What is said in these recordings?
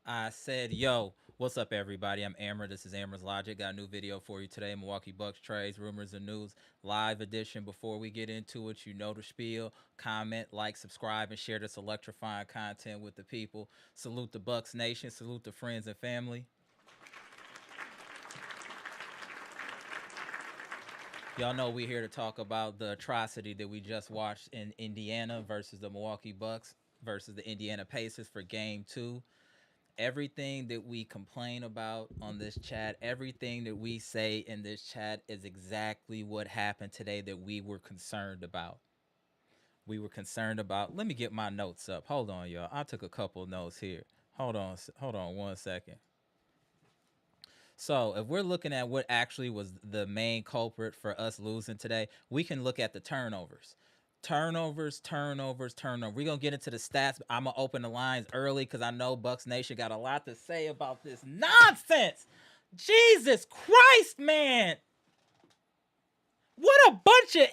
I said, yo, what's up, everybody? I'm Amara. This is Amara's Logic. Got a new video for you today. Milwaukee Bucks trades, rumors, and news. Live edition. Before we get into it, you know the spiel. Comment, like, subscribe, and share this electrifying content with the people. Salute the Bucks Nation. Salute the friends and family. Y'all know we're here to talk about the atrocity that we just watched in Indiana versus the Milwaukee Bucks versus the Indiana Pacers for Game 2. Everything that we complain about on this chat, everything that we say in this chat is exactly what happened today that we were concerned about. Let me get my notes up. Hold on, y'all. I took a couple notes here. Hold on 1 second. So, if we're looking at what actually was the main culprit for us losing today, we can look at the turnovers. Turnovers. We're going to get into the stats. I'm going to open the lines early because I know Bucks Nation got a lot to say about this nonsense. Jesus Christ, man. What a bunch of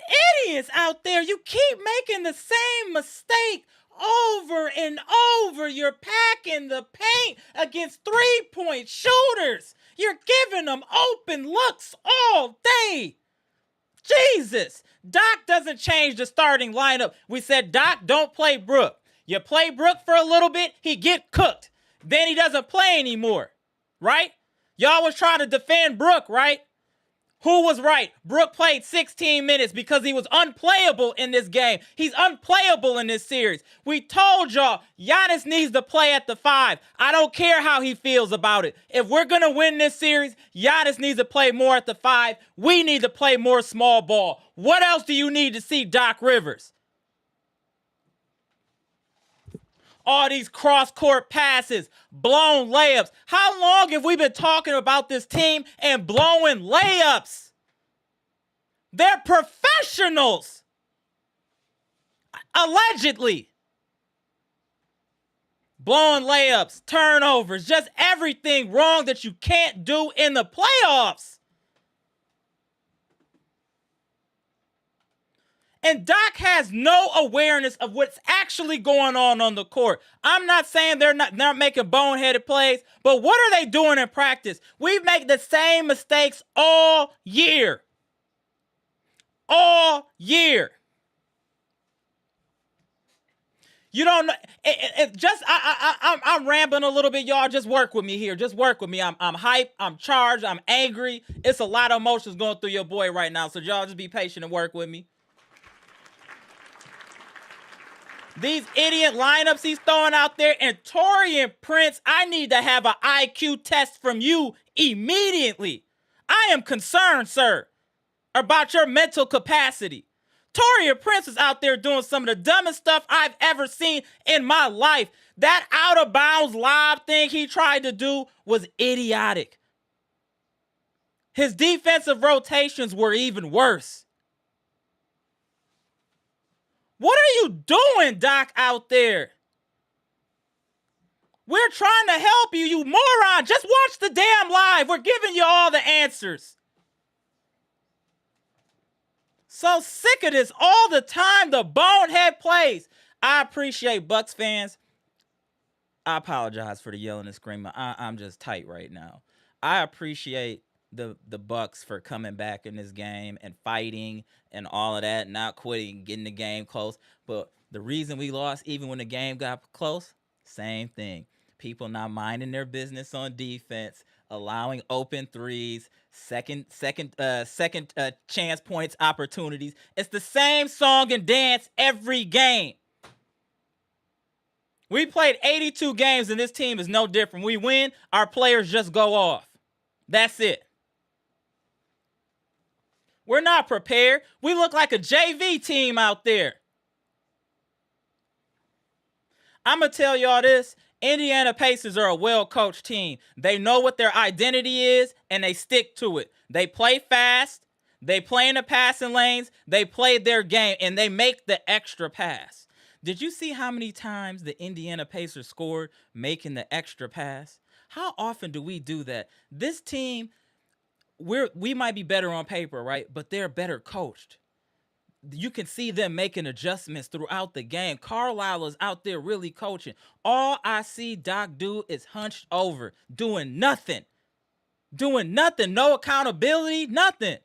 idiots out there. You keep making the same mistake over and over. You're packing the paint against three-point shooters. You're giving them open looks all day. Jesus. Doc doesn't change the starting lineup. We said, Doc, don't play Brook. You play Brook for a little bit, he get cooked. Then he doesn't play anymore, right? Y'all was trying to defend Brook, right? Who was right? Brook played 16 minutes because he was unplayable in this game. He's unplayable in this series. We told y'all Giannis needs to play at the 5. I don't care how he feels about it. If we're going to win this series, Giannis needs to play more at the 5. We need to play more small ball. What else do you need to see, Doc Rivers? All these cross-court passes, blown layups. How long have we been talking about this team and blowing layups? They're professionals. Allegedly. Blowing layups, turnovers, just everything wrong that you can't do in the playoffs. And Doc has no awareness of what's actually going on the court. I'm not saying they're not making boneheaded plays, but what are they doing in practice? We make the same mistakes all year. All year. You don't know. I'm rambling a little bit, y'all. Just work with me here. Just work with me. I'm hyped. I'm charged. I'm angry. It's a lot of emotions going through your boy right now. So y'all just be patient and work with me. These idiot lineups he's throwing out there. And Taurean Prince, I need to have an IQ test from you immediately. I am concerned, sir, about your mental capacity. Taurean Prince is out there doing some of the dumbest stuff I've ever seen in my life. That out-of-bounds lob thing he tried to do was idiotic. His defensive rotations were even worse. What are you doing, Doc, out there? We're trying to help you, you moron. Just watch the damn live. We're giving you all the answers. So sick of this all the time, the bonehead plays. I appreciate Bucks fans. I apologize for the yelling and screaming. I'm just tight right now. I appreciate the Bucks for coming back in this game and fighting and all of that, not quitting, getting the game close. But the reason we lost, even when the game got close, same thing. People not minding their business on defense, allowing open threes, second chance points, opportunities. It's the same song and dance every game. We played 82 games and this team is no different. We win, our players just go off. That's it. We're not prepared. We look like a JV team out there. I'm going to tell y'all this. Indiana Pacers are a well-coached team. They know what their identity is, and they stick to it. They play fast. They play in the passing lanes. They play their game, and they make the extra pass. Did you see how many times the Indiana Pacers scored making the extra pass? How often do we do that? This team, we might be better on paper, right? But they're better coached. you can see them making adjustments throughout the game. Carlisle is out there really coaching. All I see Doc do is hunched over, doing nothing. Doing nothing. No accountability, nothing.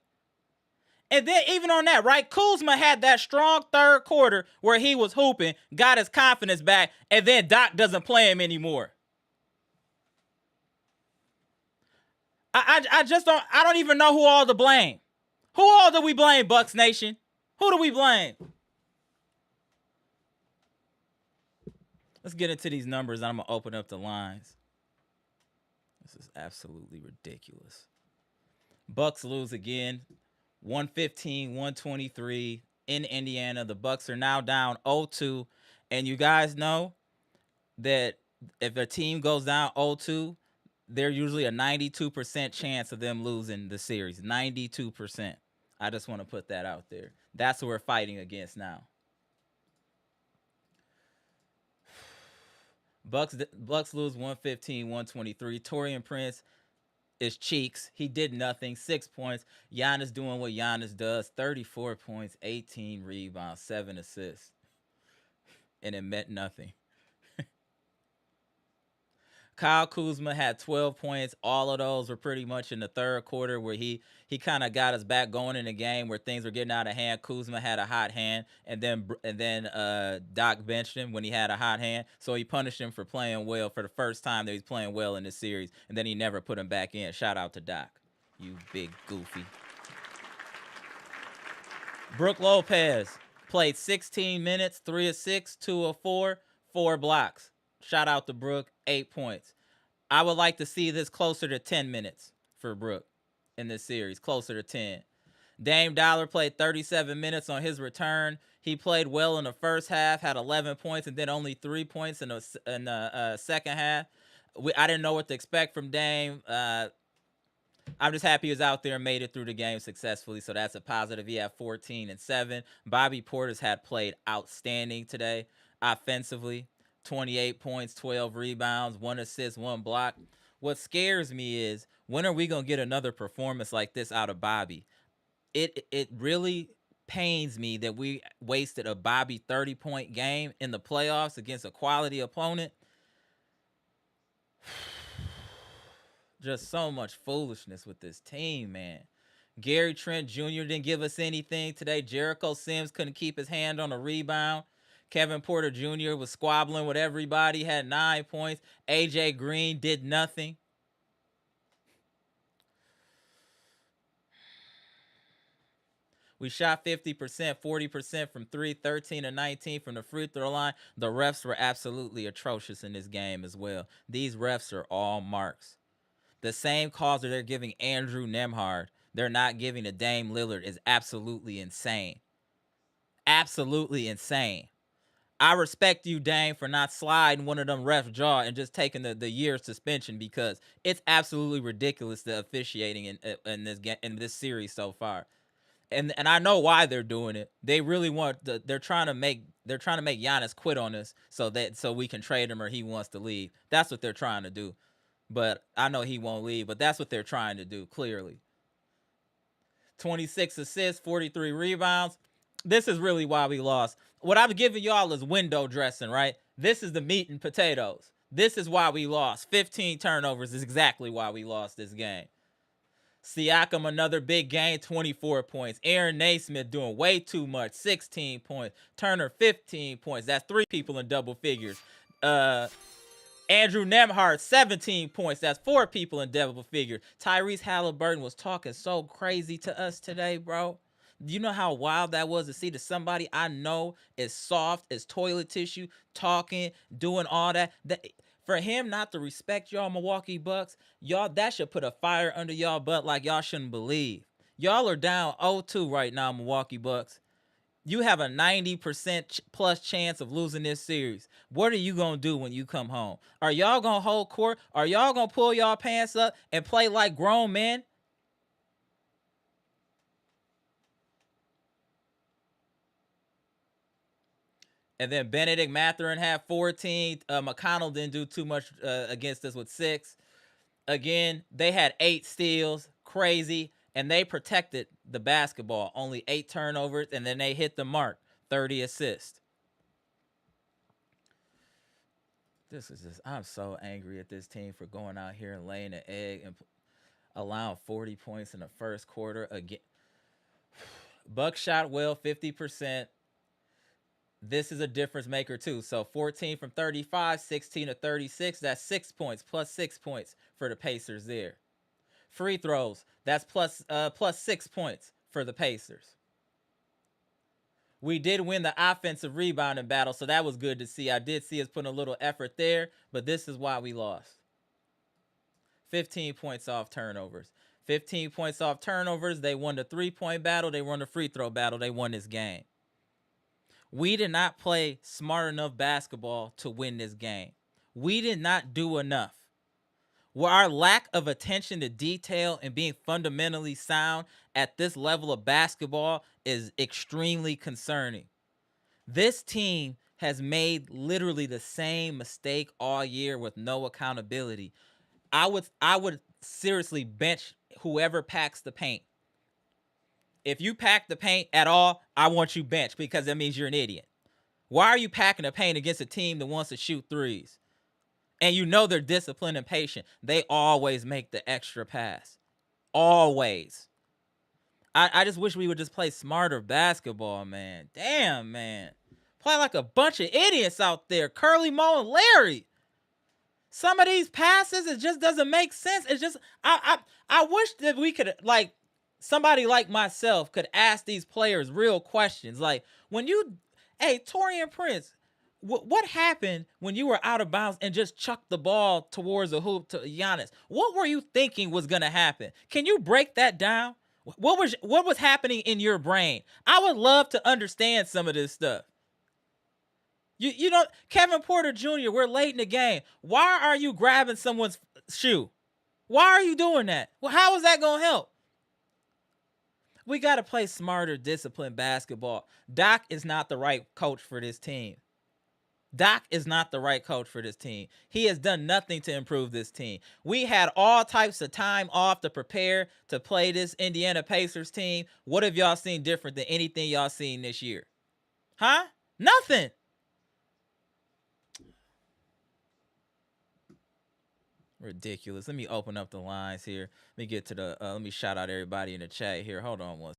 And then even on that, right, Kuzma had that strong third quarter where he was hooping, got his confidence back, and then Doc doesn't play him anymore. I just don't even know who all to blame. Who all do we blame, Bucks Nation? Who do we blame? Let's get into these numbers. I'm going to open up the lines. This is absolutely ridiculous. Bucks lose again. 115-123 in Indiana. The Bucks are now down 0-2. And you guys know that if a team goes down 0-2, there's usually a 92% chance of them losing the series. 92%. I just want to put that out there. That's what we're fighting against now. Bucks lose 115-123. Taurean Prince is cheeks. He did nothing. 6 points. Giannis doing what Giannis does. 34 points, 18 rebounds, 7 assists. And it meant nothing. Kyle Kuzma had 12 points. All of those were pretty much in the third quarter where he kind of got us back going in the game where things were getting out of hand. Kuzma had a hot hand, and then Doc benched him when he had a hot hand. So he punished him for playing well for the first time that he's playing well in this series, and then he never put him back in. Shout out to Doc, you big goofy. Brook Lopez played 16 minutes, 3 of 6, 2 of 4, 4 blocks. Shout out to Brook, 8 points. I would like to see this closer to 10 minutes for Brook in this series, closer to 10. Dame Dollar played 37 minutes on his return. He played well in the first half, had 11 points, and then only 3 points in the second half. I didn't know what to expect from Dame. I'm just happy he was out there and made it through the game successfully, so that's a positive. He had 14 and 7. Bobby Portis had played outstanding today offensively. 28 points, 12 rebounds, 1 assist, 1 block. What scares me is, when are we going to get another performance like this out of Bobby? It really pains me that we wasted a Bobby 30-point game in the playoffs against a quality opponent. Just so much foolishness with this team, man. Gary Trent Jr. didn't give us anything today. Jericho Sims couldn't keep his hand on a rebound. Kevin Porter Jr. was squabbling with everybody, had 9 points. AJ Green did nothing. We shot 50%, 40% from 3, 13 to 19 from the free throw line. The refs were absolutely atrocious in this game as well. These refs are all marks. The same calls that they're giving Andrew Nembhard, they're not giving to Dame Lillard is absolutely insane. Absolutely insane. I respect you, Dame, for not sliding one of them refs' jaw and just taking the year suspension, because it's absolutely ridiculous, the officiating in this series so far. And I know why they're doing it. They really want they're trying to make Giannis quit on us so we can trade him or he wants to leave. That's what they're trying to do. But I know he won't leave, but that's what they're trying to do, clearly. 26 assists, 43 rebounds. This is really why we lost. What I've given y'all is window dressing, right? This is the meat and potatoes. This is why we lost. 15 turnovers is exactly why we lost this game. Siakam, another big game, 24 points. Aaron Naismith doing way too much, 16 points. Turner, 15 points. That's 3 people in double figures. Andrew Nembhard, 17 points. That's 4 people in double figures. Tyrese Haliburton was talking so crazy to us today, bro. You know how wild that was to see to somebody I know is soft as toilet tissue, talking, doing all that. For him not to respect y'all Milwaukee Bucks, y'all, that should put a fire under y'all butt like y'all shouldn't believe. Y'all are down 0-2 right now, Milwaukee Bucks. You have a 90% plus chance of losing this series. What are you going to do when you come home? Are y'all going to hold court? Are y'all going to pull y'all pants up and play like grown men? And then Benedict Mathurin had 14. McConnell didn't do too much against us with 6. Again, they had 8 steals. Crazy. and they protected the basketball. Only 8 turnovers, and then they hit the mark. 30 assists. This is just, I'm so angry at this team for going out here and laying an egg and allowing 40 points in the first quarter. Again, Bucks shot well, 50%. This is a difference maker too. So 14 from 35, 16 to 36. That's 6 points, plus 6 points for the Pacers there. Free throws, that's plus 6 points for the Pacers. We did win the offensive rebounding battle, so that was good to see. I did see us putting a little effort there, but this is why we lost. 15 points off turnovers. 15 points off turnovers. They won the three-point battle. They won the free throw battle. They won this game. We did not play smart enough basketball to win this game. We did not do enough. Well, our lack of attention to detail and being fundamentally sound at this level of basketball is extremely concerning. This team has made literally the same mistake all year with no accountability. I would seriously bench whoever packs the paint. If you pack the paint at all, I want you benched because that means you're an idiot. Why are you packing the paint against a team that wants to shoot threes? And you know they're disciplined and patient. They always make the extra pass. Always. I just wish we would just play smarter basketball, man. Damn, man. Play like a bunch of idiots out there. Curly, Mo, and Larry. Some of these passes, it just doesn't make sense. It's just, I wish that we could, like, somebody like myself could ask these players real questions. Like, hey, Taurean Prince, what happened when you were out of bounds and just chucked the ball towards the hoop to Giannis? What were you thinking was going to happen? Can you break that down? What was happening in your brain? I would love to understand some of this stuff. You know, Kevin Porter Jr., we're late in the game. Why are you grabbing someone's shoe? Why are you doing that? Well, how is that going to help? We got to play smarter, disciplined basketball. Doc is not the right coach for this team. Doc is not the right coach for this team. He has done nothing to improve this team. We had all types of time off to prepare to play this Indiana Pacers team. What have y'all seen different than anything y'all seen this year? Huh? Nothing. Ridiculous. Let me open up the lines here. Let me get to the, let me shout out everybody in the chat here. Hold on one.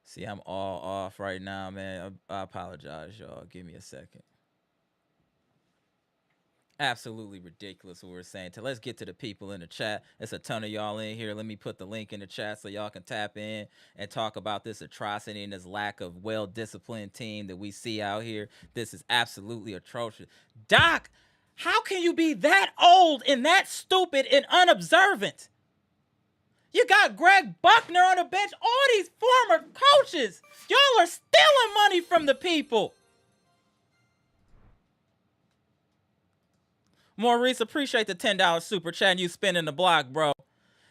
See, I'm all off right now, man. I apologize, y'all. Give me a second. Absolutely ridiculous what we're saying. So let's get to the people in the chat. There's a ton of y'all in here. Let me put the link in the chat so y'all can tap in and talk about this atrocity and this lack of well-disciplined team that we see out here. This is absolutely atrocious. Doc, how can you be that old and that stupid and unobservant? You got Greg Buckner on the bench. All these former coaches. Y'all are stealing money from the people. Maurice, appreciate the $10 super chat and you spinning the block, bro.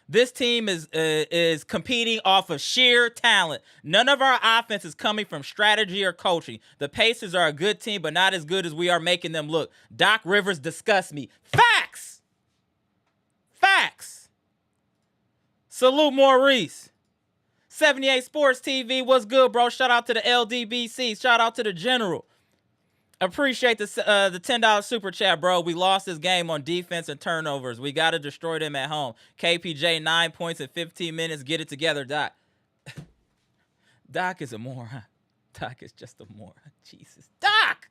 This team is competing off of sheer talent. None of our offense is coming from strategy or coaching. The Pacers are a good team, but not as good as we are making them look. Doc Rivers disgusts me. Facts. Facts. Salute, Maurice. 78 Sports TV, what's good, bro? Shout out to the LDBC. Shout out to the General. Appreciate the $10 super chat, bro. We lost this game on defense and turnovers. We got to destroy them at home. KPJ, 9 points in 15 minutes. Get it together, Doc. Doc is a moron. Doc is just a moron. Jesus. Doc!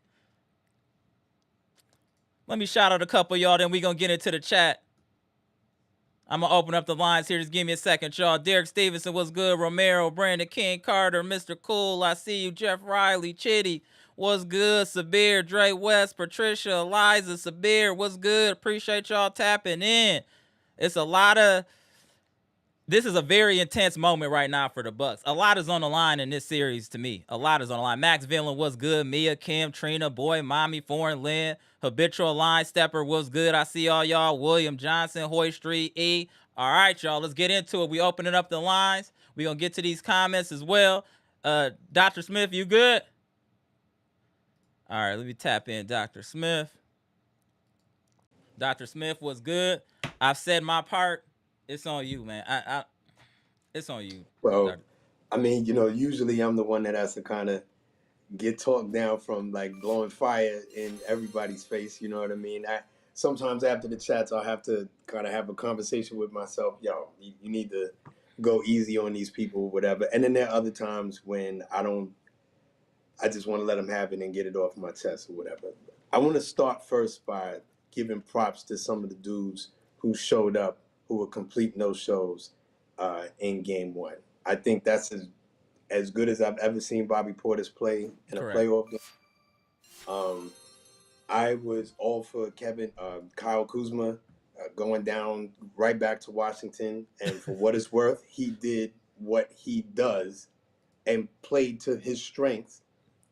Let me shout out a couple y'all, then we going to get into the chat. I'm going to open up the lines here. Just give me a second, y'all. Derek Stevenson, what's good? Romero, Brandon King, Carter, Mr. Cool, I see you. Jeff Riley, Chitty, what's good? Sabir, Dre West, Patricia, Eliza, Sabir, what's good? Appreciate y'all tapping in. It's a lot of... This is a very intense moment right now for the Bucks. A lot is on the line in this series to me. A lot is on the line. Max Villain, what's good? Mia, Kim, Trina, Boy, Mommy, Foreign, Lynn, Habitual Line Stepper, what's good? I see all y'all. William Johnson, Hoy Street, E. All right, y'all, let's get into it. We opening up the lines. We're going to get to these comments as well. Dr. Smith, you good? All right, let me tap in Dr. Smith. Dr. Smith was good. I've said my part. It's on you, man. It's on you, Well, Doctor. I mean, usually I'm the one that has to kind of get talked down from like blowing fire in everybody's face. You know what I mean? Sometimes after the chats, I'll have to kind of have a conversation with myself. Yo, you need to go easy on these people, whatever. And then there are other times when I don't. I just want to let them have it and get it off my chest or whatever. I want to start first by giving props to some of the dudes who showed up, who were complete no shows in game one. I think that's as good as I've ever seen Bobby Portis play in a Correct. playoff game. Um, I was all for Kyle Kuzma going down right back to Washington. And for what it's worth, he did what he does and played to his strengths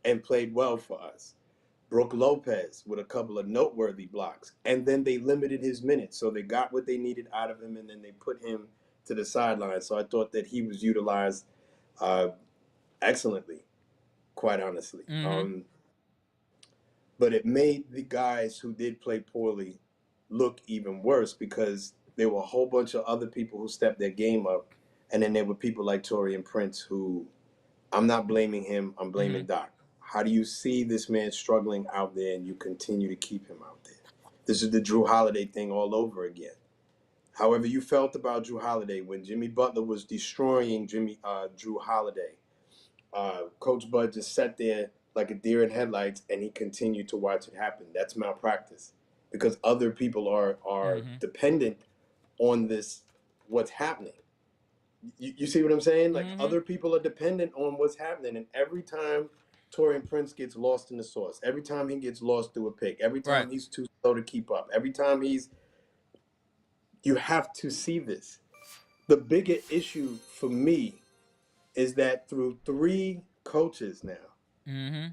and played well for us. Brook Lopez with a couple of noteworthy blocks. And then they limited his minutes. So they got what they needed out of him, and then they put him to the sideline. So I thought that he was utilized uh, excellently, quite honestly. Mm-hmm. But it made the guys who did play poorly look even worse because there were a whole bunch of other people who stepped their game up. And then there were people like Torian Prince who, I'm not blaming him, I'm Mm-hmm. blaming Doc. How do you see this man struggling out there and you continue to keep him out there? This is the Drew Holiday thing all over again. However you felt about Drew Holiday, when Jimmy Butler was destroying Drew Holiday, Coach Bud just sat there like a deer in headlights and he continued to watch it happen. That's malpractice because other people are Mm-hmm. dependent on this, what's happening. You see what I'm saying? Like Mm-hmm. other people are dependent on what's happening, and every time Torian Prince gets lost in the sauce, every time he gets lost through a pick, every Right. time he's too slow to keep up, every time you have to see this. The bigger issue for me is that through 3 coaches now, Mm-hmm.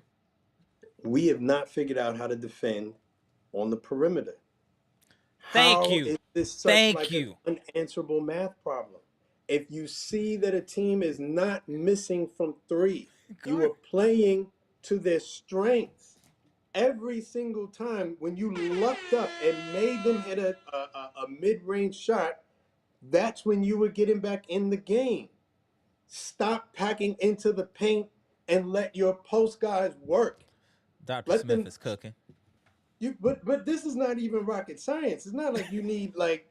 we have not figured out how to defend on the perimeter. Thank How you. is this such Thank like an you. unanswerable math problem? If you see that a team is not missing from three, you Good. are playing to their strengths. Every single time when you lucked up and made them hit a mid-range shot, that's when you were getting back in the game. Stop packing into the paint and let your post guys work. Dr. Let Smith them is cooking. but this is not even rocket science. It's not like you need like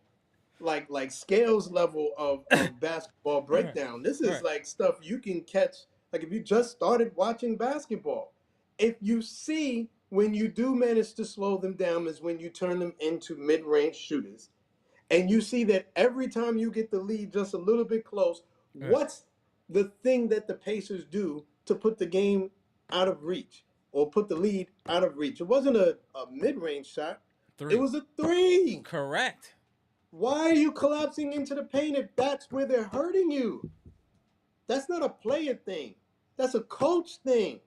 scales level of basketball Right. breakdown. This is Right. like stuff you can catch like if you just started watching basketball. If you see when you do manage to slow them down is when you turn them into mid-range shooters. And you see that every time you get the lead just a little bit close, Right. what's the thing that the Pacers do to put the game out of reach or put the lead out of reach? It wasn't a mid-range shot. It Three. was a three. Correct. Why are you collapsing into the paint if that's where they're hurting you? That's not a player thing. That's a coach thing.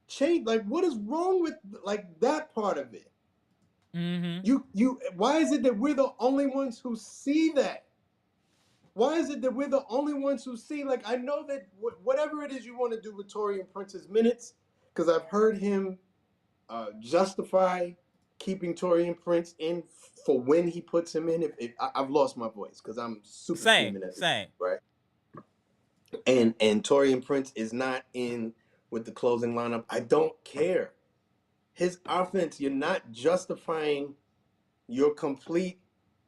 Change like what is wrong with like that part of it? Mm-hmm. You why is it that we're the only ones who see that? Why is it that we're the only ones who see like I know that whatever it is you want to do with Torian Prince's minutes, because I've heard him justify keeping Torian Prince in for when he puts him in. If I've lost my voice because I'm super Same. screaming at the Same. right, and Torian Prince is not in with the closing lineup. I don't care. His offense, you're not justifying your complete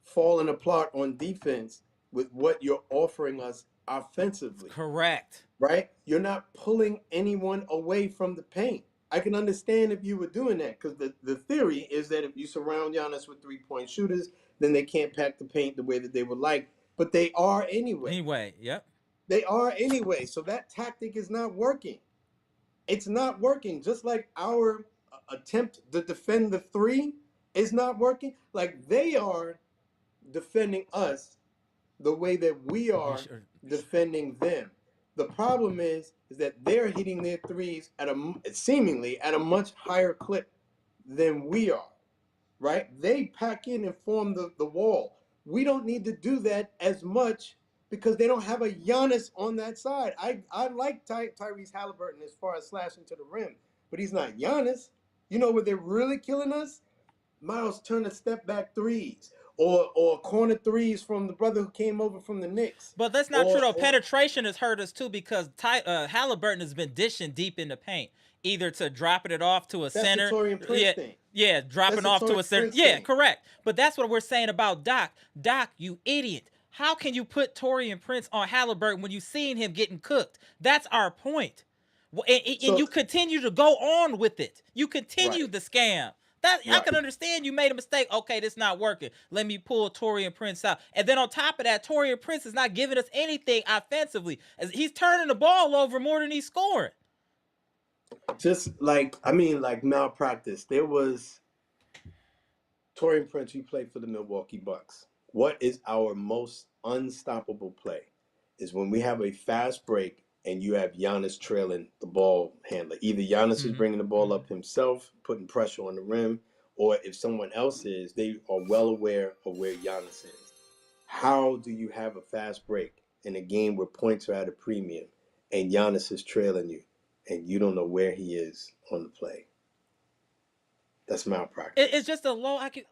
falling apart on defense with what you're offering us offensively, Correct. right? You're not pulling anyone away from the paint. I can understand if you were doing that because the theory is that if you surround Giannis with 3-point shooters, then they can't pack the paint the way that they would like. But they are anyway. Anyway, yep. They are anyway. So that tactic is not working. It's not working. Just like our attempt to defend the three is not working. Like they are defending us the way that we We are should. defending them. The problem is that they're hitting their threes at a seemingly at a much higher clip than we are, right? They pack in and form the wall. We don't need to do that as much because they don't have a Giannis on that side. I like Tyrese Haliburton as far as slashing to the rim, but he's not Giannis. You know where they're really killing us? Miles Turner step back threes, or corner threes from the brother who came over from the Knicks, But that's not true though. or Penetration has hurt us too because Halliburton has been dishing deep in the paint, either to dropping it off to a that's the center. Torian Prince Yeah, thing. yeah, That's dropping the off to Torian a center. Prince Yeah, thing. correct. But that's what we're saying about Doc. Doc, you idiot. How can you put Torian Prince on Halliburton when you've seen him getting cooked? That's our point. And So you continue to go on with it. You continue right, the scam. That I right. can understand you made a mistake. Okay, this not working. Let me pull Torian Prince out. And then on top of that, Torian Prince is not giving us anything offensively. As he's turning the ball over more than he's scoring. Just like I mean, like malpractice. There was Torian Prince. You played for the Milwaukee Bucks. What is our most unstoppable play? Is when we have a fast break and you have Giannis trailing the ball handler. Either Giannis is Mm-hmm. bringing the ball Mm-hmm. up himself, putting pressure on the rim, or if someone else is, they are well aware of where Giannis is. How do you have a fast break in a game where points are at a premium and Giannis is trailing you and you don't know where he is on the play? That's malpractice. It's just a low IQ.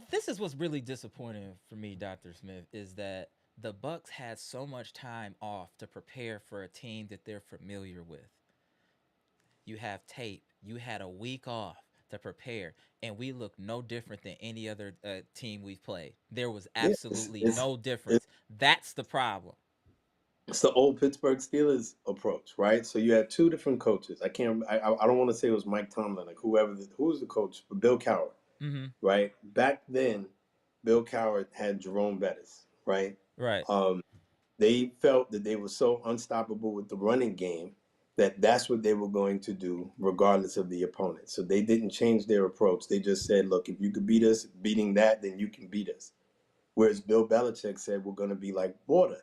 This is what's really disappointing for me, Dr. Smith, is that the Bucks had so much time off to prepare for a team that they're familiar with. You have tape. You had a week off to prepare, and we look no different than any other team we've played. There was Yeah, absolutely no it's difference. That's the problem. it's the old Pittsburgh Steelers approach, right? So you had two different coaches. I don't want to say it was Mike Tomlin, like who was the coach, but Bill Cowher, Mm-hmm. right? Back then, Bill Cowher had Jerome Bettis, right? Right. Um, they felt that they were so unstoppable with the running game that that's what they were going to do regardless of the opponent. So they didn't change their approach. They just said, look, if you could beat us beating that, then you can beat us. Whereas Bill Belichick said, we're going to be like water.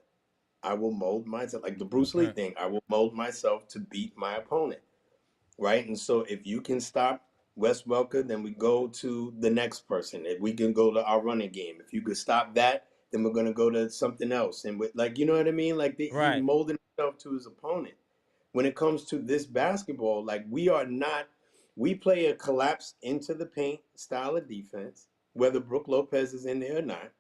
I will mold myself, like the Bruce Lee Right. thing. I will mold myself to beat my opponent, right? And so if you can stop Wes Welker, then we go to the next person. If we can go to our running game, if you could stop that, then we're gonna go to something else. And with, like, you know what I mean? Like he Right. molded himself to his opponent. When it comes to this basketball, like we are not. We play a collapse into the paint style of defense, whether Brook Lopez is in there or not,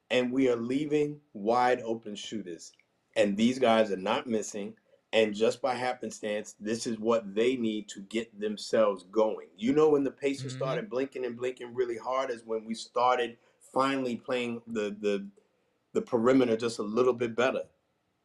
and we are leaving wide open shooters. And these guys are not missing. And just by happenstance, this is what they need to get themselves going. You know, when the Pacers Mm-hmm. started blinking and blinking really hard is when we started finally playing the perimeter just a little bit better,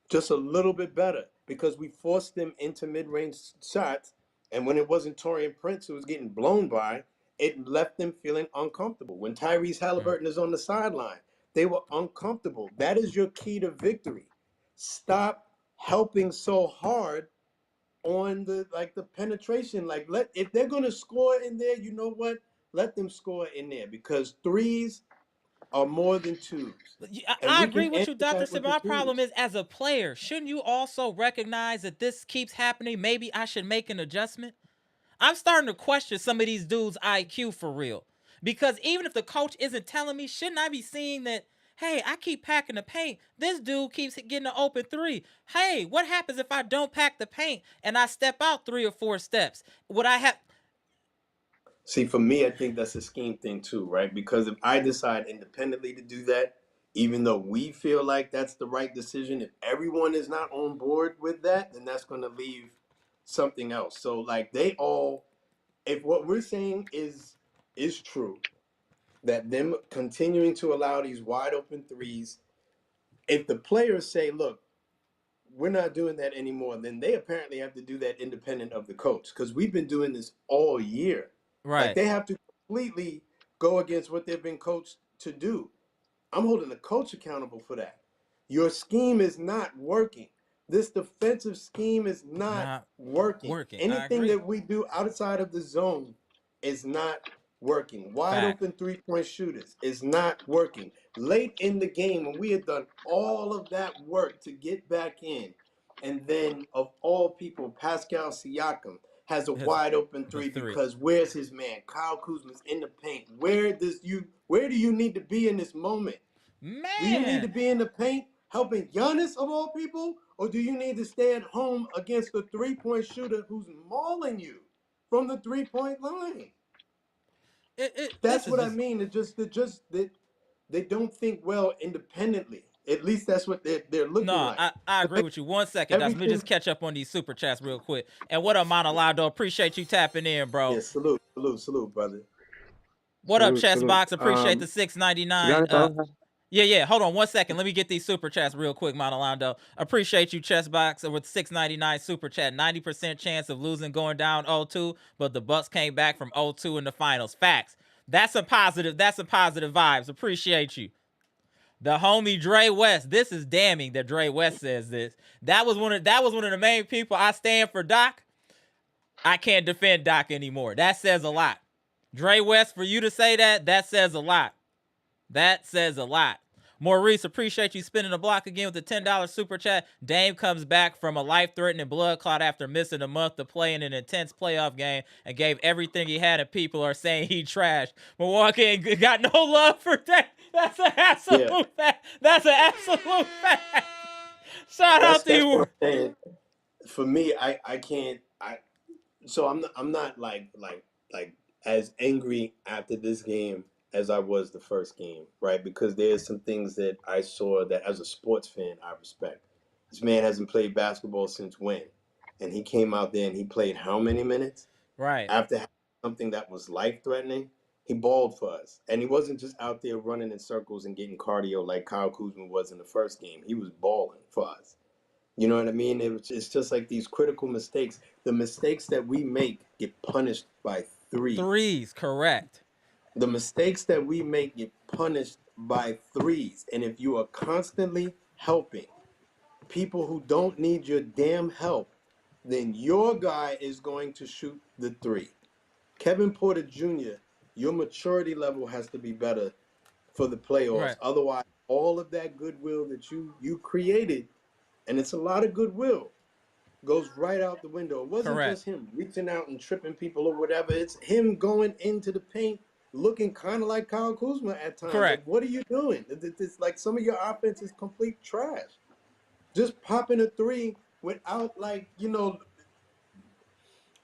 just a little bit better, because we forced them into mid-range shots. And when it wasn't Torian Prince who was getting blown by, it left them feeling uncomfortable. When Tyrese Right. Haliburton is on the sideline, they were uncomfortable. That is your key to victory. Stop helping so hard on the penetration. Like, let if they're gonna score in there, you know what? Let them score in there, because threes are more than twos. And I we agree can with answer you, Doctor. that Sim. with the My problem twos. is, as a player, shouldn't you also recognize that this keeps happening? Maybe I should make an adjustment. I'm starting to question some of these dudes' IQ for real. Because even if the coach isn't telling me, shouldn't I be seeing that, hey, I keep packing the paint. This dude keeps getting an open three. Hey, what happens if I don't pack the paint and I step out 3 or 4 steps? Would I have. See, for me, I think that's a scheme thing too, right? Because if I decide independently to do that, even though we feel like that's the right decision, if everyone is not on board with that, then that's going to leave something else. So, like, they all, if what we're saying is true, that them continuing to allow these wide open threes, if the players say, look, we're not doing that anymore, then they apparently have to do that independent of the coach, because we've been doing this all year. Like, Right. they have to completely go against what they've been coached to do. I'm holding the coach accountable for that. Your scheme is not working. This defensive scheme is not Not working. working. I Anything agree. that we do outside of the zone is not working. Wide Fact. open 3-point shooters is not working. Late in the game, when we had done all of that work to get back in, and then of all people, Pascal Siakam has a Has wide open the three, three. because where's his man? Kyle Kuzma's in the paint. Where do you need to be in this moment? Do you need to Man. be in the paint helping Giannis of all people? Or do you need to stay at home against the 3-point shooter who's mauling you from the 3-point line? This That's is what I just mean. They don't think well independently. At least that's what they're no. looking like. I agree with you. 1 second, Doc. Let me just Everything. catch up on these super chats real quick. And what up, Monolado? Appreciate you tapping in, bro. Yeah, salute, brother. What up, Salute, Chess salute. Box? Appreciate the 6.99. Giannis, I don't have, Yeah. Hold on 1 second. Let me get these super chats real quick, Monolando. Appreciate you, Chessbox, with 6.99 super chat. 90% chance of losing going down 0-2, but the Bucks came back from 0-2 in the finals. Facts. That's a positive. That's some positive vibes. Appreciate you. The homie Dre West. This is damning that Dre West says this. That was one of the main people I stand for Doc. I can't defend Doc anymore. That says a lot. Dre West, for you to say that says a lot. That says a lot. Maurice, appreciate you spinning the block again with the $10 super chat. Dame comes back from a life-threatening blood clot after missing a month to play in an intense playoff game and gave everything he had, and people are saying he trashed. Milwaukee ain't got no love for Dame. That's an absolute fact. That's an absolute fact. Shout out to That's you. what I'm saying. For me, I can't. So I'm not like as angry after this game as I was the first game, right? Because there's some things that I saw that as a sports fan I respect. This man hasn't played basketball since when? And he came out there and he played how many minutes? Right. After having something that was life threatening, he balled for us. And he wasn't just out there running in circles and getting cardio like Kyle Kuzma was in the first game. He was balling for us. You know what I mean? It's just like these critical mistakes. The mistakes that we make get punished by threes. Threes, correct. The mistakes that we make get punished by threes. And if you are constantly helping people who don't need your damn help, then your guy is going to shoot the three. Kevin Porter Jr., your maturity level has to be better for the playoffs. Right. Otherwise, all of that goodwill that you created, and it's a lot of goodwill, goes right out the window. It wasn't just him reaching out and tripping people or whatever. It's him going into the paint, looking kind of like Kyle Kuzma at times. Correct. Like, what are you doing? It's like some of your offense is complete trash. Just popping a three without, like,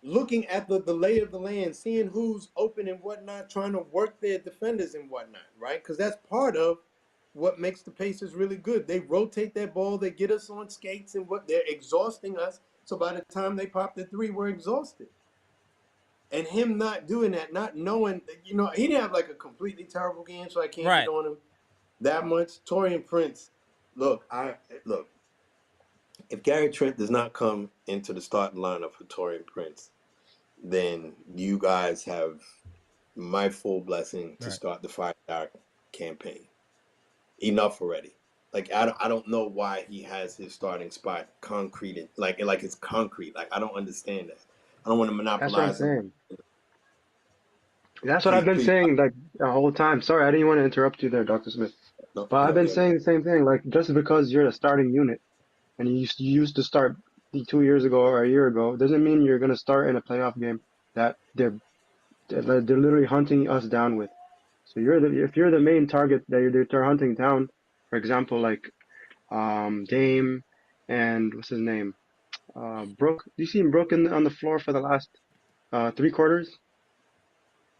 looking at the lay of the land, seeing who's open and whatnot, trying to work their defenders and whatnot, right? Because that's part of what makes the Pacers really good. They rotate that ball, they get us on skates, and they're exhausting us. So by the time they pop the three, we're exhausted. And him not doing that, not knowing, he didn't have like a completely terrible game, so I can't get on him that much. Taurean Prince, look, if Gary Trent does not come into the starting lineup for Taurean Prince, then you guys have my full blessing to start the 5-star campaign. Enough already. Like, I don't know why he has his starting spot concrete, like it's concrete. Like, I don't understand that. I don't want to monopolize. That's what I'm saying. That's what I've been saying like the whole time. Sorry, I didn't want to interrupt you there, Dr. Smith. But I've been saying the same thing. Like, just because you're the starting unit and you used to start 2 years ago or a year ago doesn't mean you're going to start in a playoff game that they're literally hunting us down with. So if you're the main target that they're hunting down, for example, like Dame and what's his name, Brook. You seen Brook on the floor for the last 3 quarters?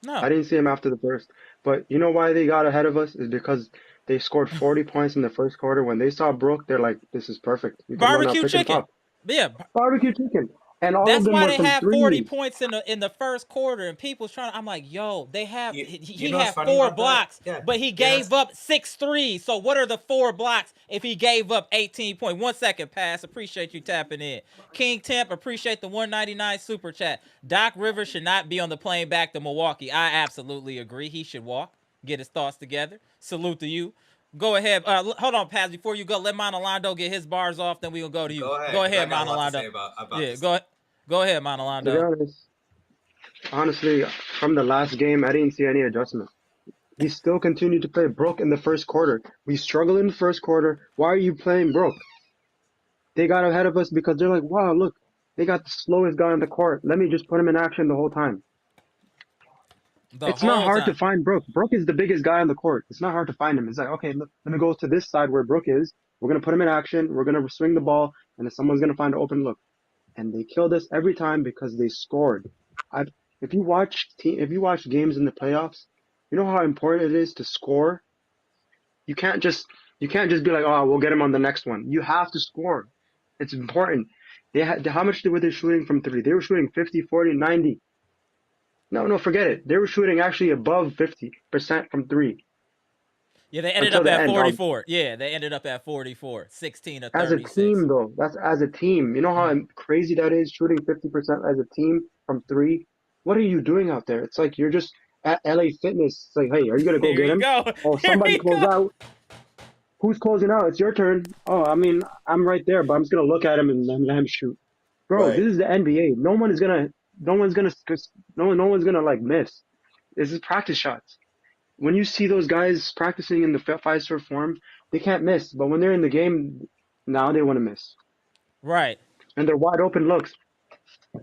No, I didn't see him after the first. But you know why they got ahead of us is because they scored 40 points in the first quarter. When they saw Brook, they're like, "This is perfect. We can run out pick and pop." Yeah, barbecue chicken. And all that's of them why were they from had threes. 40 points in the first quarter, and people's trying. I'm like, yo, they have he had 4 blocks, but he gave up 6 threes. So what are the 4 blocks if he gave up 18 points? 1 second, pass. Appreciate you tapping in. King Temp, appreciate the 199 super chat. Doc Rivers should not be on the plane back to Milwaukee. I absolutely agree. He should walk, get his thoughts together. Salute to you. Go ahead. Hold on, Paz. Before you go, let Monolando get his bars off. Then we'll go to you. Go ahead, Monolando. Go ahead, Monolando. To be honest, honestly, from the last game, I didn't see any adjustment. He still continued to play Brook in the first quarter. We struggled in the first quarter. Why are you playing Brook? They got ahead of us because they're like, wow, look, they got the slowest guy on the court. Let me just put him in action the whole time. It's not hard to find Brook. Brook is the biggest guy on the court. It's not hard to find him. It's like, okay, look, let me go to this side where Brook is. We're going to put him in action. We're going to swing the ball, and then someone's going to find an open look. And they killed us every time because they scored. If you watch games in the playoffs, you know how important it is to score. You can't just be like, oh, we'll get him on the next one. You have to score. It's important. How much were they shooting from three? They were shooting 50, 40, 90. No, forget it. They were shooting actually above 50% from three. Yeah, they ended up at 44. Yeah, they ended up at 44, 16 to 36. As a team, though, that's as a team. You know how crazy that is, shooting 50% as a team from three? What are you doing out there? It's like you're just at LA Fitness. It's like, hey, are you going to go get him? Oh, somebody close out. Who's closing out? It's your turn. Oh, I mean, I'm right there, but I'm just going to look at him and let him shoot. Bro, This is the NBA. No one's going to like miss. This is practice shots. When you see those guys practicing in the 5-star form, they can't miss. But when they're in the game, now they want to miss. Right. And they're wide open looks.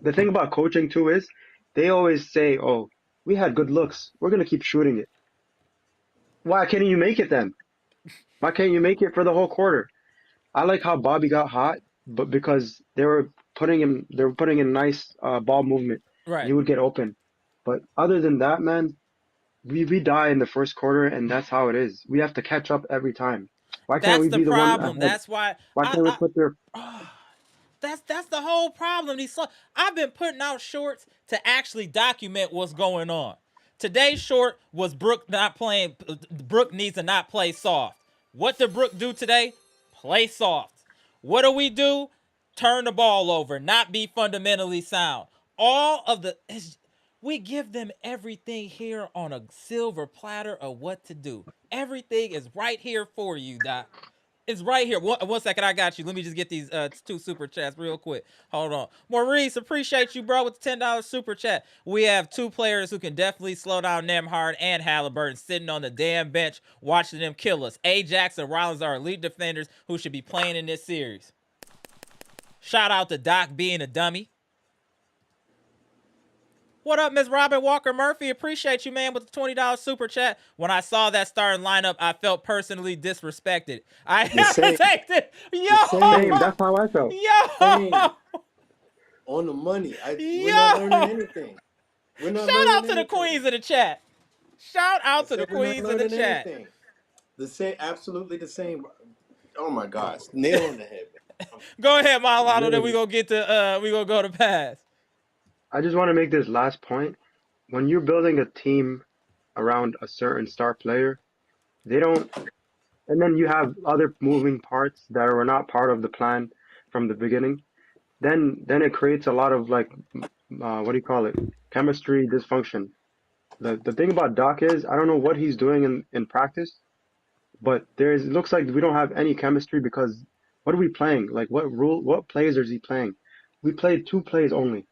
The thing about coaching, too, is they always say, oh, we had good looks. We're going to keep shooting it. Why can't you make it then? Why can't you make it for the whole quarter? I like how Bobby got hot, but because they were putting in nice ball movement. Right. He would get open. But other than that, man, we die in the first quarter, and that's how it is. We have to catch up every time. Why can't we be the one ahead? That's why. Why can't we put their? That's the whole problem. I've been putting out shorts to actually document what's going on. Today's short was Brook not playing. Brook needs to not play soft. What did Brook do today? Play soft. What do we do? Turn the ball over, not be fundamentally sound. We give them everything here on a silver platter of what to do. Everything is right here for you, Doc. It's right here. One second, I got you. Let me just get these 2 super chats real quick. Hold on. Maurice, appreciate you, bro, with the $10 super chat. We have 2 players who can definitely slow down Nembhard and Haliburton sitting on the damn bench watching them kill us. Ajax and Rollins are elite defenders who should be playing in this series. Shout out to Doc being a dummy. What up, Miss Robin Walker Murphy? Appreciate you, man, with the $20 super chat. When I saw that starting lineup, I felt personally disrespected. I take it. Yo! That's how I felt. Yo! On the money. We're not learning anything. Shout out to the queens in the chat. Shout out to the queens in the chat. The same, absolutely the same. Oh my gosh, nail on the head. Go ahead, Malado. Then we gonna go to pass. I just want to make this last point. When you're building a team around a certain star player, and then you have other moving parts that were not part of the plan from the beginning, then it creates a lot of like, what do you call it? Chemistry dysfunction. The thing about Doc is, I don't know what he's doing in practice, but it looks like we don't have any chemistry because what are we playing? Like what plays is he playing? We played 2 plays only.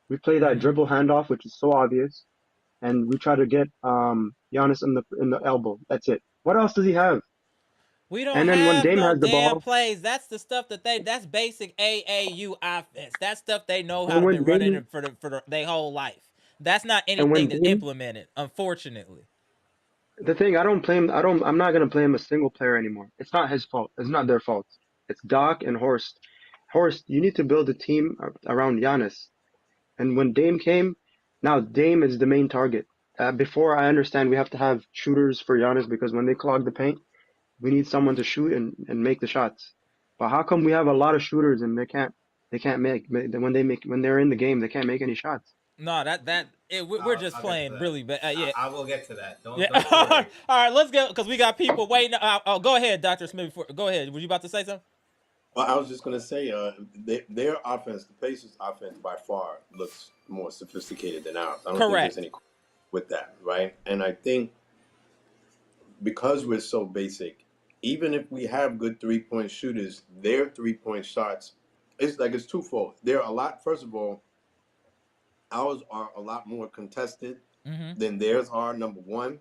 We play that dribble handoff, which is so obvious, and we try to get Giannis in the elbow. That's it. What else does he have? We don't have no damn plays. That's the stuff that's basic AAU offense. That's stuff they know how to be running for their whole life. That's not anything that's implemented, unfortunately. The thing, I'm not gonna blame a single player anymore. It's not his fault. It's not their fault. It's Doc and Horst. Horst, you need to build a team around Giannis. And when Dame came, now Dame is the main target. Before, I understand we have to have shooters for Giannis because when they clog the paint, we need someone to shoot and make the shots. But how come we have a lot of shooters and they can't make when they're in the game, they can't make any shots? No, we're just playing really bad. Yeah, I will get to that. Don't All right, let's go because we got people waiting. Go ahead, Dr. Smith. Go ahead. Were you about to say something? Well, I was just going to say their offense, the Pacers' offense, by far looks more sophisticated than ours. I don't think there's any with that, right? And I think because we're so basic, even if we have good 3-point shooters, their 3-point shots, it's twofold. They're a lot. First of all, ours are a lot more contested than theirs are. Number one,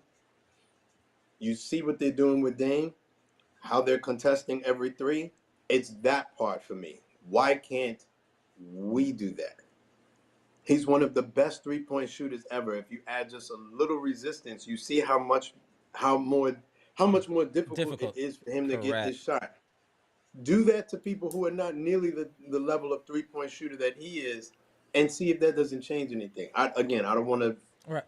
you see what they're doing with Dame, how they're contesting every 3. It's that part for me. Why can't we do that? He's one of the best 3-point shooters ever. If you add just a little resistance, you see how much more difficult it is for him to get this shot. Do that to people who are not nearly the level of 3-point shooter that he is, and see if that doesn't change anything. I don't want to Right.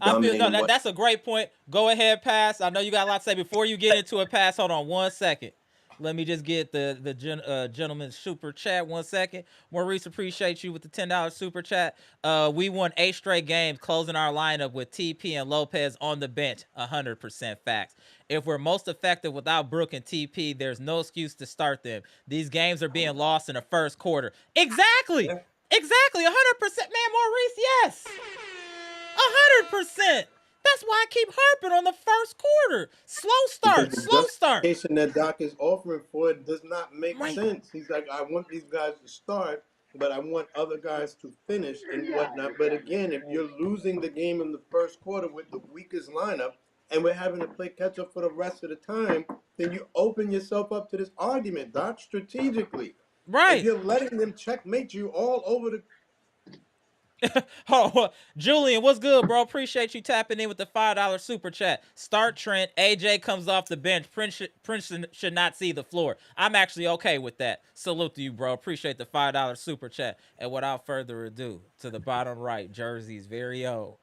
I feel dominate no. and what. That's a great point. Go ahead, pass. I know you got a lot to say before you get into a pass. Hold on 1 second. Let me just get the gentleman's super chat 1 second. Maurice, appreciate you with the $10 super chat. We won 8 straight games, closing our lineup with TP and Lopez on the bench. 100% facts. If we're most effective without Brook and TP, there's no excuse to start them. These games are being lost in the first quarter. Exactly. Exactly. 100%. Man, Maurice, yes. 100%. That's why I keep harping on the first quarter. Slow start. Because the Slow start. justification that Doc is offering for it does not make Right. sense. He's like, I want these guys to start, but I want other guys to finish and whatnot. But again, if you're losing the game in the first quarter with the weakest lineup and we're having to play catch up for the rest of the time, then you open yourself up to this argument, Doc, strategically. Right. If you're letting them checkmate you all over the... Oh, Julian, what's good, bro? Appreciate you tapping in with the $5 super chat. Start Trent. AJ comes off the bench. Prince should not see the floor. I'm actually okay with that. Salute to you, bro. Appreciate the $5 super chat. And without further ado, to the bottom right, Jersey's very own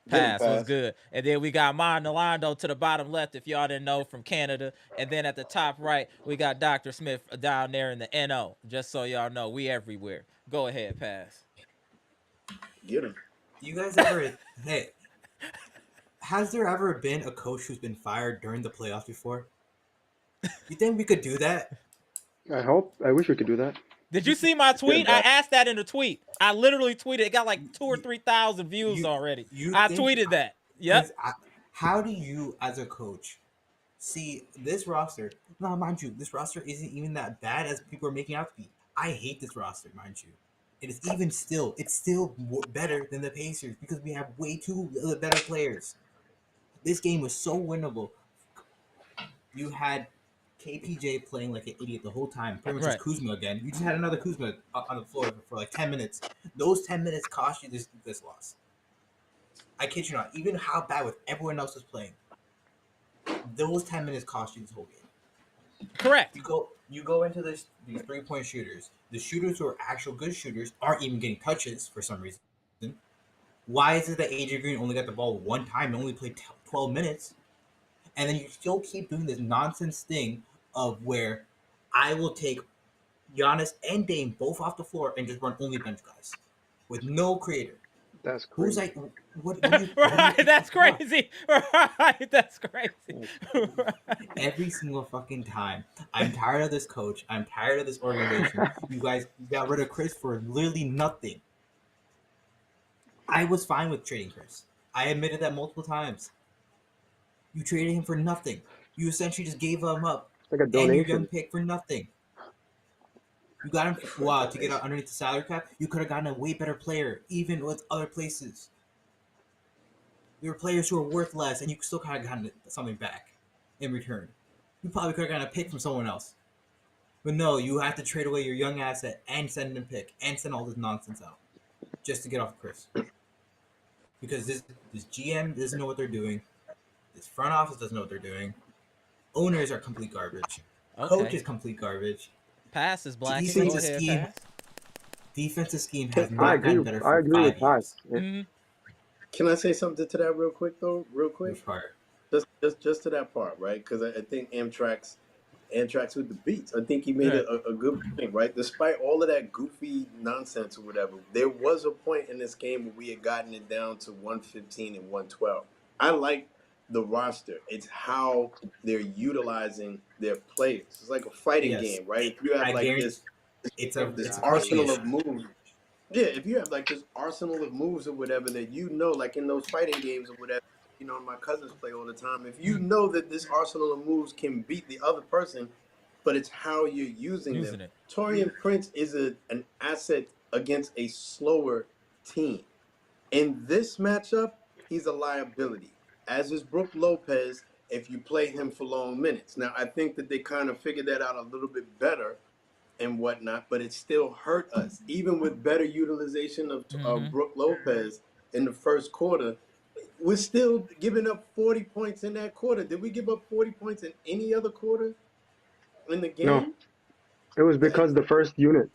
Pass was good. And then we got Nalando to the bottom left, if y'all didn't know, from Canada. And then at the top right, we got Dr. Smith down there in the NO. Just so y'all know, we everywhere. Go ahead, Pass. Get him. You guys ever... Hey, has there ever been a coach who's been fired during the playoffs before? You think we could do that? I wish we could do that. Did you see my tweet? I asked that in a tweet. I literally tweeted. It got like 2,000 or 3,000 views already. I tweeted that. Yep. How do you, as a coach, see this roster? Now, mind you, this roster isn't even that bad as people are making out to be. I hate this roster, mind you. It is even still, it's still better than the Pacers because we have way too better players. This game was so winnable. You had KPJ playing like an idiot the whole time. Pretty much just Kuzma again. You just had another Kuzma on the floor for like 10 minutes. Those 10 minutes cost you this loss. I kid you not. Even how bad with everyone else is playing, those 10 minutes cost you this whole game. Correct. You go into these 3-point shooters. The shooters who are actual good shooters aren't even getting touches for some reason. Why is it that AJ Green only got the ball one time and only played 12 minutes? And then you still keep doing this nonsense thing of where I will take Giannis and Dame both off the floor and just run only bench guys with no creator. That's crazy. Who's like, what right, that's crazy. Right, that's crazy. Every single fucking time. I'm tired of this coach. I'm tired of this organization. You guys got rid of Khris for literally nothing. I was fine with trading Khris. I admitted that multiple times. You traded him for nothing. You essentially just gave him up. Like a donation. And your young pick for nothing. You got him to get underneath the salary cap. You could have gotten a way better player, even with other places. There were players who were worth less, and you still kind of gotten something back in return. You probably could have gotten a pick from someone else. But no, you have to trade away your young asset and send him a pick and send all this nonsense out just to get off Khris. Because this GM doesn't know what they're doing. This front office doesn't know what they're doing. Owners are complete garbage. Okay. Coach is complete garbage. Pass is black. Defensive scheme has not gotten better for 5 years. I agree with Pass. Mm-hmm. Can I say something to that real quick, though? Real quick? Which part? Just to that part, right? Because I think Amtrak's with the beats. I think he made a good point, right? Despite all of that goofy nonsense or whatever, there was a point in this game where we had gotten it down to 115 and 112. I like the roster. It's how they're utilizing their players. It's like a fighting game, right? If you have this arsenal of moves. Yeah, if you have like this arsenal of moves or whatever that you know, like in those fighting games or whatever, you know, my cousins play all the time. If you know that this arsenal of moves can beat the other person, but it's how you're using them. Taurean Prince is an asset against a slower team. In this matchup, he's a liability, as is Brook Lopez if you play him for long minutes. Now, I think that they kind of figured that out a little bit better and whatnot, but it still hurt us. Even with better utilization of Brook Lopez in the first quarter, we're still giving up 40 points in that quarter. Did we give up 40 points in any other quarter in the game? No. It was because the first unit.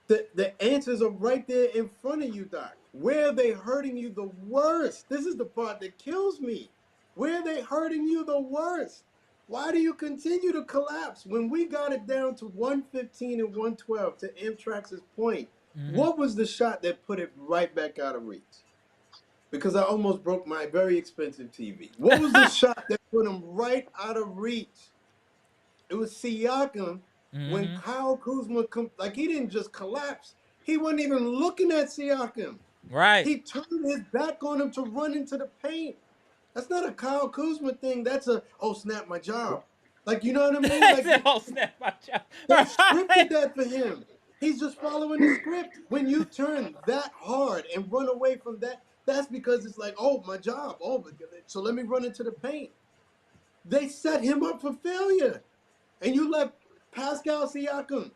The answers are right there in front of you, Doc. Where are they hurting you the worst? This is the part that kills me. Where are they hurting you the worst? Why do you continue to collapse? When we got it down to 115 and 112, to Amtrak's point, what was the shot that put it right back out of reach? Because I almost broke my very expensive TV. What was the shot that put him right out of reach? It was Siakam. When Kyle Kuzma, he didn't just collapse. He wasn't even looking at Siakam. Right. He turned his back on him to run into the paint. That's not a Kyle Kuzma thing. That's oh, snap, my job. Like, you know what I mean? Like, oh, snap, my job. They scripted that for him. He's just following the script. When you turn that hard and run away from that, that's because it's like, oh, my job. Oh, so let me run into the paint. They set him up for failure. And you let Pascal Siakam,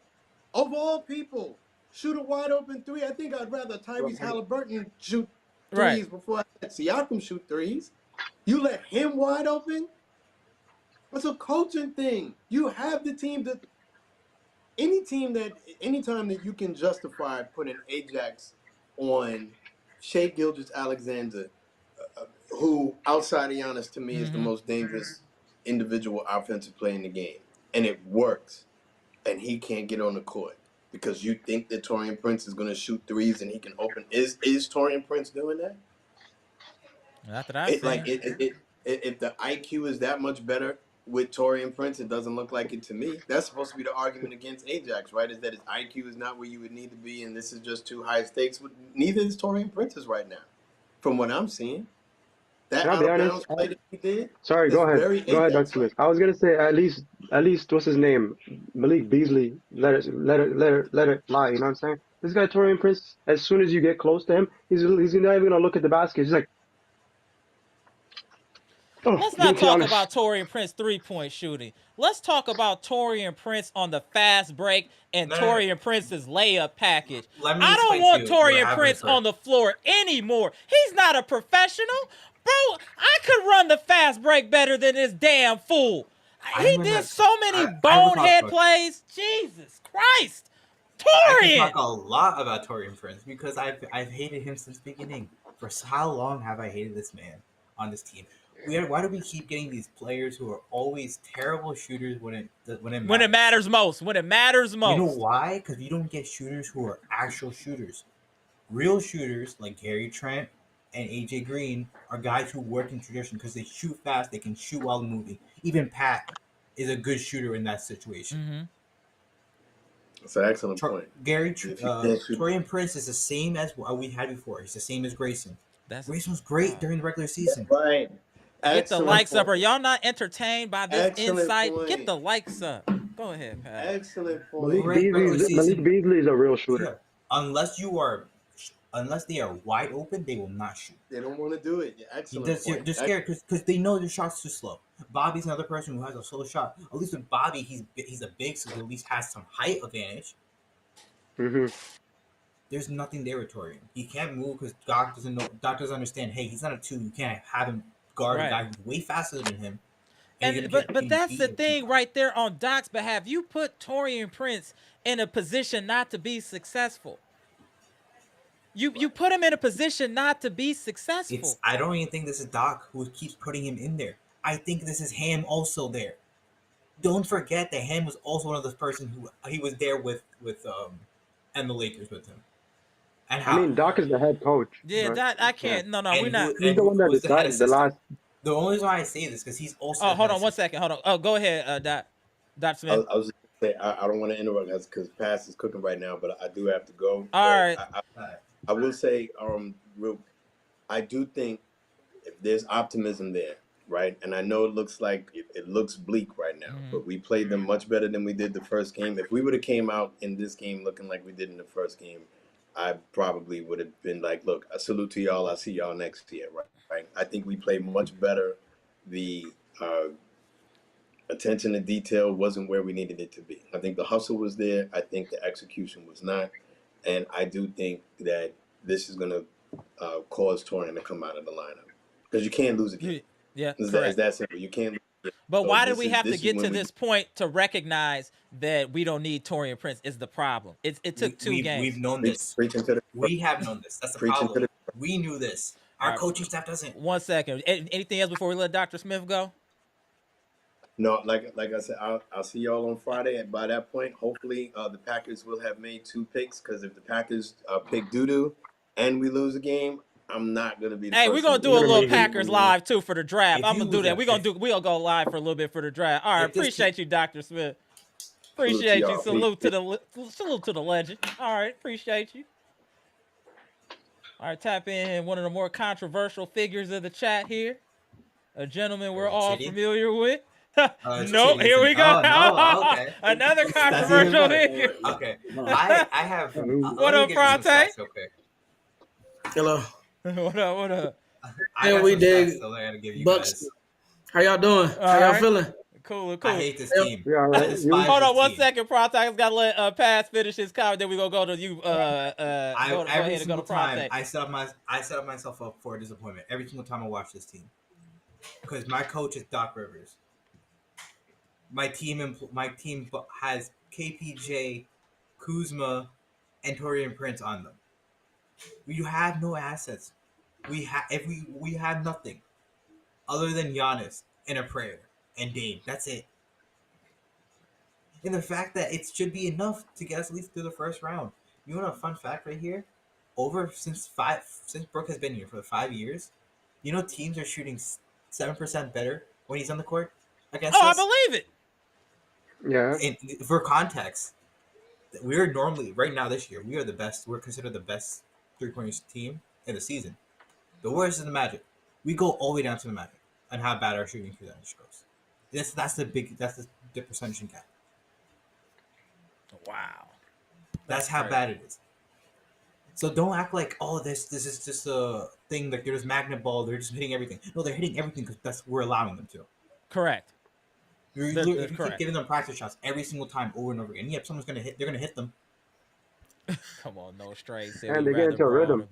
of all people, shoot a wide open three. I think I'd rather Tyrese Haliburton shoot threes before I let Siakam shoot threes. You let him wide open? That's a coaching thing. You have the team that anytime that you can justify putting Ajax on Shai Gilgeous-Alexander, who outside of Giannis to me is the most dangerous individual offensive player in the game, and it works, and he can't get on the court because you think that Taurean Prince is going to shoot threes and he can open. Is Taurean Prince doing that? Not that I see. If the IQ is that much better with Taurean Prince, it doesn't look like it to me. That's supposed to be the argument against Ajax, right? Is that his IQ is not where you would need to be, and this is just too high stakes. Neither is Taurean Prince's right now, from what I'm seeing. That Can I be honest? play that he did. Sorry, go ahead. Go ahead, Dr. Smith. I was gonna say at least what's his name? Malik Beasley. Let it fly. You know what I'm saying? This guy Taurean Prince. As soon as you get close to him, he's not even gonna look at the basket. He's like, let's not talk about Taurean Prince 3-point shooting. Let's talk about Taurean Prince on the fast break and Taurean Prince's layup package. I don't want Taurean Prince on the floor anymore. He's not a professional. Bro, I could run the fast break better than this damn fool. He did so many bonehead plays. Jesus Christ. Taurean! I can talk a lot about Taurean Prince because I've hated him since the beginning. For how long have I hated this man on this team? Why do we keep getting these players who are always terrible shooters when it matters most? When it matters most. You know why? Because you don't get shooters who are actual shooters. Real shooters like Gary Trent and AJ Green are guys who work in tradition because they shoot fast, they can shoot while moving. Even Pat is a good shooter in that situation. That's an excellent point. Taurean Prince is the same as we had before. He's the same as Grayson. Grayson was great during the regular season. Right. Get the likes up. Are y'all not entertained by this insight? Get the likes up. Go ahead, Pat. Excellent point. Malik Beasley is a real shooter. Yeah. Unless they are wide open, they will not shoot. They don't want to do it. Excellent point. They're scared because they know their shot's too slow. Bobby's another person who has a slow shot. At least with Bobby, he's a big, so he at least has some height advantage. There's nothing there with Taurean. He can't move because Doc doesn't understand. Hey, he's not a 2. You can't have him guard a guy who's way faster than him. But that's the thing right there on Doc's behalf. You put Taurean Prince in a position not to be successful. You put him in a position not to be successful. I don't even think this is Doc who keeps putting him in there. I think this is Ham also there. Don't forget that Ham was also one of those persons who he was there with and the Lakers with him. And I mean, Doc is the head coach. Yeah, that I can't. No, we're not. He's the one that decided the last. The only reason why I say this because he's also. Oh, hold on 1 second. Hold on. Oh, go ahead, Dr. Smith. I was just gonna say I don't want to interrupt us because Pass is cooking right now, but I do have to go. All right. I will say, I do think if there's optimism there, right? And I know it looks like it looks bleak right now, but we played them much better than we did the first game. If we would have came out in this game looking like we did in the first game, I probably would have been like, look, I salute to y'all. I'll see y'all next year, right? I think we played much better. The attention to detail wasn't where we needed it to be. I think the hustle was there. I think the execution was not. And I do think that this is going to cause Taurean to come out of the lineup because you can't lose again. Yeah, it's that simple. You can't lose But So why did we this have to is get to when we this point to recognize that we don't need Taurean Prince is the problem? It took two games. We've known this. preaching to the We have known this. That's the preaching to problem. the We knew this. Our coaching staff doesn't. 1 second. Anything else before we let Dr. Smith go? No, like I said, I'll see y'all on Friday. And by that point, hopefully, the Packers will have made 2 picks. Because if the Packers pick doo-doo and we lose a game, I'm not gonna be the Hey, person. we're gonna do a little Packers live too for the draft. I'm gonna do that. We'll go live for a little bit for the draft. All right, appreciate you, Dr. Smith. Appreciate you. Salute to the legend. All right, appreciate you. All right, tap in one of the more controversial figures of the chat here. A gentleman we're all familiar with. Nope, here we go. Oh, no, okay. Another controversial figure. Okay, I have. What up, Fronte? Hello. What up? And we did Bucks. How y'all doing? How y'all feeling? Cool. I hate this team. Yeah, all right. Hold on 1 second, Fronte. I just gotta let Pass finish his comment. Then we gonna go to you. Every single time I set up myself up for a disappointment. Every single time I watch this team, because my coach is Doc Rivers. My team has KPJ, Kuzma, and Taurean Prince on them. We have no assets. We have nothing other than Giannis and a prayer and Dame. That's it. And the fact that it should be enough to get us at least through the first round. You know, a fun fact right here. Since Brooke has been here for 5 years, you know teams are shooting 7% better when he's on the court against us. I believe it. Yeah. And for context, we're normally right now this year we are the best. We're considered the best 3-point team in the season. The worst is the Magic. We go all the way down to the Magic and how bad our shooting percentage goes. That's the percentage gap. Wow. That's how bad it is. So don't act like this is just a thing like they're just magnet ball. They're just hitting everything. No, they're hitting everything because we're allowing them to. Correct. If you keep giving them practice shots every single time over and over again, yep, someone's gonna hit. They're gonna hit them. Come on, no strays. And they get into a rhythm.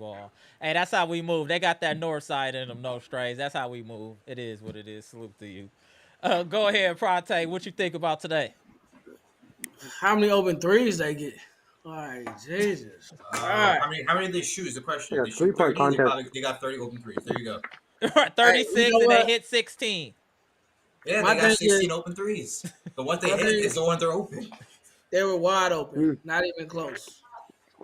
Hey, that's how we move. They got that north side in them, no strays. That's how we move. It is what it is. Salute to you. Go ahead, Prate. What you think about today? How many open threes they get? All right, Jesus. All right. How many of they shoot is the question. Yeah, they shoot 3-point 30, contest. they got 30 open threes. There you go. 36 you know and what? they hit 16. Yeah, My they got thing 16 open threes. The ones they hit is the ones they're open. They were wide open, not even close.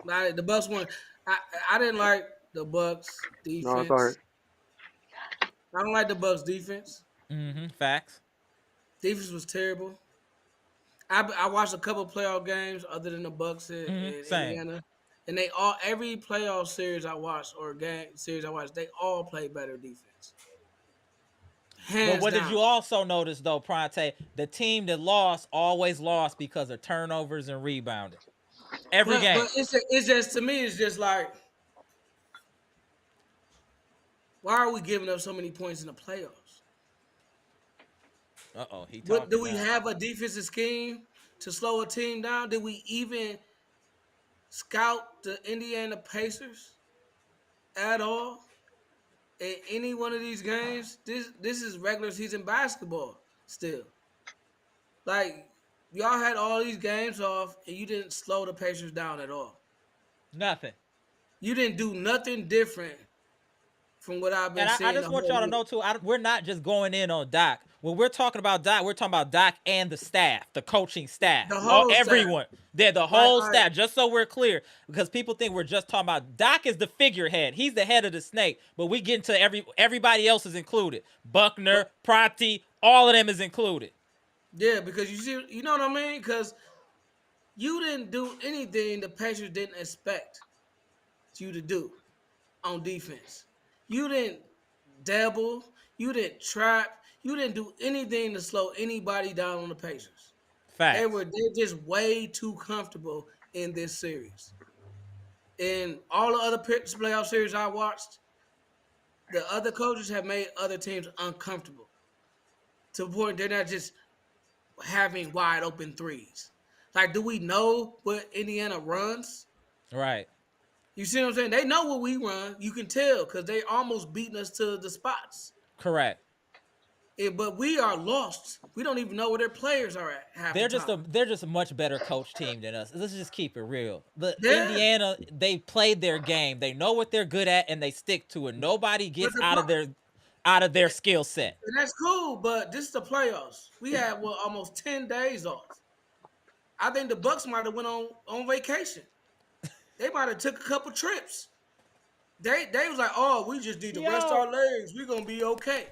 The Bucks won. I didn't like the Bucks defense. No, it's all right. I don't like the Bucks defense. Facts. Defense was terrible. I watched a couple playoff games other than the Bucks in Indiana, and every playoff series I watched or game series I watched, they all play better defense. But what did you also notice though, Prante? The team that lost always lost because of turnovers and rebounding. Every game. But it's just to me, it's just like, why are we giving up so many points in the playoffs? Do we have a defensive scheme to slow a team down? Did we even scout the Indiana Pacers at all in any one of these games? This is regular season basketball still. Like, y'all had all these games off and you didn't slow the Pacers down at all. Nothing. You didn't do nothing different from what I've been seeing. I just want y'all to know too, we're not just going in on Doc. When we're talking about Doc, we're talking about Doc and the staff, the coaching staff, everyone. They're the whole staff, just so we're clear, because people think we're just talking about Doc is the figurehead. He's the head of the snake, but we get into everybody else is included. Buckner, Prati, all of them is included. Yeah, because you know what I mean? Because you didn't do anything the Pacers didn't expect you to do on defense. You didn't dabble. You didn't trap. You didn't do anything to slow anybody down on the Pacers. Facts. They're just way too comfortable in this series. In all the other playoff series I watched, the other coaches have made other teams uncomfortable to the point they're not just having wide open threes. Like, do we know what Indiana runs? Right. You see what I'm saying? They know what we run. You can tell because they almost beating us to the spots. Correct. But we are lost. We don't even know where their players are at half the time. They're just a much better coach team than us. Let's just keep it real. The Yeah. Indiana, they played their game. They know what they're good at, and they stick to it. Nobody gets out of their skill set. And that's cool, but this is the playoffs. We had almost 10 days off. I think the Bucks might have went on vacation. They might have took a couple trips. They was like, oh, we just need to rest our legs. We're gonna be okay.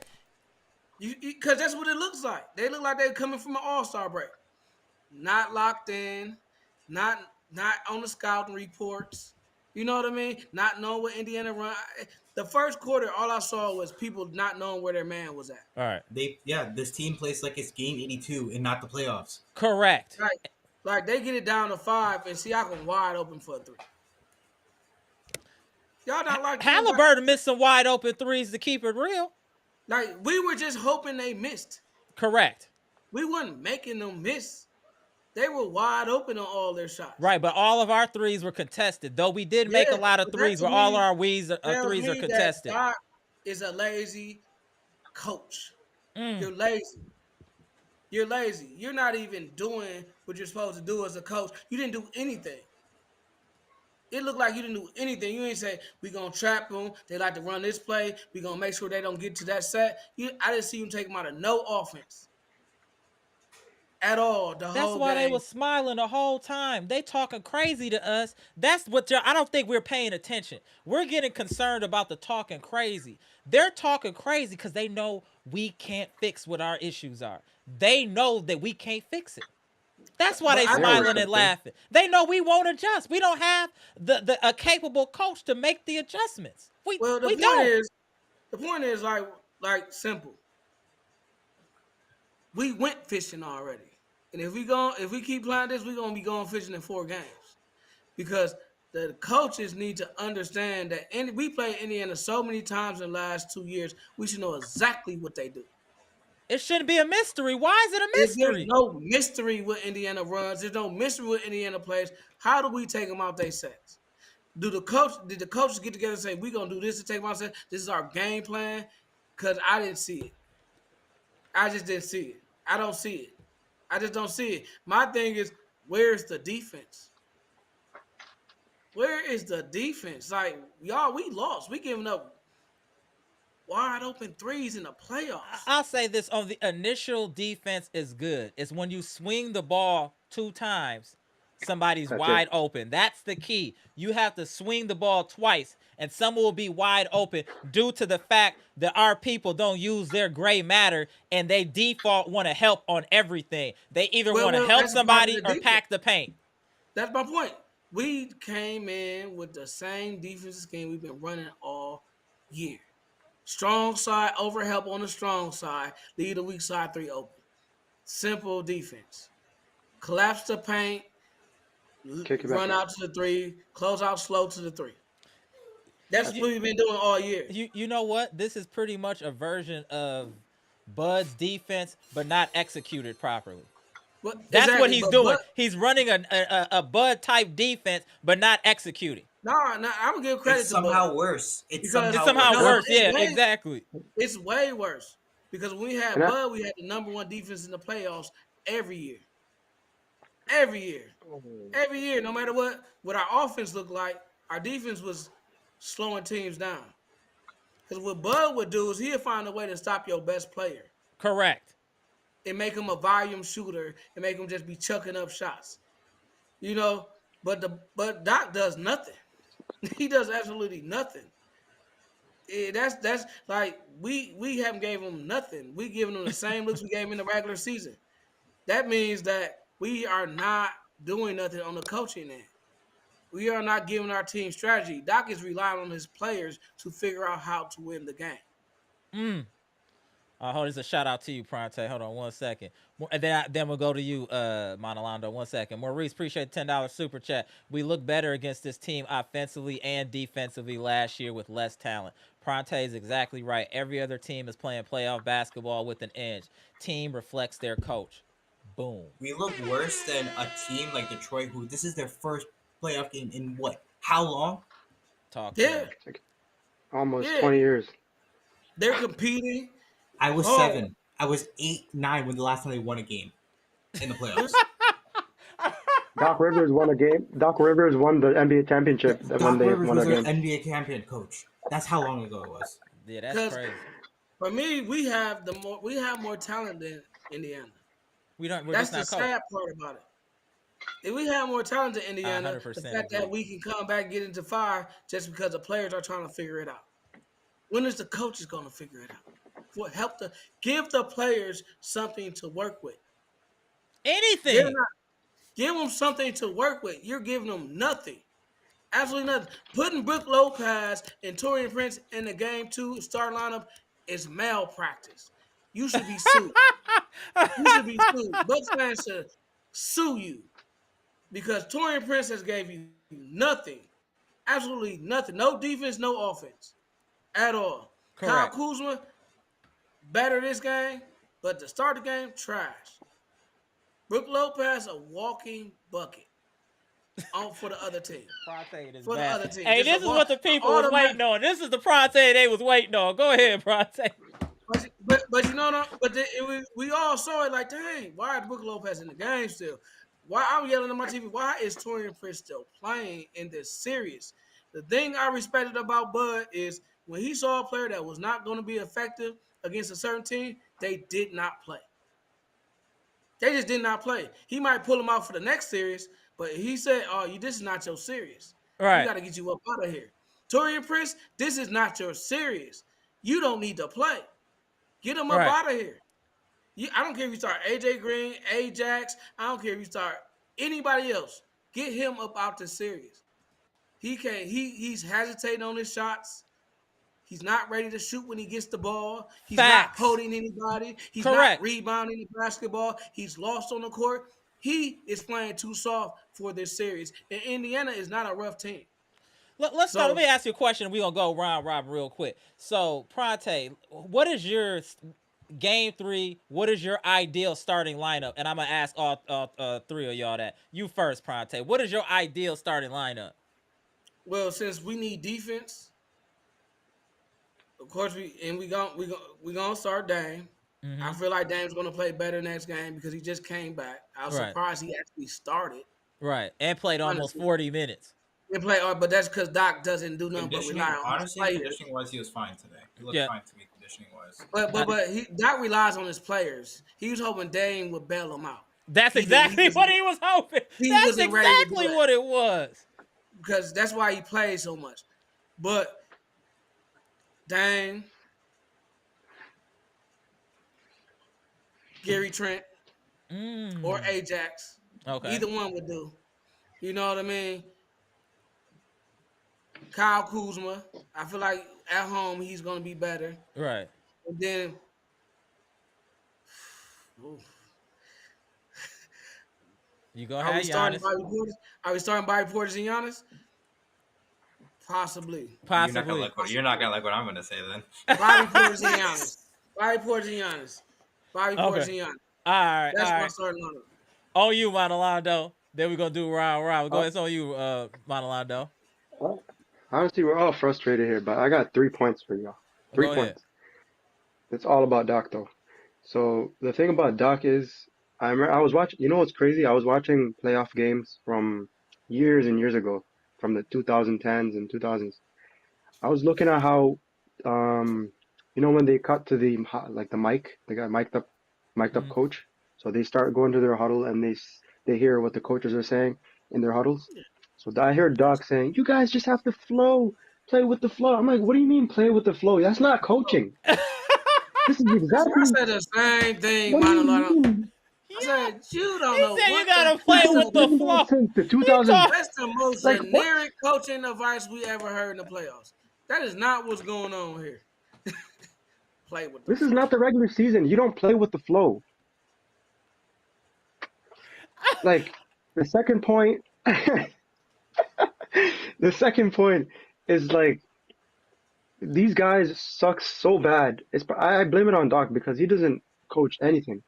Because that's what it looks like. They look like they're coming from an All-Star break. Not locked in, not on the scouting reports. You know what I mean? Not knowing what Indiana run. The first quarter, all I saw was people not knowing where their man was at. All right. This team plays like it's game 82 and not the playoffs. Correct. Right. Like they get it down to 5 and Siakam wide open for a 3. Y'all not like Haliburton missed some wide open threes to keep it real. Like we were just hoping they missed. Correct. We wasn't making them miss. They were wide open on all their shots. Right, but all of our threes were contested. Though we did make a lot of threes, but all our threes are contested. Doc is a lazy coach. You're lazy. You're lazy. You're not even doing what you're supposed to do as a coach. You didn't do anything. It looked like you didn't do anything. You ain't say, we're going to trap them. They like to run this play. We're going to make sure they don't get to that set. I didn't see you take them out of no offense. At all. That's why they were smiling the whole time. They talking crazy to us. That's what I don't think we're paying attention. We're getting concerned about the talking crazy. They're talking crazy because they know we can't fix what our issues are. They know that we can't fix it. That's why they smiling and laughing. They know we won't adjust. We don't have a capable coach to make the adjustments. The point is like simple. We went fishing already. And if we keep playing this, we're gonna be going fishing in 4 games. Because the coaches need to understand that we played Indiana so many times in the last 2 years, we should know exactly what they do. It shouldn't be a mystery. Why is it a mystery? There's no mystery what Indiana runs. There's no mystery what Indiana plays. How do we take them out their sets? Did the coaches get together and say, we're going to do this to take them out set? This is our game plan? Because I didn't see it. I just didn't see it. I don't see it. I just don't see it. My thing is, where's the defense? Where is the defense? Like, y'all, we lost. We giving up wide open threes in the playoffs. I'll say this on the initial defense is good. It's when you swing the ball 2 times, somebody's wide open. That's the key. You have to swing the ball twice, and someone will be wide open due to the fact that our people don't use their gray matter, and they default want to help on everything. They either want to help somebody or pack the paint. That's my point. We came in with the same defensive scheme we've been running all year. Strong side, overhelp on the strong side, leave the weak side 3 open. Simple defense. Collapse the paint, run out to the 3, close out slow to the 3. That's what we've been doing all year. You know what? This is pretty much a version of Bud's defense, but not executed properly. That's what he's doing. He's running a Bud type defense, but not executing. No, I'm gonna give credit to Bud. It's somehow worse. Yeah, exactly. It's way worse because when we had Bud, we had the number 1 defense in the playoffs every year. Every year, no matter what our offense looked like, our defense was slowing teams down. Because what Bud would do is he'd find a way to stop your best player. Correct. And make him a volume shooter and make him just be chucking up shots. You know, but Doc does nothing. He does absolutely nothing. That's like we haven't gave him nothing. We giving him the same looks we gave him in the regular season. That means that we are not doing nothing on the coaching end. We are not giving our team strategy. Doc is relying on his players to figure out how to win the game. Hold, there's a shout out to you, Pronte. Hold on 1 second. And then we'll go to you, Monalando. 1 second. Maurice, appreciate the $10 super chat. We look better against this team offensively and defensively last year with less talent. Pronte is exactly right. Every other team is playing playoff basketball with an edge. Team reflects their coach. Boom. We look worse than a team like Detroit, who this is their first playoff game in what? How long? Almost 20 years. They're competing. I was 7. I was 8-9 when the last time they won a game in the playoffs. Doc Rivers won a game. Doc Rivers won the NBA championship when Doc they Rivers won was a an game. NBA champion coach. That's how long ago it was. Yeah, that's 'Cause crazy. For me, we have more talent than Indiana. We're That's just the not coached. sad part about it. If we have more talent than Indiana, the 100% fact agree. that we can come back and get into fire just because the players are trying to figure it out. When is the coaches going to figure it out? Give the players something to work with. Anything. Give them something to work with. You're giving them nothing. Absolutely nothing. Putting Brook Lopez and Torian Prince in the game 2 start lineup is malpractice. You should be sued. You should be sued. Bucks fans should sue you because Torian Prince has gave you nothing. Absolutely nothing. No defense, no offense at all. Correct. Kyle Kuzma, better this game, but to start the game, trash. Brook Lopez, a walking bucket for the other team. Pronte is For the bad. other team. Hey, Just this is what the people was waiting on. This is the Pronte they was waiting on. Go ahead, Pronte. But you know, we all saw it like, dang, why is Brook Lopez in the game still? Why I'm yelling at my TV? Why is Torian Prince still playing in this series? The thing I respected about Bud is when he saw a player that was not going to be effective against a certain team, they did not play. They just did not play. He might pull him out for the next series, but he said, "Oh, this is not your series. Right. We got to get you up out of here." Torian Prince, this is not your series. You don't need to play. Get him up out of here. I don't care if you start AJ Green, Ajax. I don't care if you start anybody else. Get him up out the series. He can't. He's hesitating on his shots. He's not ready to shoot when he gets the ball. He's not holding anybody. He's not rebounding the basketball. He's lost on the court. He is playing too soft for this series. And Indiana is not a rough team. Let's start. Let me ask you a question. We're going to go round robin real quick. So, Pronte, what is your game 3? What is your ideal starting lineup? And I'm going to ask all 3 of y'all that. You first, Pronte. What is your ideal starting lineup? Well, since we need defense, of course, we gonna start Dame. Mm-hmm. I feel like Dame's gonna play better next game because he just came back. I was surprised he actually started. Right, and played almost 40 minutes. He played, but that's because Doc doesn't do nothing but rely on honestly, his players. Conditioning-wise, he was fine today. He looked fine to me, conditioning-wise. But Doc relies on his players. He was hoping Dame would bail him out. That's exactly what he was hoping. That's exactly what it was. Because that's why he plays so much. But Dame, Gary Trent, or Ajax. Okay. Either one would do. You know what I mean? Kyle Kuzma. I feel like at home he's going to be better. Right. And then you go ahead, Giannis. Are we starting Bobby Portis and Giannis? Possibly. You're not gonna like what I'm gonna say then. Bobby Portis and Giannis. Bobby Portis and Giannis. Bobby Portis and Giannis. All right. That's my starting lineup. On you, Monalando. Then we're gonna do round. Go ahead. It's on you, Monalando. Honestly, we're all frustrated here, but I got 3 points for y'all. 3 points. Ahead. It's all about Doc, though. So the thing about Doc is, I was watching. You know what's crazy? I was watching playoff games from years and years ago, from the 2010s and 2000s. I was looking at how, when they cut to the mic, they got mic'd up coach. So they start going to their huddle and they hear what the coaches are saying in their huddles. So I heard Doc saying, "You guys just have to play with the flow." I'm like, "What do you mean play with the flow? That's not coaching." This is exactly. I said the same thing, Monalando. I said, you don't know. He said you gotta play with the flow. Since the 2000s. That's the most generic coaching advice we ever heard in the playoffs. That is not what's going on here. Play with the This is not the regular season. You don't play with the flow. Like, the second point, is like, these guys suck so bad. I blame it on Doc because he doesn't coach anything.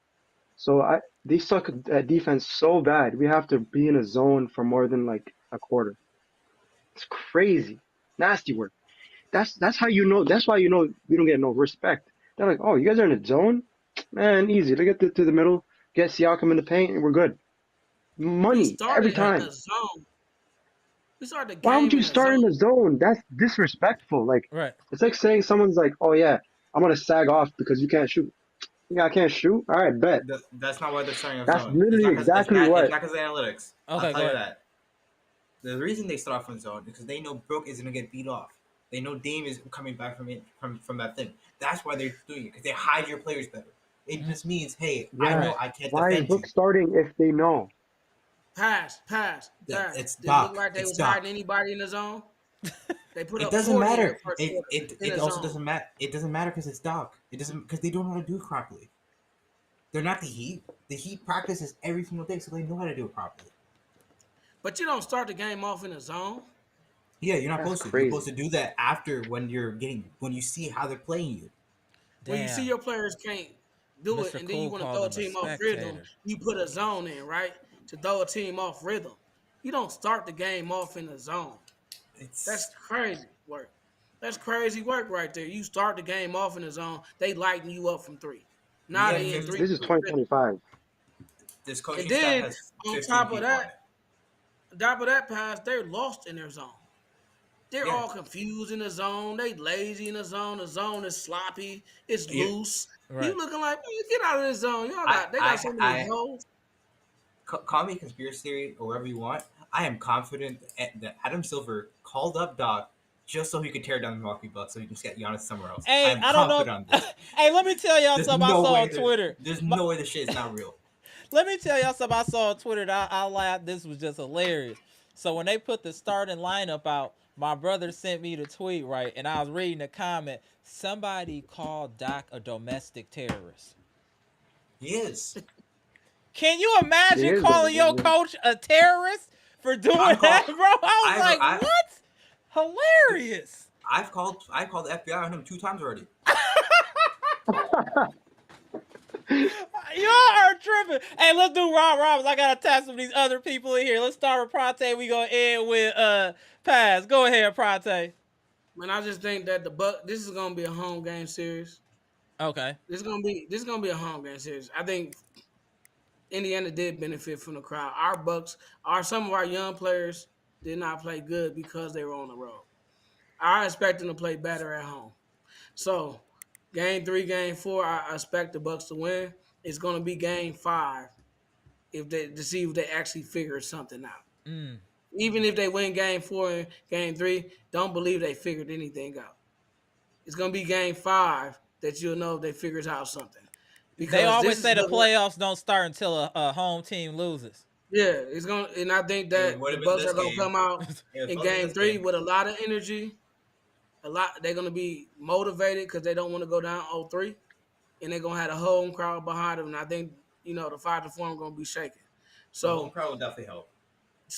So they suck at defense so bad. We have to be in a zone for more than like a quarter. It's crazy, nasty work. That's how you know. That's why we don't get no respect. They're like, "Oh, you guys are in a zone. Man, easy. They get to the middle, get Siakam in the paint, and we're good. We Money every started in time. the zone. We started the Why would game you in the start zone. in the zone? That's disrespectful. Like Right. it's like saying someone's like, "Oh yeah, I'm gonna sag off because you can't shoot." Yeah, I can't shoot. All right, bet. That's not why they're starting off That's zone. It's literally not because exactly it's what. not because of analytics. I'll Okay, tell go you ahead. that. The reason they start off in zone is because they know Brook is gonna get beat off. They know Dame is coming back from that thing. That's why they're doing it, because they hide your players better. It just means, hey, I Yeah. know Right. I can't Why is defend Book you. starting if they know? Pass. It's Did it look Doc. like they It's was hiding Doc. anybody in the zone? They put It up doesn't 40 in their matter. first It quarter it, in it the also zone. doesn't matter. It doesn't matter because it's Doc. It doesn't, because they don't know how to do it properly. They're not the Heat. The Heat practices every single day, so they know how to do it properly. But you don't start the game off in the zone. Yeah, you're not That's supposed to. You're supposed crazy. to do that after, when you see how they're playing you. When you see Damn. your players can't do it, Mr. and then you Cool want to called throw a them a team off rhythm, spectator. you put a zone in, right? To throw a team off rhythm. You don't start the game off in the zone. That's It's crazy work. That's crazy work right there. You start the game off in the zone, they lighten you up from three. we Now got they in 50. three. This is 2025. This And coaching staff then has on 15 top of people on that, it. pass, they're lost in their zone. They're Yeah, all confused in the zone. They lazy in the zone. The zone is sloppy. It's you, loose. You Right. looking like, man, get out of this zone. I, They got I, so many I, holes. call me conspiracy theory or whatever you want. I am confident that Adam Silver called up Doc just so he could tear down the Milwaukee Bucks, so he can just get Giannis somewhere else. Hey, I'm I don't know. confident on this. Hey, let me tell y'all There's something I no saw way. on Twitter. There's My, no way this shit is not real. let me tell y'all something I saw on Twitter that I laughed. This was just hilarious. So when they put the starting lineup out, my brother sent me the tweet, right? And I was reading the comment. Somebody called Doc a domestic terrorist. He is. Can you He imagine is though. calling your coach a terrorist for doing I'm that, call. bro? I was like, I what? Hilarious. I've called the FBI on him 2 times already. Y'all are tripping. Hey, let's do Rob Roberts. I gotta tap some of these other people in here. Let's start with Pronte. We gonna end with Paz. Go ahead, Pronte. Man, I just think that this is gonna be a home game series. Okay. This is gonna be a home game series. I think Indiana did benefit from the crowd. Our Bucks, some of our young players did not play good because they were on the road. I expect them to play better at home. So, game 3, game 4, I expect the Bucks to win. It's going to be game 5 to see if they actually figure something out. Mm. Even if they win game 4 and game 3, don't believe they figured anything out. It's going to be game 5 that you'll know if they figures out something. They Because always this is say the playoffs don't start until a home team loses. it's going to, and I think that It would the have been Bucks this are going to game. come out It in was game this 3 game. with a lot of energy. They're going to be motivated because they don't want to go down 0-3. And they're gonna have a home crowd behind them. And I think the 5 to 4 are gonna be shaking. The home So crowd will definitely help.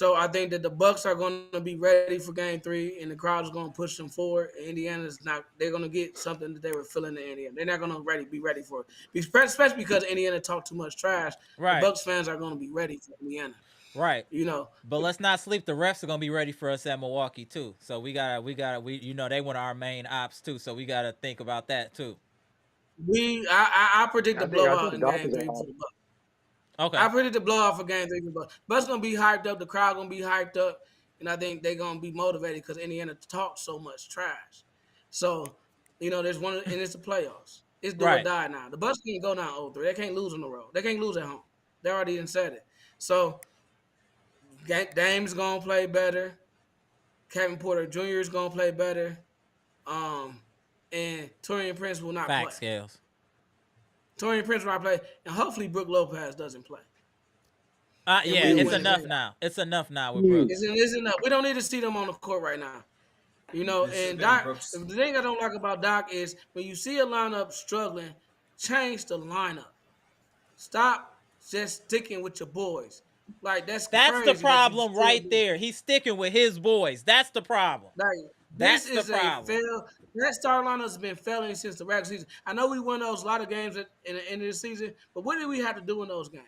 I think that the Bucks are gonna be ready for game 3, and the crowd is gonna push them forward. Indiana's not. They're gonna get something that they were feeling in Indiana. They're not gonna be ready for it, especially because Indiana talked too much trash. The Right. Bucks fans are gonna be ready for Indiana. Right. You know, But let's not sleep. The refs are gonna be ready for us at Milwaukee too. So we gotta they one of our main ops too. So we gotta think about that too. I predict a I blowout think in Doc game is 3 a for the Bucks. Okay. I predict a blowout for game 3 for the Bucks. Bucks gonna be hyped up. The crowd gonna be hyped up, and I think they're gonna be motivated because Indiana talks so much trash. So, there's one, and it's the playoffs. It's do or Right. die now. The Bucks can't go down 0-3. They can't lose on the road. They can't lose at home. They already done said it. So, Dame's gonna play better. Kevin Porter Jr. is gonna play better. And Torian Prince will not Fact play. scales. Torian Prince will not play, and hopefully Brook Lopez doesn't play. Yeah, we'll it's win enough again. now. It's enough now with Brooks. It's enough. We don't need to see them on the court right now. This has And been Doc, Brooks. the thing I don't like about Doc is when you see a lineup struggling, change the lineup. Stop just sticking with your boys. Like that's the crazy problem right there. He's sticking with his boys. That's the problem. Like That's this is the problem. a fail. That start lineup has been failing since the regular season. I know we won a lot of games in the end of the season, but what did we have to do in those games?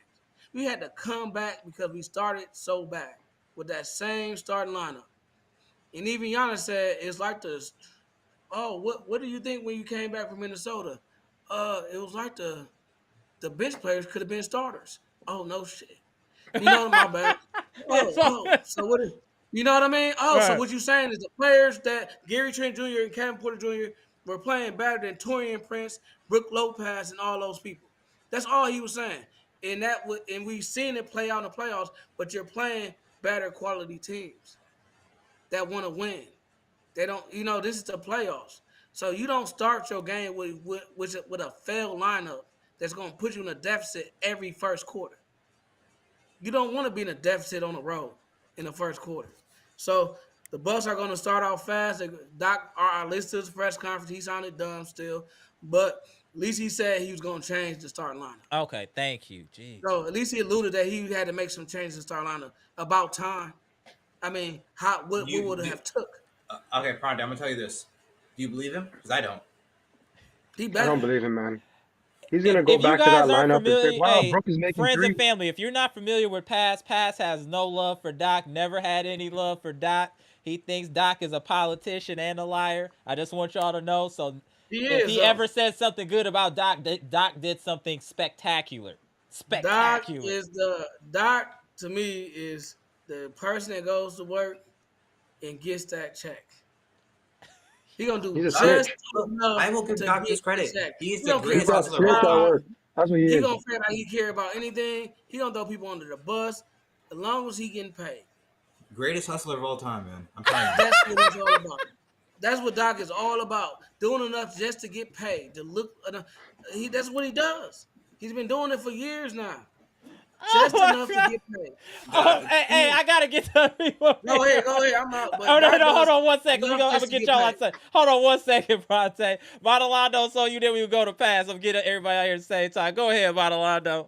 We had to come back because we started so bad with that same starting lineup. And even Giannis said it's like the what do you think when you came back from Minnesota? It was like the the bench players could have been starters. Oh no shit. You know my bad. It's So what is you know what I mean? Oh, so right. what you saying is the players that Gary Trent Jr. and Kevin Porter Jr. were playing better than Torian Prince, Brooke Lopez, and all those people. That's all he was saying. And we've seen it play out in the playoffs, but you're playing better quality teams that want to win. They don't, this is the playoffs. So you don't start your game with a failed lineup that's going to put you in a deficit every first quarter. You don't want to be in a deficit on the road in the first quarter. So the Bucks are going to start off fast. Doc, our list to his press conference, he sounded dumb still, but at least he said he was going to change the starting lineup. Okay, thank you. Jeez. So at least he alluded that he had to make some changes to start lineup. About time. I mean, what would it have took? Okay, Pronto, I'm gonna tell you this. Do you believe him? Because I don't. He I better. don't believe him, man. He's gonna go If you back to that guys aren't lineup and say, familiar, "Wow, hey, Brook is making friends threes." and family, if you're not familiar with Pass has no love for Doc, never had any love for Doc. He thinks Doc is a politician and a liar. I just want y'all to know. So if he ever says something good about Doc, Doc did something spectacular. Spectacular. Doc to me is the person that goes to work and gets that check. He gonna do He's a just snitch. enough. I will give to Doc get this credit. the check. He is He the don't care He's greatest a about hustler of snitch all at time. work. That's what he He is. gonna feel like he care about anything. He gonna throw people under the bus as long as he getting paid. Greatest hustler of all time, man. I'm telling you. That's what he's all about. That's what Doc is all about. Doing enough just to get paid. To look, that's what he does. He's been doing it for years now. Just Oh enough my to God. get paid. Oh, hey, I gotta get to people. Go ahead. I'm out. But Oh no, Doc hold does on 1 second. enough I'm just gonna to get get y'all paid. on second. Hold on 1 second, Bronte. Modelando, so you then we go to Pass. I'm getting everybody out here at the same time. Go ahead, Modelando.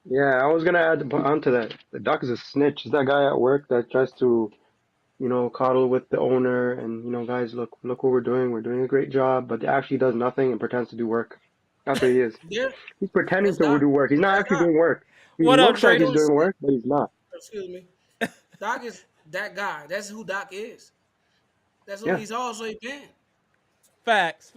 Yeah, I was gonna add onto that. The Doc is a snitch. He's that guy at work that tries to, coddle with the owner and, guys, look what we're doing. We're doing a great job, but actually does nothing and pretends to do work. That's what he is. Yeah, He's pretending that's to Doc. do work. He's not That's actually Doc. doing work. He What up, looks like He he's Trader? don't doing see. work, but he's not. Excuse me. Doc is that guy. That's who Doc is. That's who Yeah. he's always been. Facts.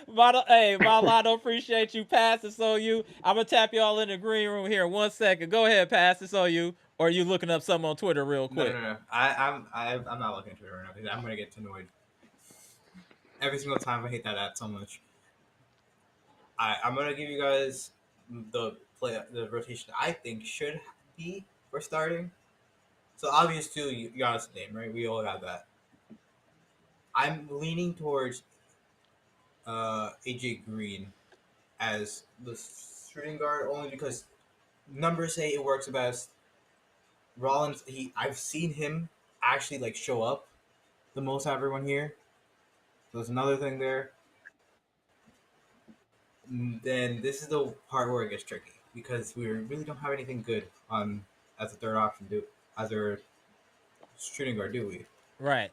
Modelando, appreciate you. Pass this on you. I'm gonna tap y'all in the green room here in 1 second. Go ahead, Pass this on you. Or are you looking up something on Twitter real quick? No. I'm not looking at Twitter right now because I'm gonna get annoyed every single time. I hate that app so much. I'm gonna give you guys the rotation I think should be for starting. So obvious too, Giannis' name, right? We all have that. I'm leaning towards AJ Green as the shooting guard only because numbers say it works best. Rollins, I've seen him actually show up the most out of everyone here. So there's another thing there. Then this is the part where it gets tricky because we really don't have anything good as a third option, as our shooting guard, do we? Right.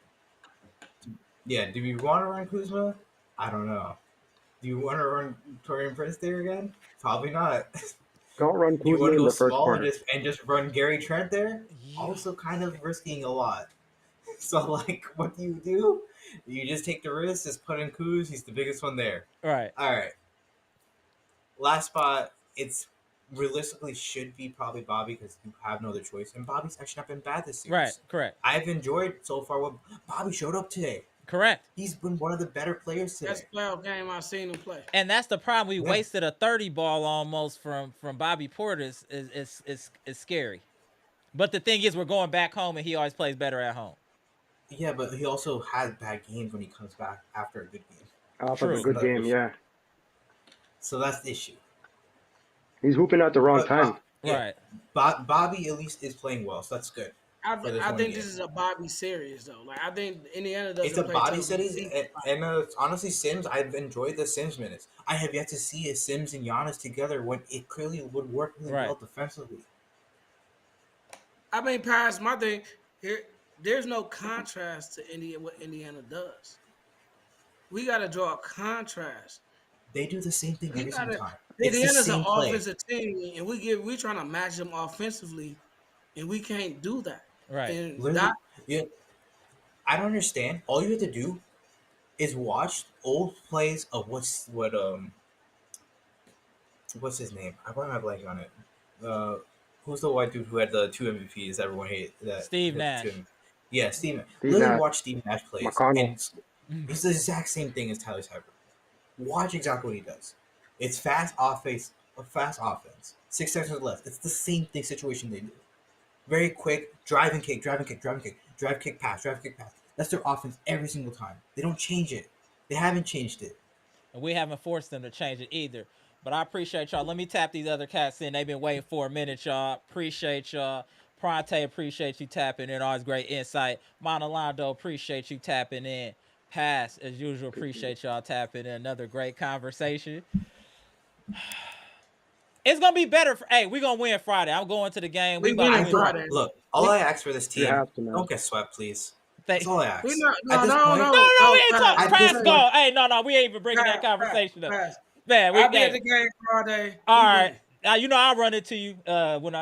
Yeah. Do we want to run Kuzma? I don't know. Do you want to run Torian Prince there again? Probably not. Don't run You Kuzma want to in go the first small quarter. and just run Gary Trent there? Yeah. Also, kind of risking a lot. So, what do? You just take the risk, just put in Kuz. He's the biggest one there. Right. All right. Last spot, it's realistically should be probably Bobby because you have no other choice. And Bobby's actually not been bad this series. Right. Correct. I've enjoyed so far what Bobby showed up today. Correct. He's been one of the better players today. That's the playoff game I've seen him play. And that's the problem. We Yeah. wasted a 30 ball almost from Bobby Portis is scary. But the thing is, we're going back home, and he always plays better at home. Yeah, but he also has bad games when he comes back after a good game. After a good So game, yeah. So that's the issue. He's hooping at the wrong time. Right. Bobby at least is playing well, so that's good. I think game. this is a Bobby series though. I think Indiana doesn't It's a play Bobby tough. series, and honestly, Sims. I've enjoyed the Sims minutes. I have yet to see a Sims and Giannis together when it clearly would work really well defensively. I mean, Paris, my thing here. There's no contrast to what Indiana does. We got to draw a contrast. They do the same thing every single time. Indiana's an offensive team, and we're trying to match them offensively, and we can't do that. Right. And I don't understand. All you have to do is watch old plays of what what's his name? I brought my blank on it. Who's the white dude who had the 2 MVPs that everyone hated? Steve Nash. Yeah, Steve. Steve Literally Nash. watch Steve Nash plays, McConnell. and it's the exact same thing as Tyrese Haliburton. Watch exactly what he does. It's fast offense. 6 seconds left. It's the same thing situation they do. Very quick, drive and kick, drive, kick, pass. That's their offense every single time. They don't change it. They haven't changed it. And we haven't forced them to change it either. But I appreciate y'all. Let me tap these other cats in. They've been waiting for a minute, y'all. Appreciate y'all. Pronte, appreciate you tapping in. Always great insight. Monalando, appreciate you tapping in. Pass, as usual, appreciate y'all tapping in. Another great conversation. It's going to be better. Hey, we're going to win Friday. I'm going to the game. We win Friday. Look, all I ask for this team, don't get swept, please. That's all I ask. We not, no, we ain't talking. Pass go. Hey, no, we ain't even bringing that conversation up. Man, I'll be at the game Friday. All right. Now, I'll run it to you when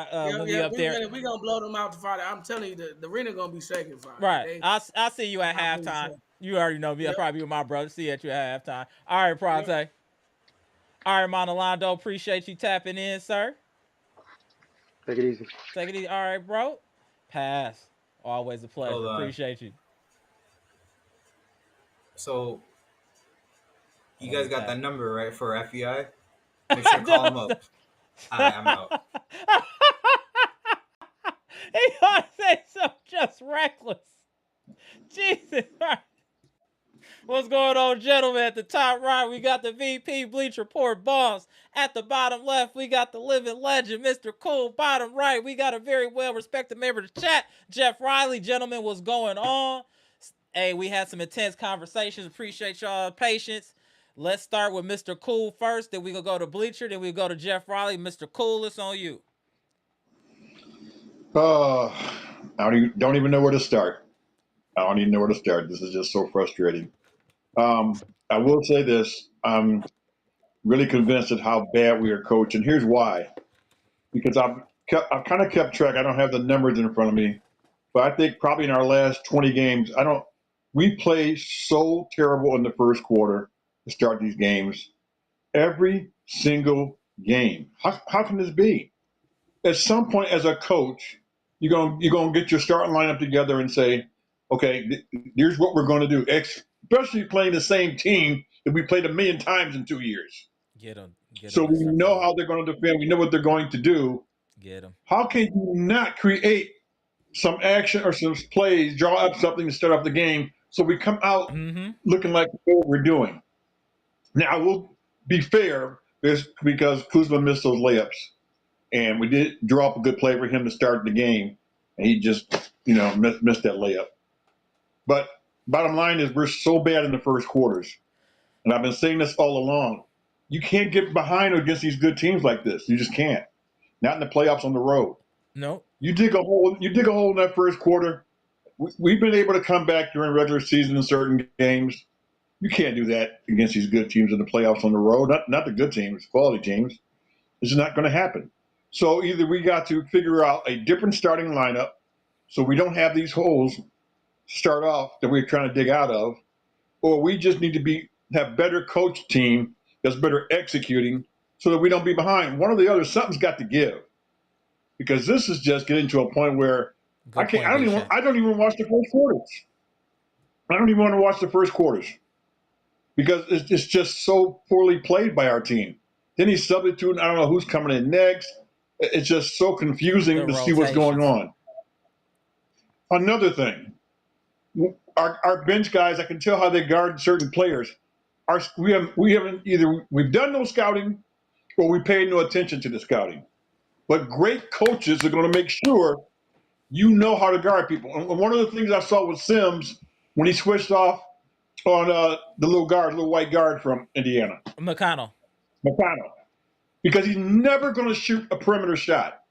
we up there. We're going to blow them out to Friday. I'm telling you, the arena going to be shaking Friday. Right. I'll see you at halftime. You already know me. I'll probably be with my brother. See you at halftime. All right, Pronte. Yep. All right, Monalando, appreciate you tapping in, sir. Take it easy. Take it easy. All right, bro. Pass. Always a pleasure. Appreciate you. So, you guys got that number, right, for FBI? Make sure to call them up. I'm out. He gonna say something just reckless. Jesus Christ. What's going on, gentlemen? At the top right, we got the VP Bleach Report boss. At the bottom left, we got the living legend, Mr. Cool. Bottom right, we got a very well-respected member of the chat, Jeff Riley. Gentlemen, what's going on? Hey, we had some intense conversations. Appreciate y'all patience. Let's start with Mr. Cool first. Then we gonna go to Bleacher. Then we go to Jeff Riley. Mr. Cool, it's on you. I don't even know where to start. I don't even know where to start. This is just so frustrating. I will say this. I'm really convinced at how bad we are coaching. Here's why. Because I've kind of kept track. I don't have the numbers in front of me. But I think probably in our last 20 games, we play so terrible in the first quarter to start these games. Every single game. How can this be? At some point as a coach, you're gonna get your starting lineup together and say, okay, here's what we're going to do. Especially playing the same team that we played 1,000,000 times in 2 years. Get them. So we know how they're going to defend. We know what they're going to do. Get them. How can you not create some action or some plays, draw up something to start off the game so we come out looking like what we're doing? Now, I will be fair because Kuzma missed those layups. And we did draw up a good play for him to start the game. And he just, missed that layup. But bottom line is we're so bad in the first quarters. And I've been saying this all along. You can't get behind against these good teams like this. You just can't. Not in the playoffs on the road. No. You dig a hole in that first quarter. We've been able to come back during regular season in certain games. You can't do that against these good teams in the playoffs on the road. Not the good teams, quality teams. It's not going to happen. So either we got to figure out a different starting lineup so we don't have these holes start off that we're trying to dig out of, or we just need to have better coach team that's better executing so that we don't be behind. One or the other, something's got to give. Because this is just getting to a point where I don't even watch the first quarters. I don't even want to watch the first quarters because it's just so poorly played by our team. Then he's substituting. I don't know who's coming in next. It's just so confusing to see what's going on. Another thing, our bench guys, I can tell how they guard certain players. We've done no scouting or we pay no attention to the scouting. But great coaches are going to make sure you know how to guard people. And one of the things I saw with Sims when he switched off on the little white guard from Indiana. McConnell. Because he's never going to shoot a perimeter shot.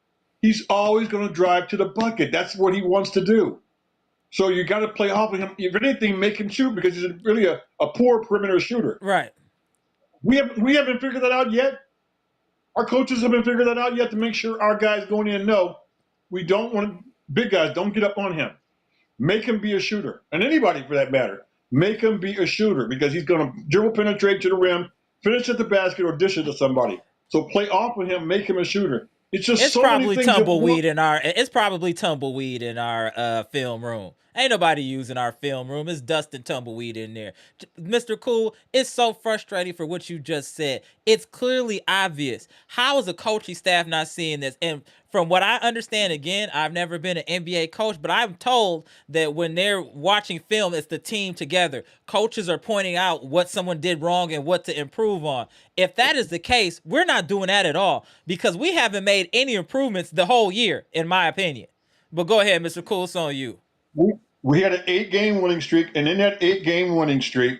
He's always going to drive to the bucket. That's what he wants to do. So you got to play off of him. If anything, make him shoot because he's really a poor perimeter shooter. Right. We haven't figured that out yet. Our coaches haven't figured that out yet to make sure our guys going in know we don't want big guys. Don't get up on him. Make him be a shooter. And anybody for that matter. Make him be a shooter because he's going to dribble penetrate to the rim, finish at the basket, or dish it to somebody. So play off of him, make him a shooter. It's just It's so many probably things. tumbleweed in our. It's probably tumbleweed in our film room. Ain't nobody using our film room. It's dust and tumbleweed in there. Mr. Cool, it's so frustrating for what you just said. It's clearly obvious. How is the coaching staff not seeing this? And from what I understand, again, I've never been an NBA coach, but I'm told that when they're watching film, it's the team together. Coaches are pointing out what someone did wrong and what to improve on. If that is the case, we're not doing that at all because we haven't made any improvements the whole year, in my opinion. But go ahead, Mr. Cool, it's on you. We had an 8-game winning streak, and in that 8-game winning streak,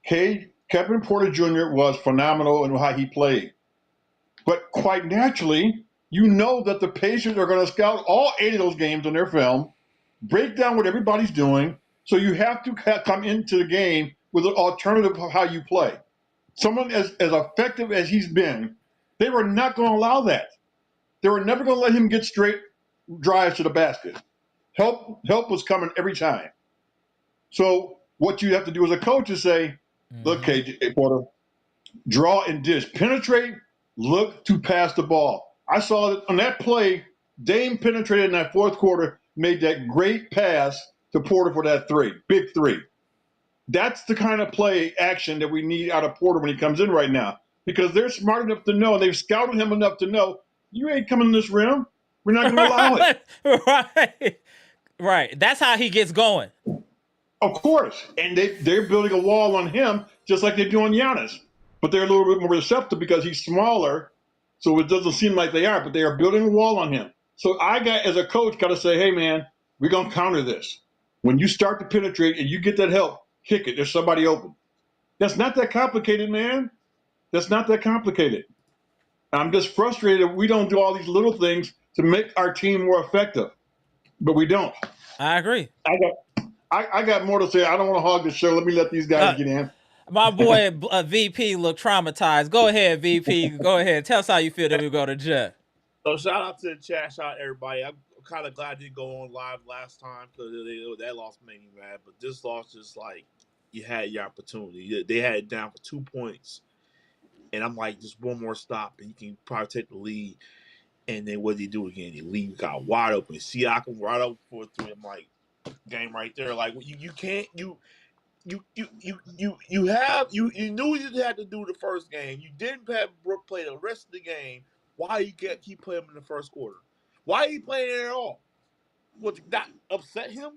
Kevin Porter Jr. was phenomenal in how he played. But quite naturally, you know that the Pacers are going to scout all 8 of those games on their film, break down what everybody's doing, so you have to come into the game with an alternative of how you play. Someone as effective as he's been, they were not going to allow that. They were never going to let him get straight drives to the basket. Help was coming every time. So what you have to do as a coach is say, look, KJ Porter, draw and dish. Penetrate, look to pass the ball. I saw that on that play, Dame penetrated in that fourth quarter, made that great pass to Porter for that big three. That's the kind of play action that we need out of Porter when he comes in right now. Because they're smart enough to know, they've scouted him enough to know, you ain't coming in this rim. We're not going to allow it. Right. That's how he gets going. Of course. And they're building a wall on him just like they do on Giannis. But they're a little bit more receptive because he's smaller, so it doesn't seem like they are, but they are building a wall on him. So as a coach, got to say, hey, man, we're going to counter this. When you start to penetrate and you get that help, kick it. There's somebody open. That's not that complicated, man. That's not that complicated. I'm just frustrated that we don't do all these little things to make our team more effective. But we don't. I agree. I got more to say. I don't want to hog the show. Let me let these guys get in. My boy VP look traumatized. Go ahead, VP. Go ahead. Tell us how you feel that we go to Jeff. So shout out to the chat. Shout out everybody. I'm kind of glad I didn't go on live last time because that loss made me mad. But this loss just like you had your opportunity. They had it down for 2 points. And I'm like, just one more stop and you can probably take the lead. And then what did he do again? He leave got wide open. Siakam right up for 3. I'm like, game right there. Like you can't you knew you had to do the first game. You didn't have Brook play the rest of the game. Why you can't keep playing him in the first quarter? Why are you playing it at all? What, did that upset him?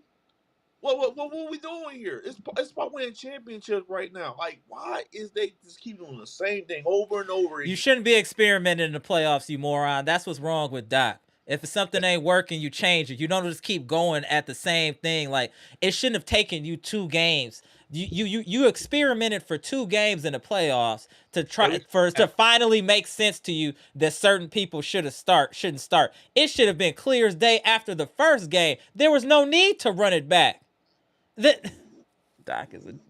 What are we doing here? It's about winning championships right now. Like, why is they just keep doing the same thing over and over again? You shouldn't be experimenting in the playoffs, you moron. That's what's wrong with Doc. If something ain't working, you change it. You don't just keep going at the same thing. Like, it shouldn't have taken you 2 games. You experimented for 2 games in the playoffs to finally make sense to you that certain people shouldn't start. It should have been clear as day after the first game. There was no need to run it back. Doc is an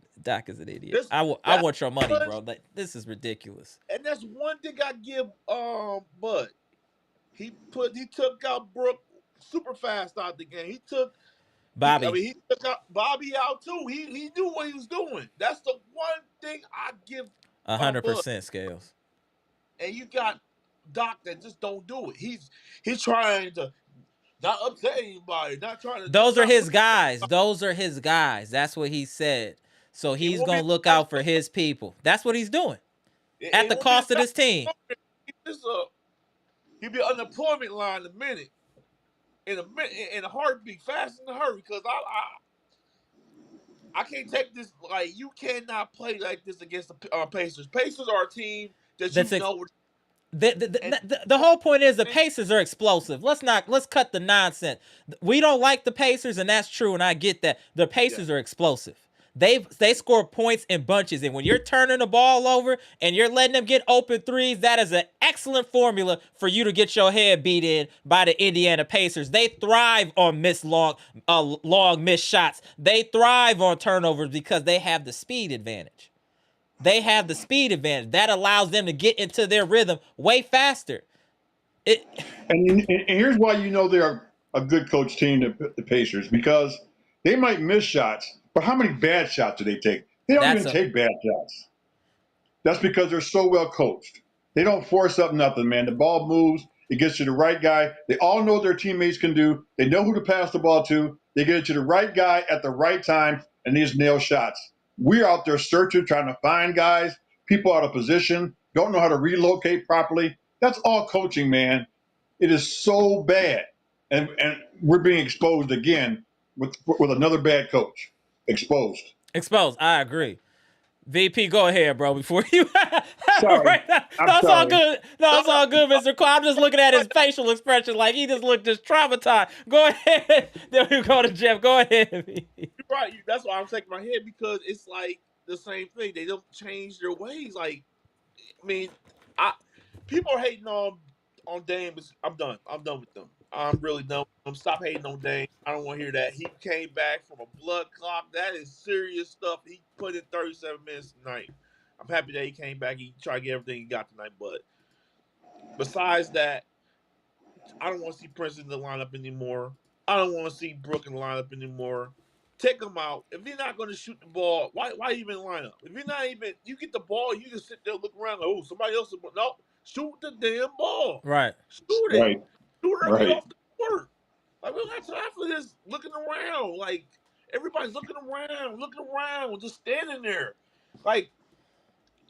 idiot. I want your money, bro. Like, this is ridiculous. And that's one thing I give Bud. He took out Brook super fast out the game. He took Bobby. He took out Bobby out too. He knew what he was doing. That's the one thing I give 100% Scales. And you got Doc that just don't do it. He's trying to not upset anybody, not trying to. Those are his guys. That's what he said. So he's gonna look out for his people. That's what he's doing. At the cost of this team. He'll be on the unemployment line in a heartbeat, fast in a hurry. Because I can't take this. Like, you cannot play like this against the Pacers. Pacers are a team that know. The whole point is the Pacers are explosive. Let's cut the nonsense. We don't like the Pacers, and that's true, and I get that. The Pacers are explosive. They score points in bunches, and when you're turning the ball over and you're letting them get open threes, that is an excellent formula for you to get your head beat in by the Indiana Pacers. They thrive on long missed shots. They thrive on turnovers because they have the speed advantage. That allows them to get into their rhythm way faster. And here's why you know they're a good coach team, the Pacers, because they might miss shots, but how many bad shots do they take? They don't even take bad shots. That's because they're so well coached. They don't force up nothing, man. The ball moves. It gets to the right guy. They all know what their teammates can do. They know who to pass the ball to. They get it to the right guy at the right time, and these nail shots. We're out there searching, trying to find guys, people out of position, don't know how to relocate properly. That's all coaching, man. It is so bad. And we're being exposed again with another bad coach. Exposed. I agree. VP, go ahead, bro. Before you, Sorry. That's all good. No, it's all good, Mr. Cole. I'm just looking at his facial expression, like he just looked just traumatized. Go ahead. Then we go to Jeff. Go ahead. You're right. That's why I'm shaking my head, because it's like the same thing. They don't change their ways. Like, I mean, people are hating on Dame. I'm done. I'm done with them. I'm really done with them. Stop hating on Dame. I don't want to hear that. He came back from a blood clot. That is serious stuff. He put in 37 minutes tonight. I'm happy that he came back. He tried to get everything he got tonight. But besides that, I don't want to see Prince in the lineup anymore. I don't want to see Brook in the lineup anymore. Take him out. If you're not going to shoot the ball, why even line up? If you're not even, you get the ball, you just sit there, look around, like, oh, somebody else. No, shoot the damn ball. Right. Shoot it. Right. Shoot it. Right. Get off the court. Like, we don't have time for this looking around. Like, everybody's looking around, just standing there. Like,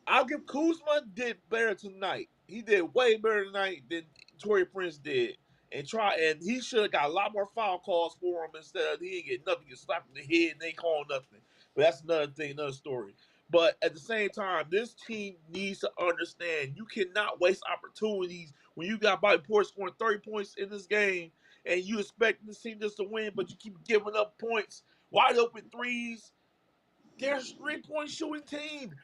I'll give Kuzma did better tonight. He did way better tonight than Tori Prince did. And he should have got a lot more foul calls for him instead of he didn't get nothing. Get slapped in the head and they call nothing. But that's another thing, another story. But at the same time, this team needs to understand you cannot waste opportunities when you got Bobby Portis scoring 30 points in this game and you expect this team just to win, but you keep giving up points, wide open threes. There's 3-point shooting team.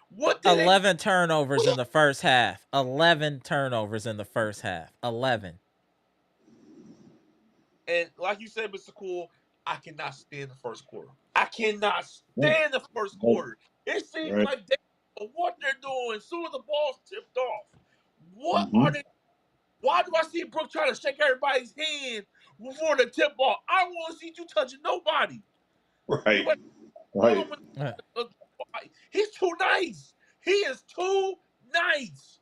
11 turnovers in the first half. 11 turnovers in the first half. 11. And like you said, Mr. Cool, I cannot stand the first quarter. I cannot stand the first quarter. It seems like they know what they're doing. As soon as the ball's tipped off, what are they? Why do I see Brook trying to shake everybody's hand before the tip ball? I don't want to see you touching nobody. Right. He's too nice. He is too nice.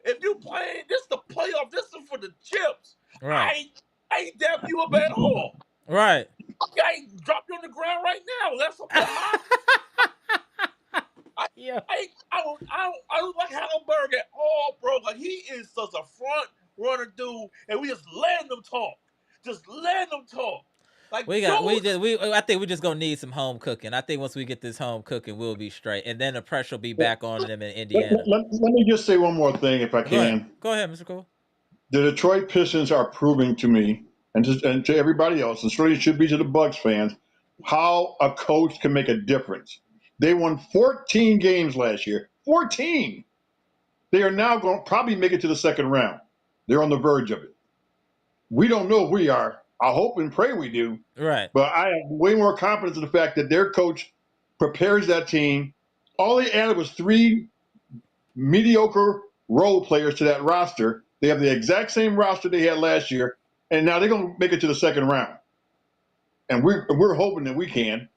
If you playing, this is the playoff. This is for the chips. Right. I ain't dapping you up at all. Right. I ain't drop you on the ground right now. That's I don't like Haliburton at all, bro. Like, he is such a front runner dude, and we just letting them talk. Like, I think we're just gonna need some home cooking. I think once we get this home cooking, we'll be straight, and then the pressure will be back on them in Indiana. Let me just say one more thing, if I can. Go ahead, Mr. Cole. The Detroit Pistons are proving to me, and to everybody else, and certainly it should be to the Bucks fans, how a coach can make a difference. They won 14 games last year. 14. They are now going to probably make it to the second round. They're on the verge of it. We don't know if we are. I hope and pray we do. Right. But I have way more confidence in the fact that their coach prepares that team. All they added was 3 mediocre role players to that roster. They have the exact same roster they had last year, and now they're going to make it to the second round. And we're hoping that we can.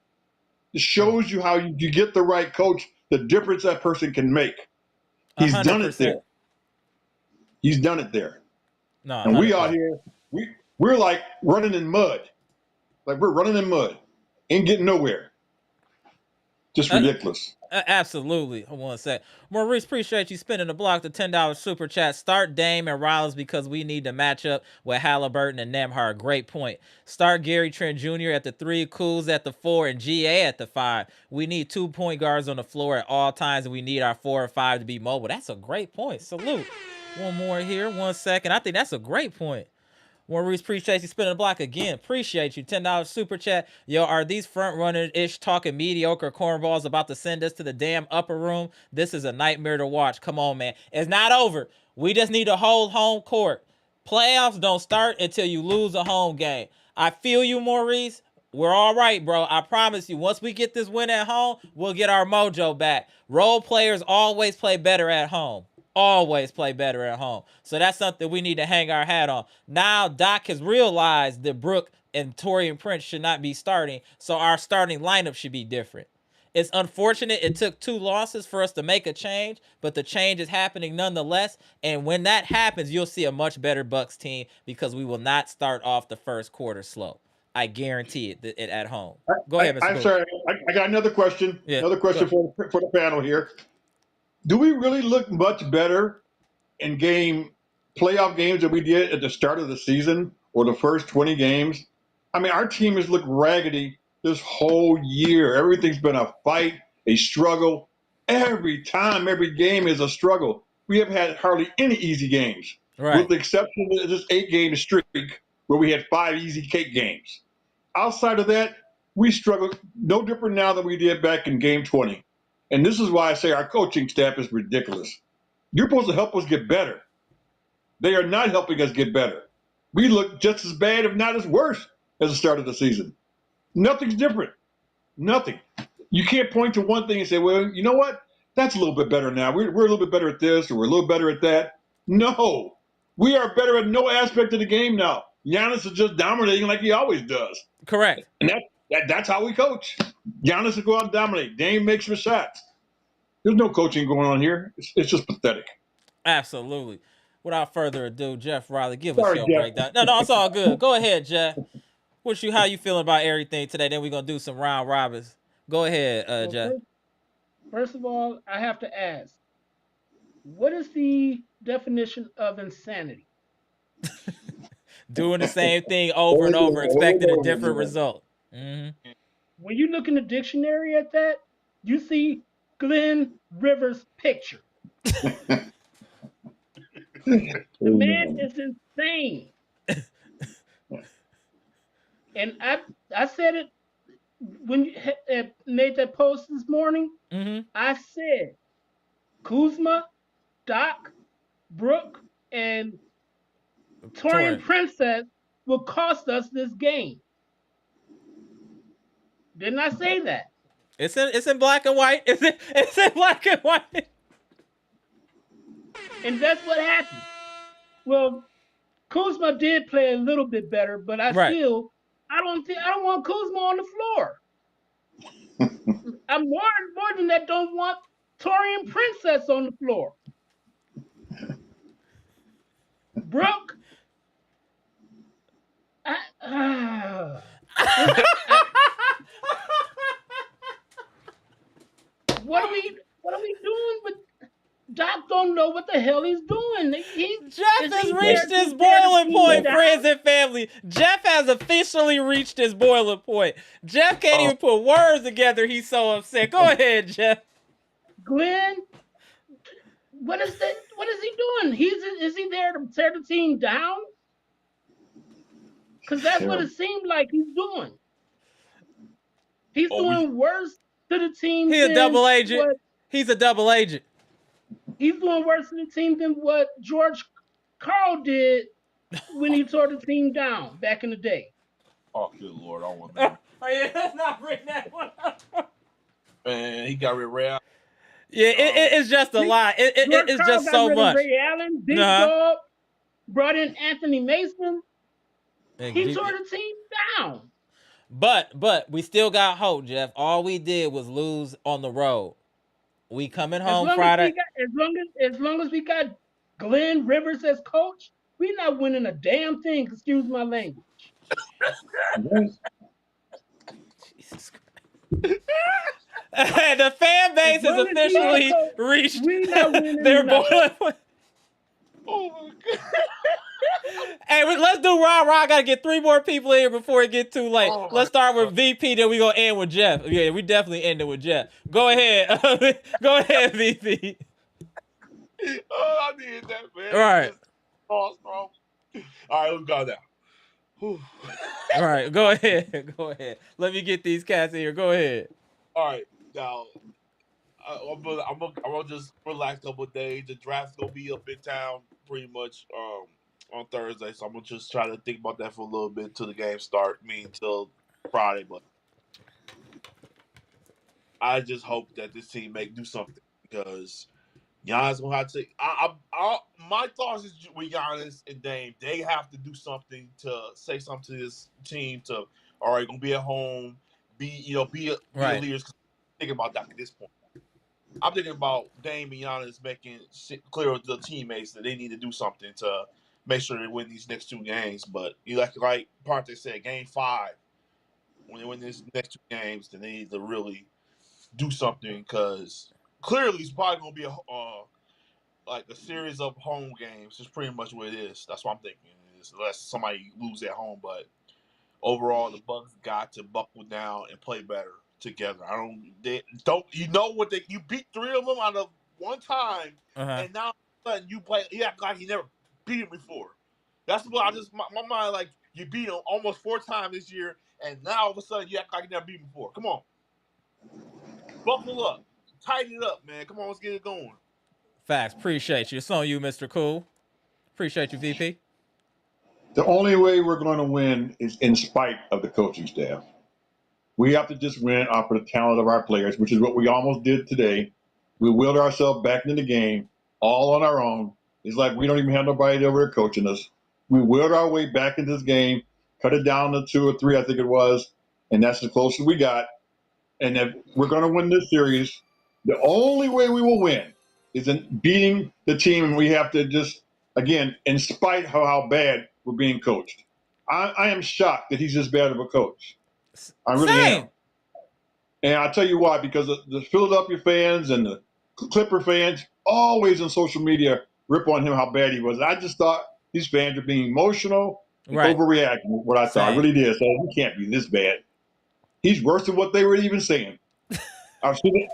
It shows you how you get the right coach, the difference that person can make. He's 100%. Done it there. He's done it there. No, and we out here, we're like running in mud. Like, we're running in mud. Ain't getting nowhere. Just ridiculous. Absolutely. Hold on a sec. Maurice, appreciate you spending the block, the $10 super chat. Start Dame and Rollins because we need to match up with Haliburton and Nembhard. Great point. Start Gary Trent Jr. at the 3, Kuz at the 4, and GA at the 5. We need 2 point guards on the floor at all times, and we need our 4 or 5 to be mobile. That's a great point. Salute. One more here. 1 second. I think that's a great point. Maurice, appreciate you spinning the block again. Appreciate you. $10 super chat. Yo, are these front runner-ish talking mediocre cornballs about to send us to the damn upper room? This is a nightmare to watch. Come on, man. It's not over. We just need to hold home court. Playoffs don't start until you lose a home game. I feel you, Maurice. We're all right, bro. I promise you. Once we get this win at home, we'll get our mojo back. Role players always play better at home. Always play better at home. So that's something we need to hang our hat on. Now Doc has realized that Brook and Torian Prince should not be starting, so our starting lineup should be different. It's unfortunate it took 2 losses for us to make a change, but the change is happening nonetheless. And when that happens, you'll see a much better Bucks team because we will not start off the first quarter slow. I guarantee it at home. Go ahead, Mr. I'm sorry. I got another question. Yeah, another question for the panel here. Do we really look much better in playoff games than we did at the start of the season or the first 20 games? I mean, our team has looked raggedy this whole year. Everything's been a fight, a struggle. Every time, every game is a struggle. We have had hardly any easy games, with the exception of this 8-game streak where we had 5 easy cake games. Outside of that, we struggle no different now than we did back in game 20. And this is why I say our coaching staff is ridiculous. You're supposed to help us get better. They are not helping us get better. We look just as bad, if not as worse, as the start of the season. Nothing's different. Nothing. You can't point to one thing and say, well, you know what? That's a little bit better now. We're a little bit better at this, or we're a little better at that. No. We are better at no aspect of the game now. Giannis is just dominating like he always does. Correct. And that's how we coach. Giannis will go out and dominate. Dame makes some shots. There's no coaching going on here. It's just pathetic. Absolutely. Without further ado, Jeff Riley, give us your breakdown. No, it's all good. Go ahead, Jeff. How you feeling about everything today? Then we're going to do some round robins. Go ahead, Jeff. First of all, I have to ask, what is the definition of insanity? Doing the same thing over and over, expecting a different result. Mm-hmm. When you look in the dictionary at that, you see Glenn Rivers' picture. The man is insane. And I said it when you made that post this morning. Mm-hmm. I said Kuzma, Doc, Brooke, and Torian Princess will cost us this game. Didn't I say that? It's in black and white. It's in black and white. And that's what happened. Well, Kuzma did play a little bit better, but I don't want Kuzma on the floor. I'm more than that, don't want Torian Princess on the floor. Brooke. What are we doing? But Doc don't know what the hell he's doing. Jeff has reached his boiling point, friends and family. Jeff has officially reached his boiling point. Jeff can't even put words together. He's so upset. Go ahead, Jeff. Glenn, what is he doing? Is he there to tear the team down? Because that's what it seemed like he's doing. He's doing worse to the team. He's a double agent. He's a double agent. He's doing worse to the team than what George Karl did when he tore the team down back in the day. Oh, good Lord. I don't want that. Oh, yeah, let's not bring that one up. Man, he got rid of Yeah, it's just a lot. It's just so much. Ray Allen, Big Dog, brought in Anthony Mason. He tore the team down. But we still got hope, Jeff. All we did was lose on the road. We coming home Friday. As long as we got Glenn Rivers as coach, we're not winning a damn thing. Excuse my language. Jesus Christ. The fan base has officially reached their boiling point. Oh my God. Hey, let's do round. I gotta get 3 more people in here before it get too late. Let's start with VP, then we gonna end with Jeff. Yeah, we definitely ended with Jeff. Go ahead. Go ahead, VP. Oh, I needed that, man. All right. All right, let's go now. Whew. All right, go ahead. Go ahead. Let me get these cats in here. Go ahead. All right, now I'm gonna just relax a couple of days. The draft's gonna be up in town pretty much on Thursday, so I'm gonna just try to think about that for a little bit until the game start. Till Friday, but I just hope that this team do something because Giannis gonna have to. My thoughts is with Giannis and Dame, they have to do something to say something to this team. All right, gonna be at home, be leaders. thinking about that at this point. I'm thinking about Dame and Giannis making clear with the teammates that they need to do something to make sure they win these next 2 games. But like Partey said, Game 5, when they win these next 2 games, then they need to really do something because clearly it's probably going to be a series of home games. It's pretty much what it is. That's what I'm thinking. Unless somebody lose at home, but overall the Bucks got to buckle down and play better together. You beat 3 of them out of one time, and now you play. You act like you never beat them before. That's what my mind like. You beat them almost 4 times this year, and now all of a sudden you act like you never beat them before. Come on, buckle up, tighten it up, man. Come on, let's get it going. Facts. Appreciate you. It's on you, Mr. Cool. Appreciate you, VP. The only way we're going to win is in spite of the coaching staff. We have to just win off of the talent of our players, which is what we almost did today. We willed ourselves back into the game all on our own. It's like we don't even have nobody over there coaching us. We willed our way back into this game, cut it down to 2 or 3, I think it was, and that's the closest we got. And if we're going to win this series, the only way we will win is in beating the team, and we have to just, again, in spite of how bad we're being coached. I am shocked that he's this bad of a coach. I really am. And I'll tell you why, because the Philadelphia fans and the Clipper fans always on social media rip on him how bad he was. I just thought these fans are being emotional and overreacting, what I thought. I really did. So he can't be this bad. He's worse than what they were even saying. I've seen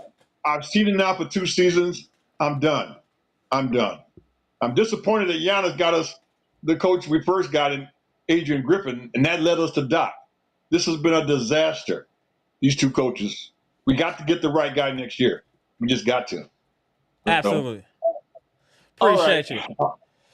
it now for 2 seasons. I'm done. I'm disappointed that Giannis got us the coach we first got in Adrian Griffin, and that led us to Doc. This has been a disaster, these 2 coaches. We got to get the right guy next year. We just got to. Absolutely. Appreciate you.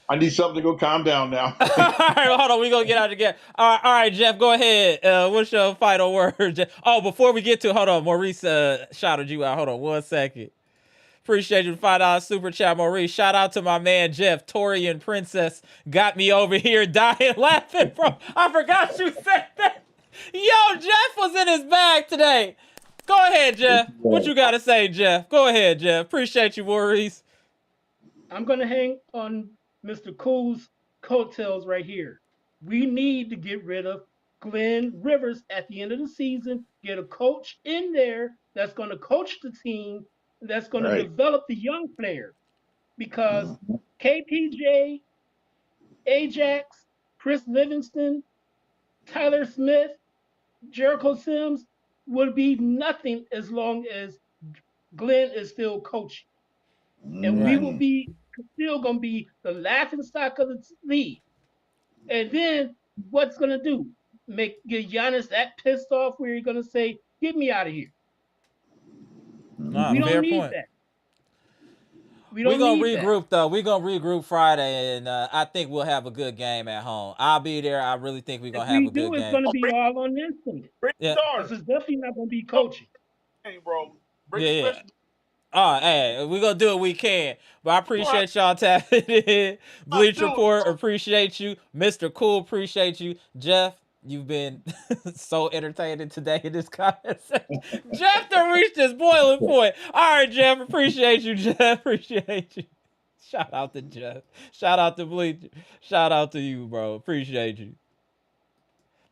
I need something to go calm down now. All right, hold on. We're going to get out again. All right, Jeff, go ahead. What's your final word? Jeff? Oh, before we get to hold on, Maurice shouted you out. Hold on 1 second. Appreciate you, $5 super chat, Maurice. Shout out to my man, Jeff. Tori and Princess got me over here dying laughing, bro. I forgot you said that. Yo, Jeff was in his bag today. Go ahead, Jeff. What you got to say, Jeff? Go ahead, Jeff. Appreciate you, Maurice. I'm going to hang on Mr. Cool's coattails right here. We need to get rid of Glenn Rivers at the end of the season, get a coach in there that's going to coach the team, that's going to develop the young player. Because KPJ, Ajax, Chris Livingston, Tyler Smith, Jericho Sims would be nothing as long as Glenn is still coaching. And we will be still going to be the laughing stock of the league. And then what's going to do? Get Giannis that pissed off where you're going to say, get me out of here. Nah, we don't fair need point. that. We're going to regroup, though. We're going to regroup Friday, and I think we'll have a good game at home. I'll be there. I really think we're going to have a good game. It's going to be all on instant. Yeah. This is definitely not going to be coaching. Hey, bro. Yeah. Hey, we're going to do what we can. But I appreciate y'all tapping in. Bleach Report, appreciate you. Mr. Cool, appreciate you. Jeff, you've been so entertaining today in this conversation. Jeff done reached his boiling point. All right, Jeff, appreciate you, Jeff. Appreciate you. Shout out to Jeff. Shout out to Bleach. Shout out to you, bro. Appreciate you.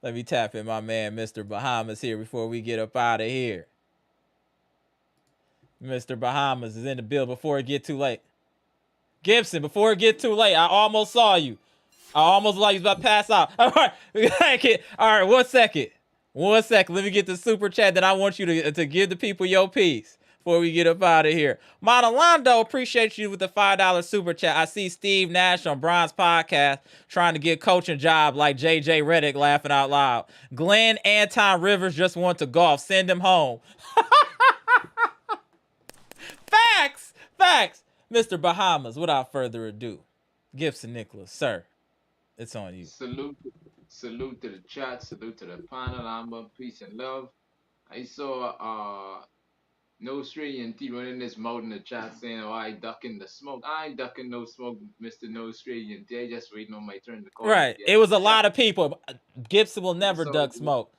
Let me tap in my man, Mr. Bahamas, here before we get up out of here. Mr. Bahamas is in the build before it get too late. Gibson, before it get too late, I almost saw you. I almost like you was about to pass out. All right, all right. 1 second. 1 second. Let me get the super chat. Then I want you to give the people your piece before we get up out of here. Monalando, appreciate you with the $5 super chat. I see Steve Nash on Brian's podcast trying to get coaching job like JJ Redick, laughing out loud. Glenn Anton Rivers just went to golf. Send him home. Facts. Mr. Bahamas, without further ado, Gibson Nicholas, sir, it's on you. Salute to the chat. Salute to the panel. Amber, peace and love. I saw No Australian T running his mouth in the chat saying, "Oh, I ducking the smoke." I ain't ducking no smoke, Mr. No Australian T. I just waiting on my turn to call. Right. It was a lot of people. Gibson will never duck smoke.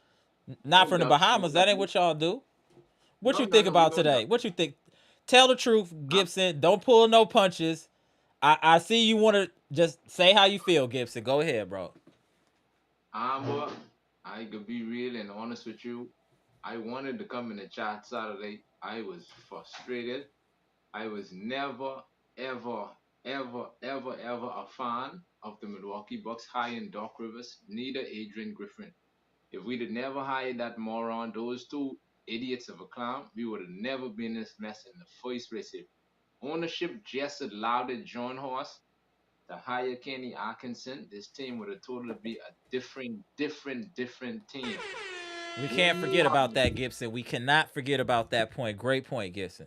Not from the Bahamas. That ain't what y'all do. What you think about today? What you think? Tell the truth, Gibson. Don't pull no punches. I see you want to just say how you feel, Gibson. Go ahead, bro. Amber, I could be real and honest with you. I wanted to come in the chat Saturday. I was frustrated. I was never, ever, ever, ever, ever a fan of the Milwaukee Bucks hiring Doc Rivers, neither Adrian Griffin. If we'd have never hired that moron, those two idiots of a clown, we would have never been in this mess in the first place. If ownership just allowed it, John Horse, to hire Kenny Atkinson, this team would have totally be a different team. We can't forget about that, Gibson. We cannot forget about that point. Great point, Gibson.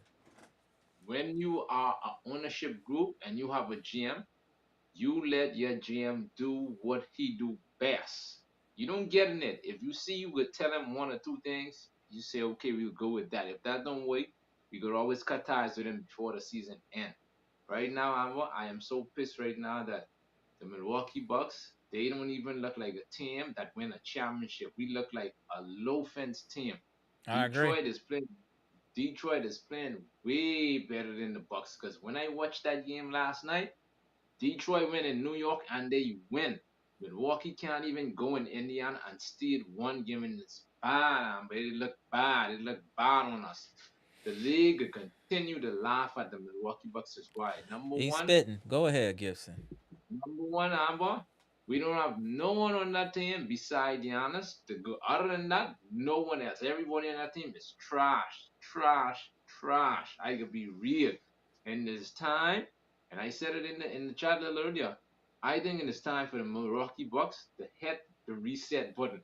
When you are an ownership group and you have a GM, you let your GM do what he do best. You don't get in it. If you see you could tell him one or two things, you say, okay, we'll go with that. If that don't work, we could always cut ties with him before the season ends. Right now, I am so pissed right now that the Milwaukee Bucks, they don't even look like a team that win a championship. We look like a low-fence team. I agree. Detroit is playing way better than the Bucks, because when I watched that game last night, Detroit win in New York and they win. Milwaukee can't even go in Indiana and steal one game, and it's bad, but it looked bad. It looked bad on us. The league will continue to laugh at the Milwaukee Bucks is why. He's spitting. Go ahead, Gibson. Number one, Amber, we don't have no one on that team beside Giannis. Other than that, no one else. Everybody on that team is trash. I could be real. And it's time, and I said it in the chat a little earlier, I think it is time for the Milwaukee Bucks to hit the reset button.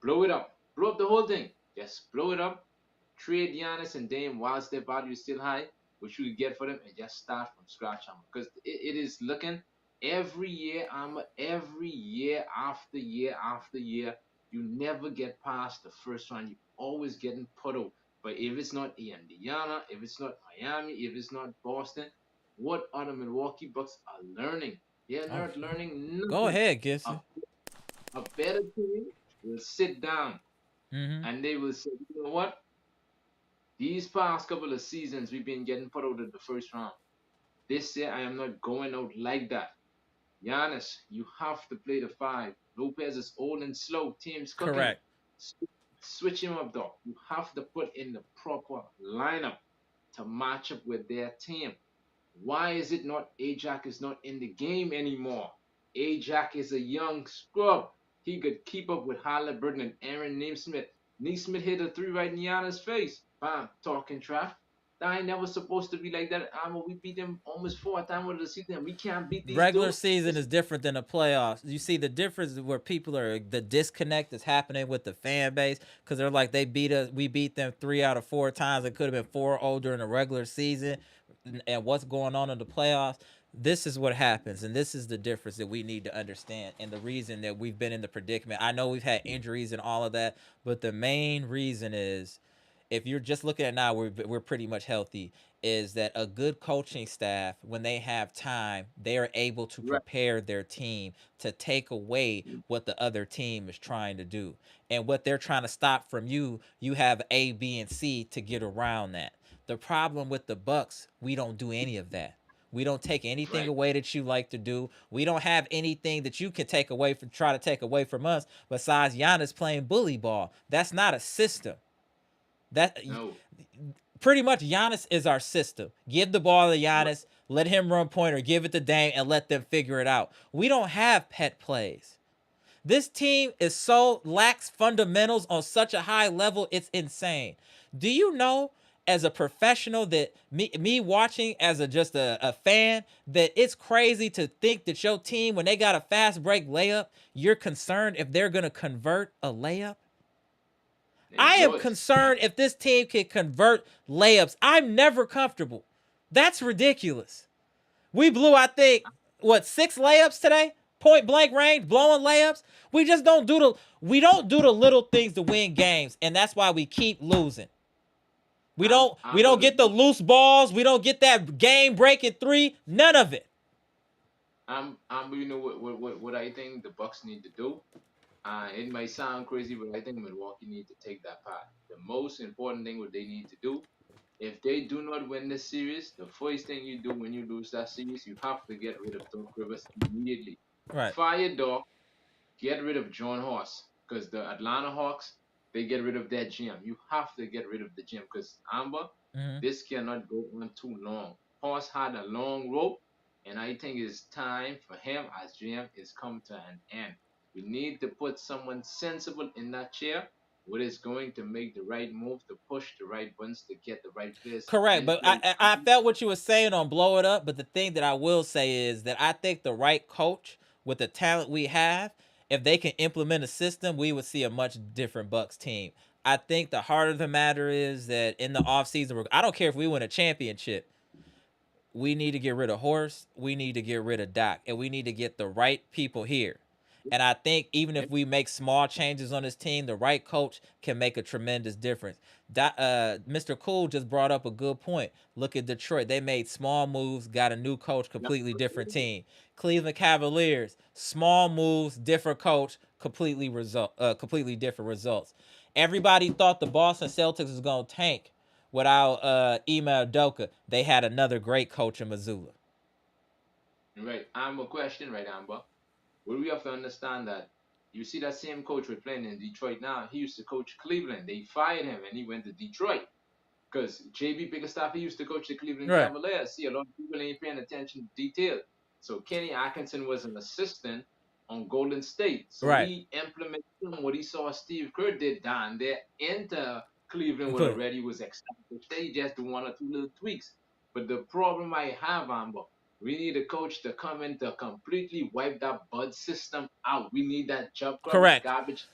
Blow it up. Blow up the whole thing. Just blow it up. Trade Giannis and Dame whilst their value is still high, which you could get for them, and just start from scratch, because it is looking every year after year after year, you never get past the first round. You always getting put out. But if it's not Indiana, if it's not Miami, if it's not Boston, what are the Milwaukee Bucks are learning? They're not learning nothing. Go ahead, Gibson. A better team will sit down and they will say, you know what? These past couple of seasons, we've been getting put out of the first round. This year, I am not going out like that. Giannis, you have to play the 5. Lopez is old and slow. Team's cooking. Correct. Switch him up, though. You have to put in the proper lineup to match up with their team. Why is it not Ajax is not in the game anymore? Ajax is a young scrub. He could keep up with Haliburton and Aaron Nesmith. Nesmith hit a 3 right in Giannis' face. Bam, talking trash. That ain't never supposed to be like that. We beat them almost 4 times of the season. We can't beat these regular dudes. Season is different than the playoffs. You see the difference where people are, the disconnect is happening with the fan base, because they're like, they beat us, we beat them 3 out of 4 times. It could have been 4-0 during the regular season, and what's going on in the playoffs. This is what happens, and this is the difference that we need to understand, and the reason that we've been in the predicament. I know we've had injuries and all of that, but the main reason is, if you're just looking at now, we're pretty much healthy, is that a good coaching staff, when they have time, they are able to prepare their team to take away what the other team is trying to do. And what they're trying to stop from you, you have A, B, and C to get around that. The problem with the Bucks, we don't do any of that. We don't take anything away that you like to do. We don't have anything that you can try to take away from us besides Giannis playing bully ball. That's not a system. Pretty much Giannis is our system. Give the ball to Giannis, let him run point, or give it to Dame and let them figure it out. We don't have pet plays. This team is so lacks fundamentals on such a high level, it's insane. Do you know, as a professional, that me watching as just a fan, that it's crazy to think that your team, when they got a fast break layup, you're concerned if they're going to convert a layup? I am concerned if this team can convert layups. I'm never comfortable. That's ridiculous. We blew, I think, 6 layups today? Point blank range, blowing layups. We just don't do the little things to win games, and that's why we keep losing. We don't get the loose balls. We don't get that game breaking 3. None of it. You know what I think the Bucks need to do? It might sound crazy, but I think Milwaukee need to take that path. The most important thing what they need to do, if they do not win this series, the first thing you do when you lose that series, you have to get rid of Doc Rivers immediately. Right. Fire Doc, get rid of John Horst, because the Atlanta Hawks, they get rid of their GM. You have to get rid of the GM because Amber, this cannot go on too long. Horst had a long rope, and I think it's time for him as GM is come to an end. We need to put someone sensible in that chair what is going to make the right move to push the right buttons to get the right players Correct, in but place. I felt what you were saying on blow it up, but the thing that I will say is that I think the right coach with the talent we have, if they can implement a system, we would see a much different Bucks team. I think the heart of the matter is that in the offseason, I don't care if we win a championship, we need to get rid of Horst, we need to get rid of Doc, and we need to get the right people here. And I think even if we make small changes on this team, the right coach can make a tremendous difference. Mr. Cool just brought up a good point. Look at Detroit. They made small moves, got a new coach, completely different team. Cleveland Cavaliers, small moves, different coach, completely different results. Everybody thought the Boston Celtics was going to tank without Ime Udoka. They had another great coach in Missoula. Right. Amber question, right, Amber? Well, we have to understand that you see that same coach we're playing in Detroit now. He used to coach Cleveland. They fired him and he went to Detroit. Because JB Bickerstaff, he used to coach the Cleveland Cavaliers. See, a lot of people ain't paying attention to detail. So Kenny Atkinson was an assistant on Golden State. So he implemented what he saw Steve Kerr did down there into Cleveland when already was established. They just do one or two little tweaks. But the problem I have, Amber, we need a coach to come in to completely wipe that Bud system out. We need that jump coverage, garbage.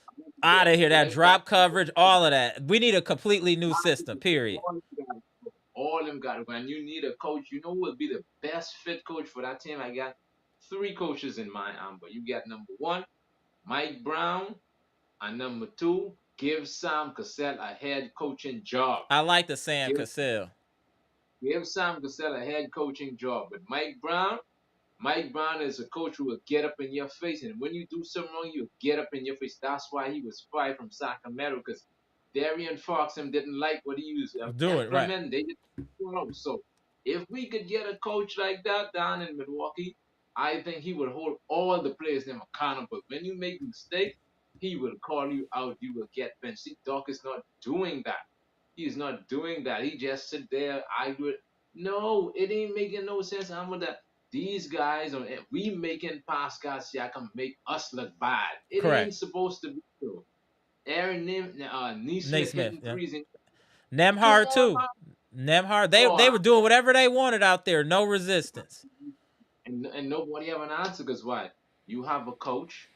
Out of here, that drop coverage, all of that. We need a completely new system, period. All of them got it. When you need a coach, you know who would be the best fit coach for that team? I got 3 coaches in mind, Amber. You got number 1, Mike Brown, and number 2, give Sam Cassell a head coaching job. I like the Sam Cassell. Give Sam Cassell a head coaching job. But Mike Brown is a coach who will get up in your face. And when you do something wrong, you'll get up in your face. That's why he was fired from Sacramento, because Darian Fox didn't like what he was doing. Right. They didn't know. So if we could get a coach like that down in Milwaukee, I think he would hold all the players them accountable. When you make mistakes, he will call you out. You will get benched. See, Doc is not doing that. He's not doing that. He just sit there, argue it. No, it ain't making no sense. I'm with that. These guys, we making Pascal Siakam make us look bad. It ain't supposed to be so. Aaron Nesmith freezing. Nembhard too. Nembhard. They were doing whatever they wanted out there. No resistance. And nobody have an answer, because why? You have a coach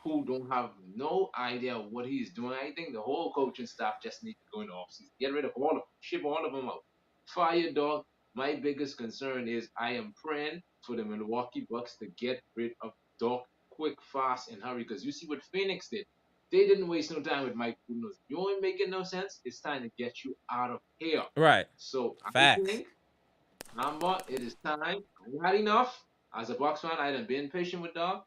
who don't have no idea what he's doing. I think the whole coaching staff just needs to go in the offseason. Get rid of all of them. Ship all of them out. Fire Dog. My biggest concern is I am praying for the Milwaukee Bucks to get rid of Doc quick, fast, and hurry. Because you see what Phoenix did. They didn't waste no time with Mike Budenholzer. You ain't making no sense. It's time to get you out of here. Right. So Facts. I think, Amber, it is time. I had enough. As a Bucks fan, I done been patient with Doc.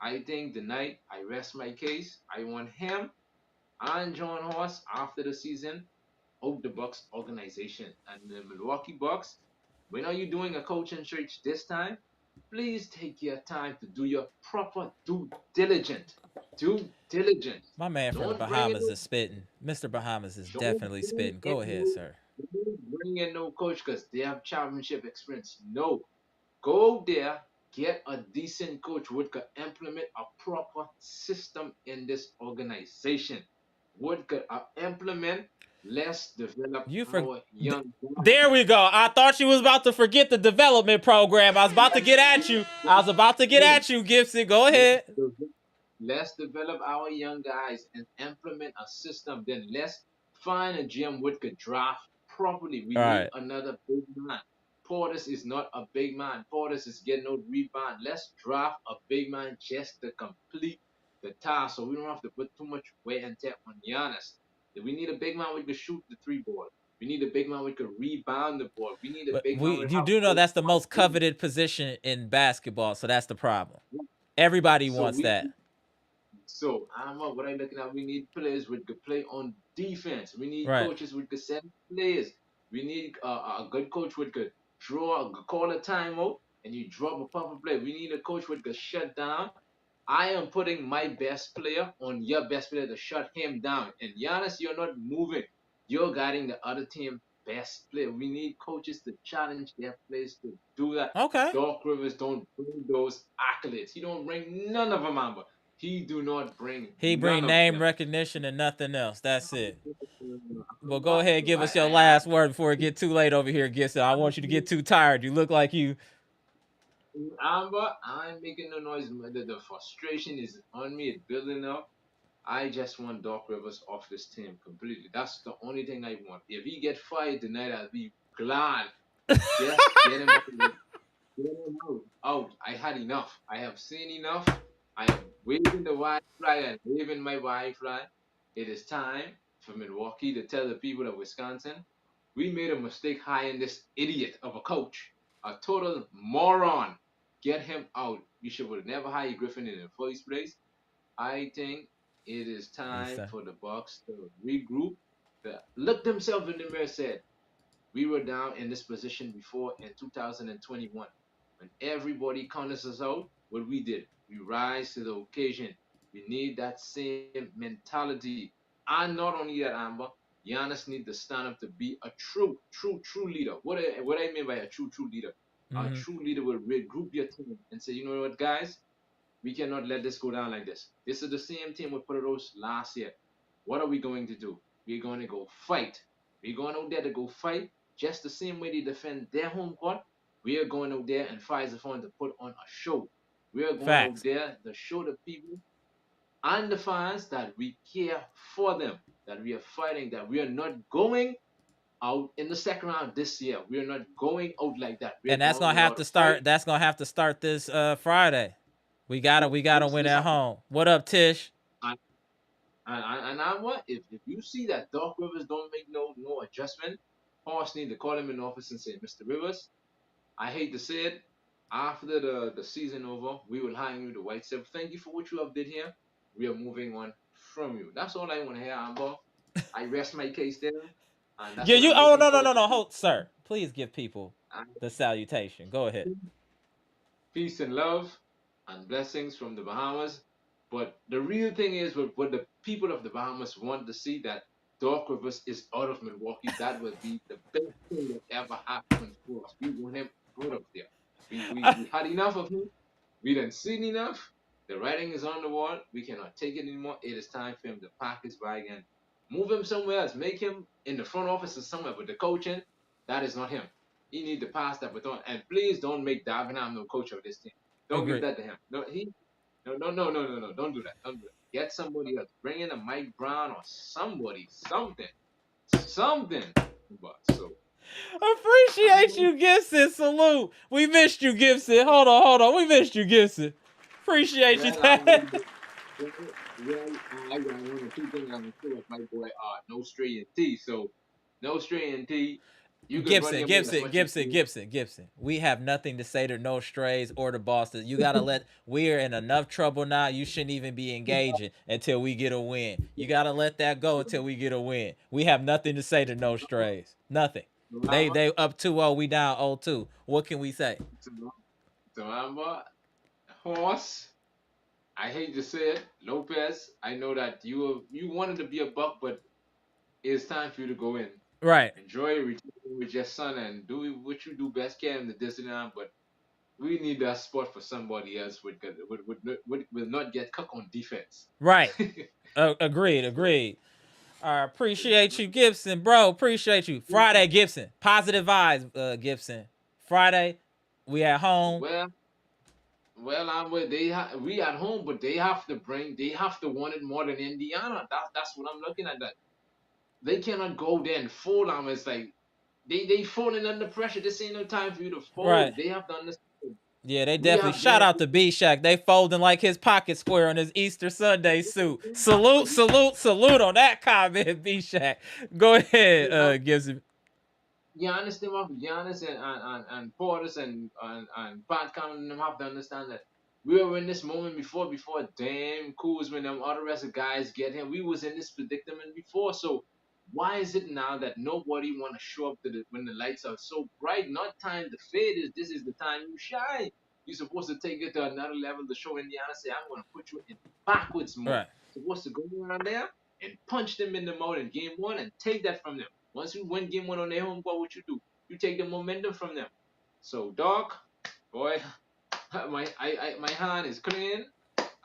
I think the night I rest my case, I want him and John Horst after the season of the Bucks organization. And the Milwaukee Bucks, when are you doing a coaching search this time? Please take your time to do your proper due diligence. My man from the Bahamas is spitting. Mr. Bahamas is definitely spitting. Go ahead, sir. Bring in no coach because they have championship experience. No. Go there, get a decent coach who could implement a proper system in this organization. What could implement? Let's develop our young guys. There we go. I thought you was about to forget the development program. I was about to get at you. Gibson. Go ahead. Let's develop our young guys and implement a system. Then let's find a GM who could draft properly. We need another big man. Portis is not a big man. Portis is getting no rebound. Let's draft a big man just to complete the task, so we don't have to put too much weight and tear on Giannis. We need a big man who can shoot the 3-ball. We need a big man who can rebound the ball. We need a big man. You do know that's the most coveted position in basketball, so that's the problem. Everybody wants that. So what I'm looking at, we need players with good play on defense. We need Right. coaches with good set players. We need a good coach with good call a timeout, and you drop a proper play. We need a coach with good shut down. I am putting my best player on your best player to shut him down. And Giannis, you're not moving. You're guiding the other team best player. We need coaches to challenge their players to do that. Okay. Doc Rivers don't bring those accolades. He don't bring none of them, Amber. He do not bring He none bring of name them. recognition and nothing else. That's it. Well, go ahead and give us your last word before it get too late over here, Gibson. I want you to get too tired. You look like you. Amber, I'm making no noise. The frustration is on me. It's building up. I just want Doc Rivers off this team completely. That's the only thing I want. If he get fired tonight, I'll be glad. Just get him out. Get him out. I had enough. I have seen enough. I am waving the white flag and waving my white flag. It is time for Milwaukee to tell the people of Wisconsin, we made a mistake hiring this idiot of a coach, a total moron. Get him out. We should have never hired Griffin in the first place. I think it is time for the Bucks to regroup, to look themselves in the mirror, said, we were down in this position before in 2021. When everybody counted us out, what we did, we rise to the occasion. We need that same mentality. And not only that, Amber, Giannis needs to stand up to be a true leader. What I mean by a true leader? A true leader will regroup your team and say, you know what, guys? We cannot let this go down like this. This is the same team we put those last year. What are we going to do? We're going to go fight. We're going out there to go fight just the same way they defend their home court. We are going out there and Pfizer Fund to put on a show. We are going out there to show the people and the fans that we care for them, that we are fighting, that we are not going out in the second round this year. We are not going out like that. And that's gonna have to start. That's gonna have to start this Friday. We gotta win at home. What up, Tish? And I what if you see that Doc Rivers don't make no adjustment, Horse need to call him in the office and say, Mr. Rivers, I hate to say it, after the season over, we will hire you the White Step. Thank you for what you have did here. We are moving on from you. That's all I want to hear, Amber. I rest my case there. Yeah, you. Oh no. Hold, sir. Please give people the salutation. Go ahead. Peace and love and blessings from the Bahamas. But the real thing is, what the people of the Bahamas want to see, that Doc Rivers is out of Milwaukee. That would be the best thing that ever happened for us. We want him out of there. We had enough of him. We didn't see enough. The writing is on the wall. We cannot take it anymore. It is time for him to pack his bag and move him somewhere else. Make him in the front office or somewhere. But the coaching, that is not him. He need to pass that baton. And please don't make Davenham no coach of this team. Don't give that to him. No. Don't do that. Don't do that. Get somebody else. Bring in a Mike Brown or somebody, something. But so. Appreciate you, Gibson. Salute. We missed you, Gibson. Hold on. We missed you, Gibson. Appreciate you. I want to keep things on the field with my boy. No stray and T. So no stray and T. Gibson. We have nothing to say to No Strays or the Boston. You gotta let. We're in enough trouble now. You shouldn't even be engaging until we get a win. You gotta let that go until we get a win. We have nothing to say to No Strays. Nothing. They up 2-0. We down 0-2. What can we say? So Amber, Horse. I hate to say it, Lopez. I know that you wanted to be a Buck, but it's time for you to go in. Right. Enjoy with your son and do what you do best, carry him to Disneyland. But we need that spot for somebody else would will not get cooked on defense. Right. Agreed. Appreciate you, Gibson, bro. Appreciate you. Friday, Gibson. Positive vibes, Gibson. Friday, we at home. Well, we at home, but they have to want it more than Indiana. That's what I'm looking at. That they cannot go there and fold them. It's like they folding under pressure. This ain't no time for you to fold. Right. They have to understand. Yeah, they definitely shout out to B-Shack. They folding like his pocket square on his Easter Sunday suit. Salute on that comment, B-Shack. Go ahead, Gibson. Giannis and Portis and Pat Connaughton have to understand that We were in this moment before damn Kuzma and them other rest of guys get him. We was in this predicament before. So why is it now that nobody want to show up when the lights are so bright? Not time to fade. This is the time you shine. You're supposed to take it to another level to show Indiana, say, I'm going to put you in backwards mode. Right. Supposed to go around there and punch them in the mouth in game one and take that from them. Once you win game one on their home court, what you do? You take the momentum from them. So, dog, boy, my hand is clean.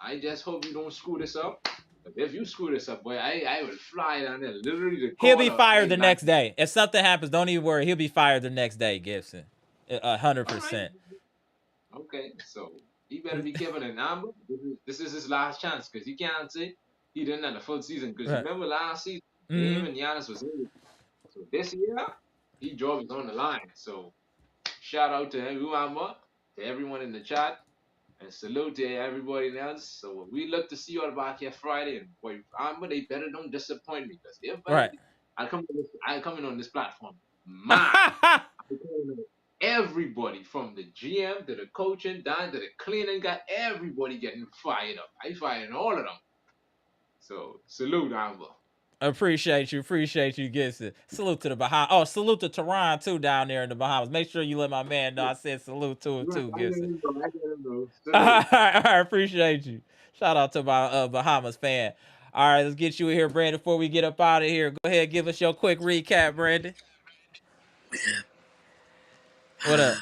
I just hope you don't screw this up. If you screw this up, boy, I will fly down there. Literally, the He'll be fired the next day. If something happens, don't even worry. He'll be fired the next day, Gibson. 100%. Okay, so he better be careful in Amber. This is his last chance because he can't say he didn't have the full season. Because remember last season, him and Giannis was in. So this year, he job is on the line. So shout out to Amber, to everyone in the chat. And salute to everybody else. So we look to see you all back here Friday. And boy, Amber, they better don't disappoint me because if I come in on this platform, everybody from the GM to the coaching down to the cleaning, got everybody getting fired up. I fired all of them. So salute, Amber. Appreciate you, Gibson. Salute to the Bahamas. Oh, salute to Tehran too down there in the Bahamas. Make sure you let my man know I said salute to him too, Gibson. I appreciate you. Shout out to my Bahamas fan. All right, let's get you in here, Brandon. Before we get up out of here, go ahead, give us your quick recap, Brandon. What up?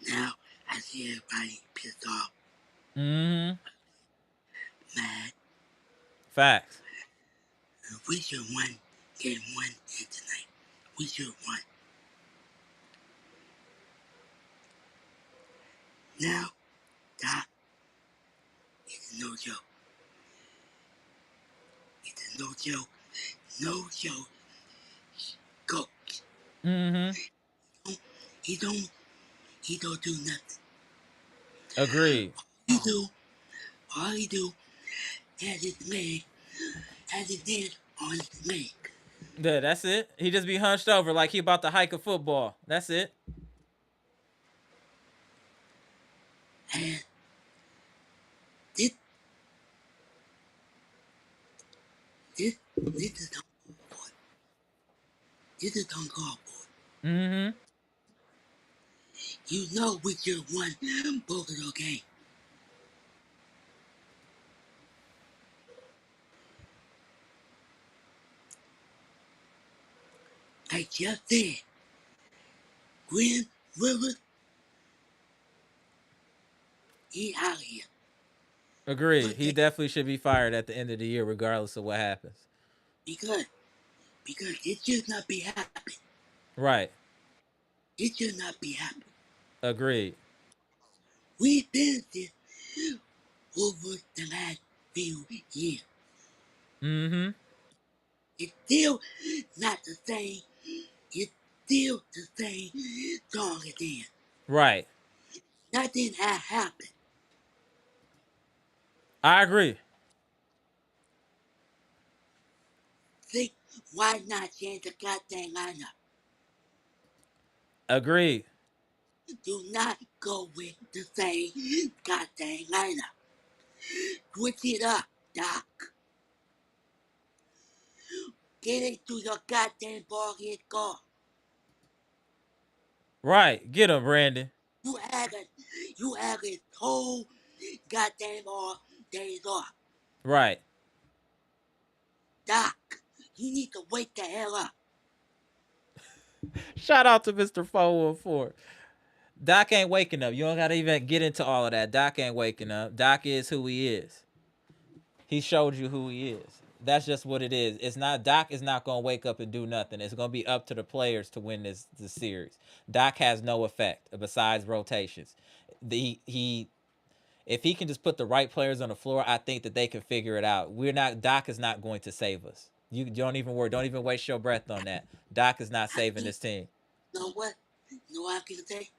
Now I see everybody pissed off. Mad. Facts. We should win game one tonight. We should win. Now, Doc, it's no joke. It's no joke. No joke. Coach. He don't do nothing. Agreed. All he do has his leg, has his head on his leg. Yeah, that's it. He just be hunched over like he about to hike a football. That's it. And this is uncalled. This is uncalled for. You know we should have won both of those games. I just said, Glenn Rivers, he out of here. Agreed. He definitely should be fired at the end of the year, regardless of what happens. Because it should not be happening. Right. It should not be happening. Agreed. We've been this over the last few years. It's still not the same. It's still the same song again. Right. Nothing has happened. I agree. Think, why not change the goddamn lineup? Agreed. Do not go with the same goddamn lineup. Switch it up, Doc. Get into your goddamn ball head guard. Right. Get him, Brandon. You have a whole goddamn all days off. Right. Doc, you need to wake the hell up. Shout out to Mr. 414. Doc ain't waking up. You don't gotta even get into all of that. Doc ain't waking up. Doc is who he is. He showed you who he is. That's just what it is. It's not Doc is not gonna wake up and do nothing. It's gonna be up to the players to win this series. Doc has no effect besides rotations. If he can just put the right players on the floor, I think that they can figure it out. Doc is not going to save us. You don't even worry. Don't even waste your breath on that. Doc is not saving this team. You know what? You know what I'm gonna say?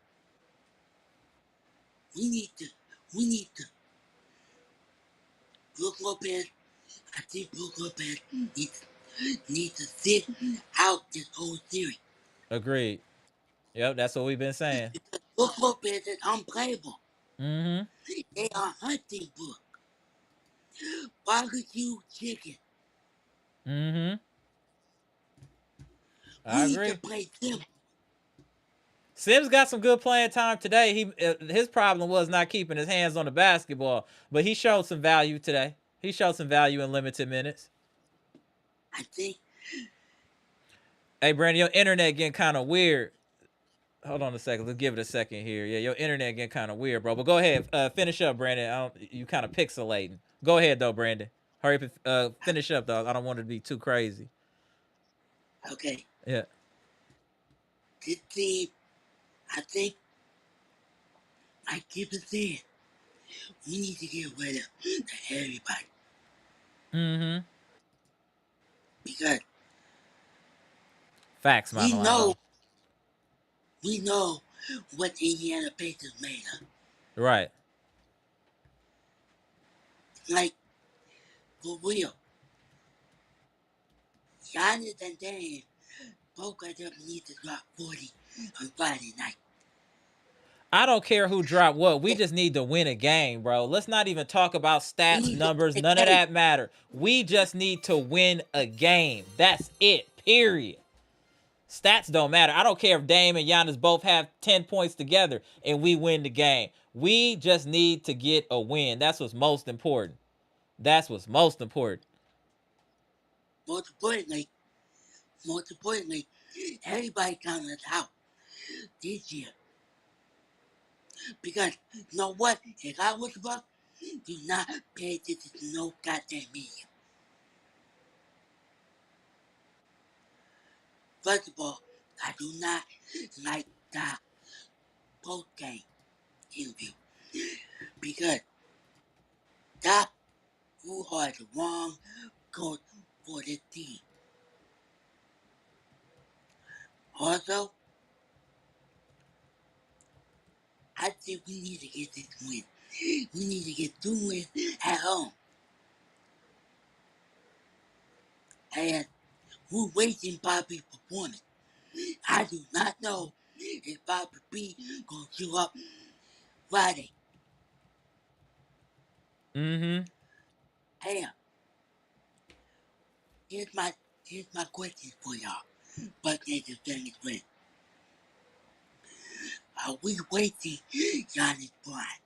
We need to. Brook Lopez, I think Brook Lopez needs to sit out this whole series. Agreed. Yep, that's what we've been saying. Brook Lopez is unplayable. Mm-hmm. They are hunting book. Barbecue chicken. Mm-hmm. We I need to agree. play them. Sims got some good playing time today. His problem was not keeping his hands on the basketball, but he showed some value today. He showed some value in limited minutes. I think. Hey, Brandon, your internet getting kind of weird. Hold on a second. Let's give it a second here. Yeah, your internet getting kind of weird, bro. But go ahead. Finish up, Brandon. You kind of pixelating. Go ahead, though, Brandon. Hurry up. Finish up, though. I don't want it to be too crazy. Okay. Yeah. This team, I think, like Gibbons said, we need to get rid of everybody. Mm-hmm. Because Facts, we Manalamo. know what Indiana Pacers made of. Right. Like, for real. Giannis and Damian both of them need to drop 40 on Friday night. I don't care who dropped what. We just need to win a game, bro. Let's not even talk about stats, numbers. None of that matter. We just need to win a game. That's it. Period. Stats don't matter. I don't care if Dame and Giannis both have 10 points together and we win the game. We just need to get a win. That's what's most important. That's what's most important. Most importantly, everybody counted us out this year. Because, you know what? If I was a Buck, do not pay attention to no goddamn media. First of all, I do not like the post-game interview. Because that who are the wrong coach for the team. Also, I think we need to get this win. We need to get 2 wins at home. And we're wasting Bobby's performance. I do not know if Bobby B gonna show up Friday. Mm-hmm. Damn. Here's my question for y'all. But Nathan Family friend. Are we wasting Giannis Prime?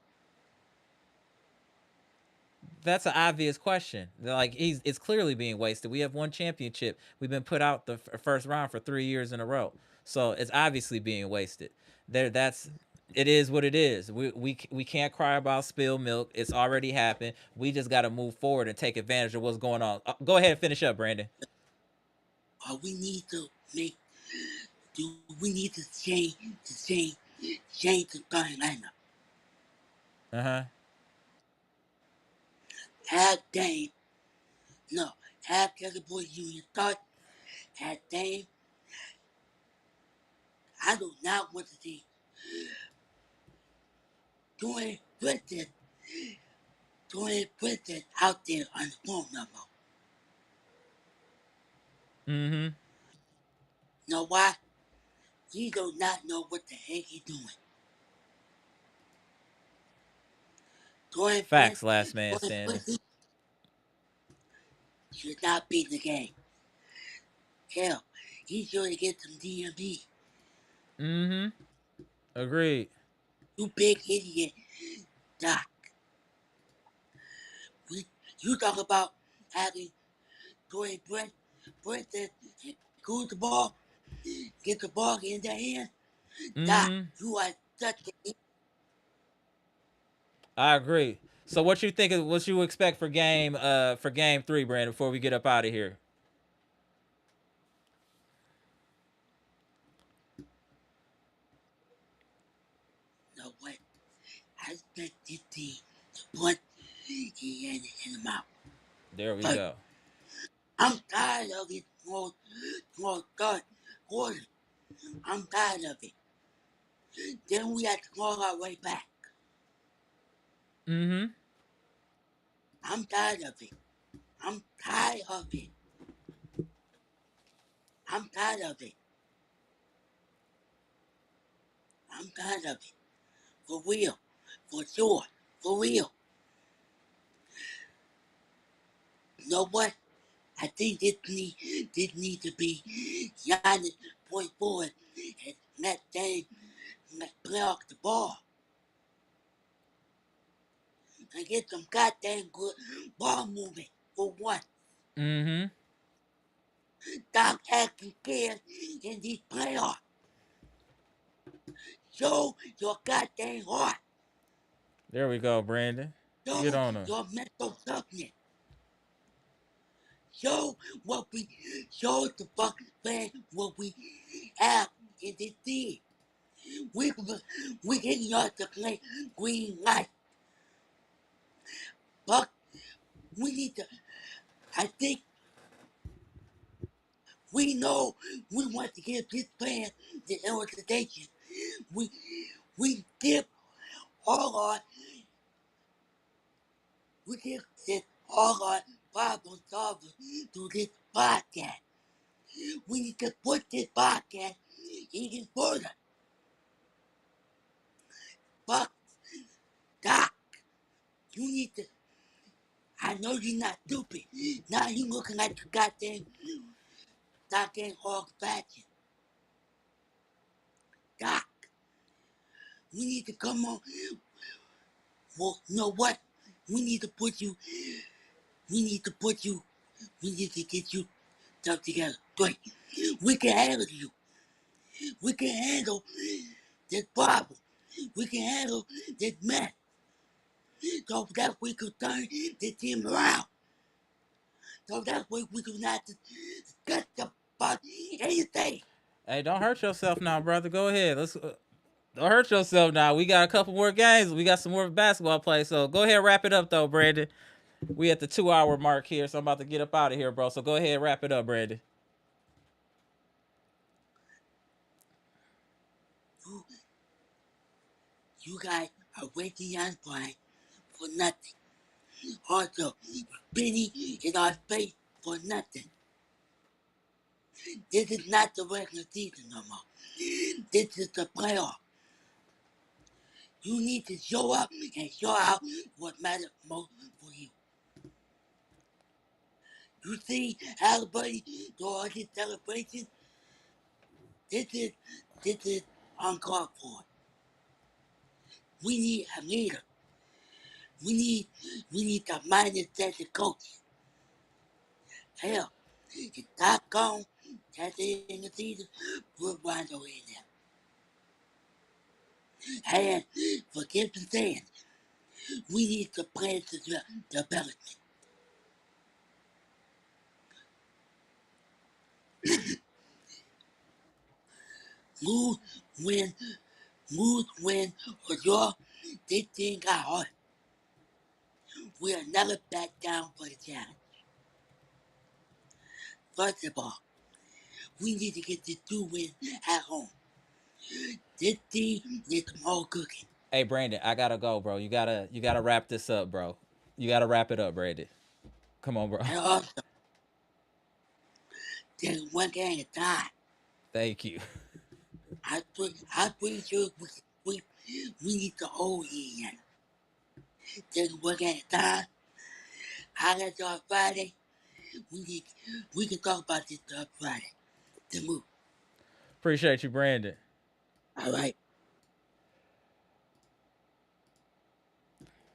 That's an obvious question. Like it's clearly being wasted. We have one championship. We've been put out the first round for 3 years in a row. So it's obviously being wasted. It is what it is. We can't cry about spilled milk. It's already happened. We just got to move forward and take advantage of what's going on. Go ahead and finish up, Brandon. We need to change the starting lineup. Uh-huh. Have Dame, no, have Kevin Boy Jr. start, have Dame. I do not want to see Jordan Bristol out there on the phone number. Mm-hmm. Know why? He do not know what the heck he's doing. Jordan Facts, last man standing. Bristol should not be in the game. Hell, he should get some DMV. Mm-hmm. Agreed. You big idiot, Doc. You talk about having Jordan Bristol cool the ball, get the ball in their hand. Doc, Mm-hmm. you are such a... I agree. So what you think? What you expect for game 3, Brandon? Before we get up out of here. No way. I expect this team to put in the mouth. There we But go. I'm tired of it more third quarter. I'm tired of it. Then we have to call our way back. Mm-hmm. I'm tired of it. I'm tired of it. I'm tired of it. I'm tired of it. For real. For sure. For real. You know what? I think this need to be Giannis point forward and let Dame play off the ball and get some goddamn good ball movement for once. Mm-hmm. Stop acting scared in these playoffs. Show your goddamn heart. There we go, Brandon. Get Show on her. your mental toughness. Show what we show the fucking fans what we have in this team. We we getting y'all to play green light. But we need to I think we know we want to give this plan the organization. We we give all our we give this all our problem solvers to this podcast. We need to put this podcast even further. But Doc, you need to I know you're not stupid. Now you looking like the goddamn hog fashion. Doc, we need to come on. Well, you know what? We need to put you. We need to put you. We need to get you stuff together. Great. We can handle you. We can handle this problem. We can handle this mess. So that we could turn the team around. So that way we do not discuss about anything. Hey, don't hurt yourself now, brother. Go ahead. Don't hurt yourself now. We got a couple more games. We got some more basketball play. So go ahead, wrap it up though, Brandon. We at the 2 hour mark here, so I'm about to get up out of here, bro. So go ahead, wrap it up, Brandon. You, you guys are wasting your time for nothing. Also, spinning in our face for nothing. This is not the regular season no more. This is the playoff. You need to show up and show out what matters most for you. You see, everybody do all this celebration. This is uncalled for. We need a leader. We need the mindset of coaches. Hell, if Doc gone at the end of the season, put Rondo in there. And for Gibson saying, we need to plan to development. Lose, win, or draw, this thing got hard. We'll never back down for the challenge. First of all, we need to get the 2 wins at home. This team needs some home cooking. Hey, Brandon, I gotta go, bro. You gotta wrap this up, bro. You gotta wrap it up, Brandon. Come on, bro. And also, there's one game at a time. Thank you. I'm pretty sure we need to hold in. There's one game at a time. I got you on Friday. We can talk about this on Friday. The move. Appreciate you, Brandon. All right.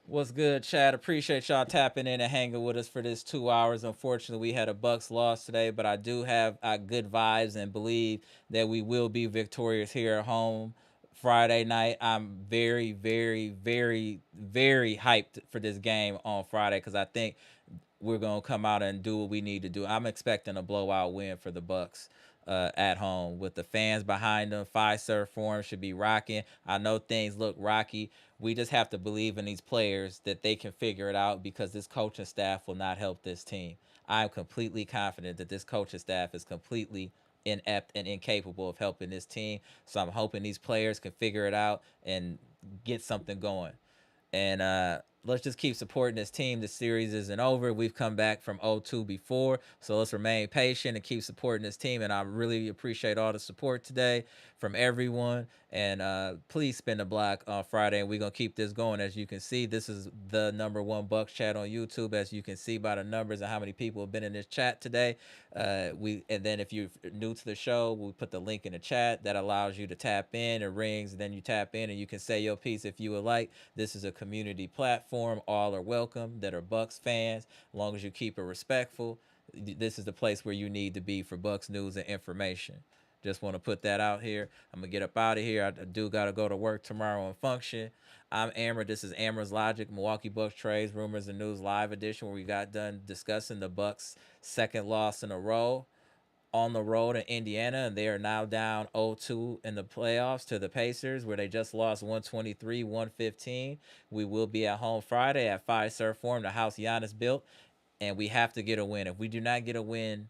What's good, Chad? Appreciate y'all tapping in and hanging with us for this 2 hours. Unfortunately, we had a Bucks loss today, but I do have good vibes and believe that we will be victorious here at home Friday night. I'm very, very, very, very hyped for this game on Friday because I think we're gonna come out and do what we need to do. I'm expecting a blowout win for the Bucks at home with the fans behind them. Fiserv Forum should be rocking. I know things look rocky. We just have to believe in these players that they can figure it out because this coaching staff will not help this team. I'm completely confident that this coaching staff is completely inept and incapable of helping this team. So I'm hoping these players can figure it out and get something going. And let's just keep supporting this team. The series isn't over. We've come back from 0-2 before, so let's remain patient and keep supporting this team. And I really appreciate all the support today from everyone. And please spin the block on Friday, and we're gonna keep this going. As you can see, this is the #1 Bucks chat on YouTube. As you can see by the numbers and how many people have been in this chat today. And then if you're new to the show, we put the link in the chat that allows you to tap in. It rings, and then you tap in, and you can say your piece if you would like. This is a community platform. All are welcome that are Bucks fans, as long as you keep it respectful. This is the place where you need to be for Bucks news and information. Just want to put that out here. I'm gonna get up out of here. I do gotta go to work tomorrow and function. I'm Amara. This is Amara's Logic, Milwaukee Bucks trades, rumors, and news live edition, where we got done discussing the Bucks' second loss in a row on the road in Indiana, and they are now down 0-2 in the playoffs to the Pacers, where they just lost 123-115. We will be at home Friday at Fiserv Forum, the house Giannis built, and we have to get a win. If we do not get a win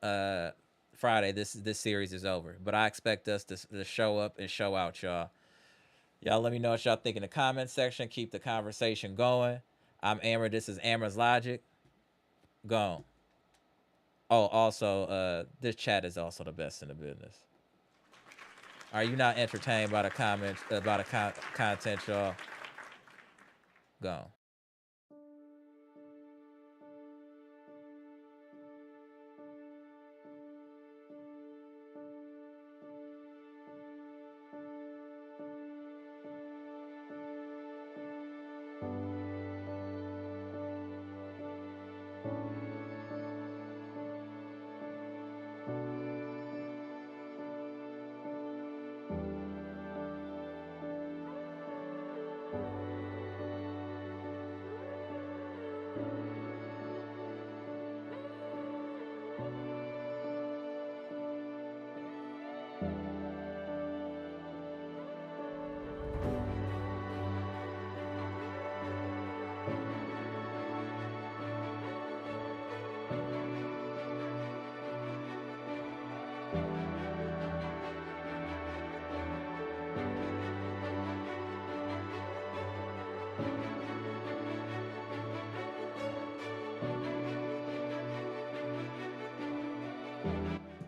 Friday, this series is over. But I expect us to show up and show out, y'all. Y'all let me know what y'all think in the comment section. Keep the conversation going. I'm Amara. This is Amara's Logic. Gone. Oh, also, this chat is also the best in the business. Are you not entertained by the comments, by the content, y'all? Gone.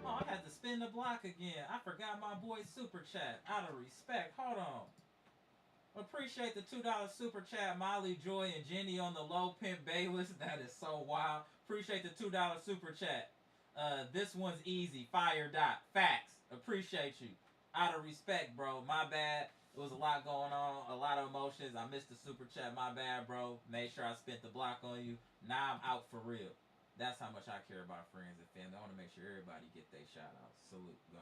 Oh, I had to spin the block again. I forgot my boy's super chat. Out of respect. Hold on. Appreciate the $2 super chat, Molly, Joy, and Jenny on the low. Pimp Bayless. That is so wild. Appreciate the $2 super chat. This one's easy. Fire dot. Facts. Appreciate you. Out of respect, bro. My bad. It was a lot going on. A lot of emotions. I missed the super chat. My bad, bro. Made sure I spent the block on you. Now I'm out for real. That's how much I care about friends and family. I want to make sure everybody get their shout out. Salute. Go.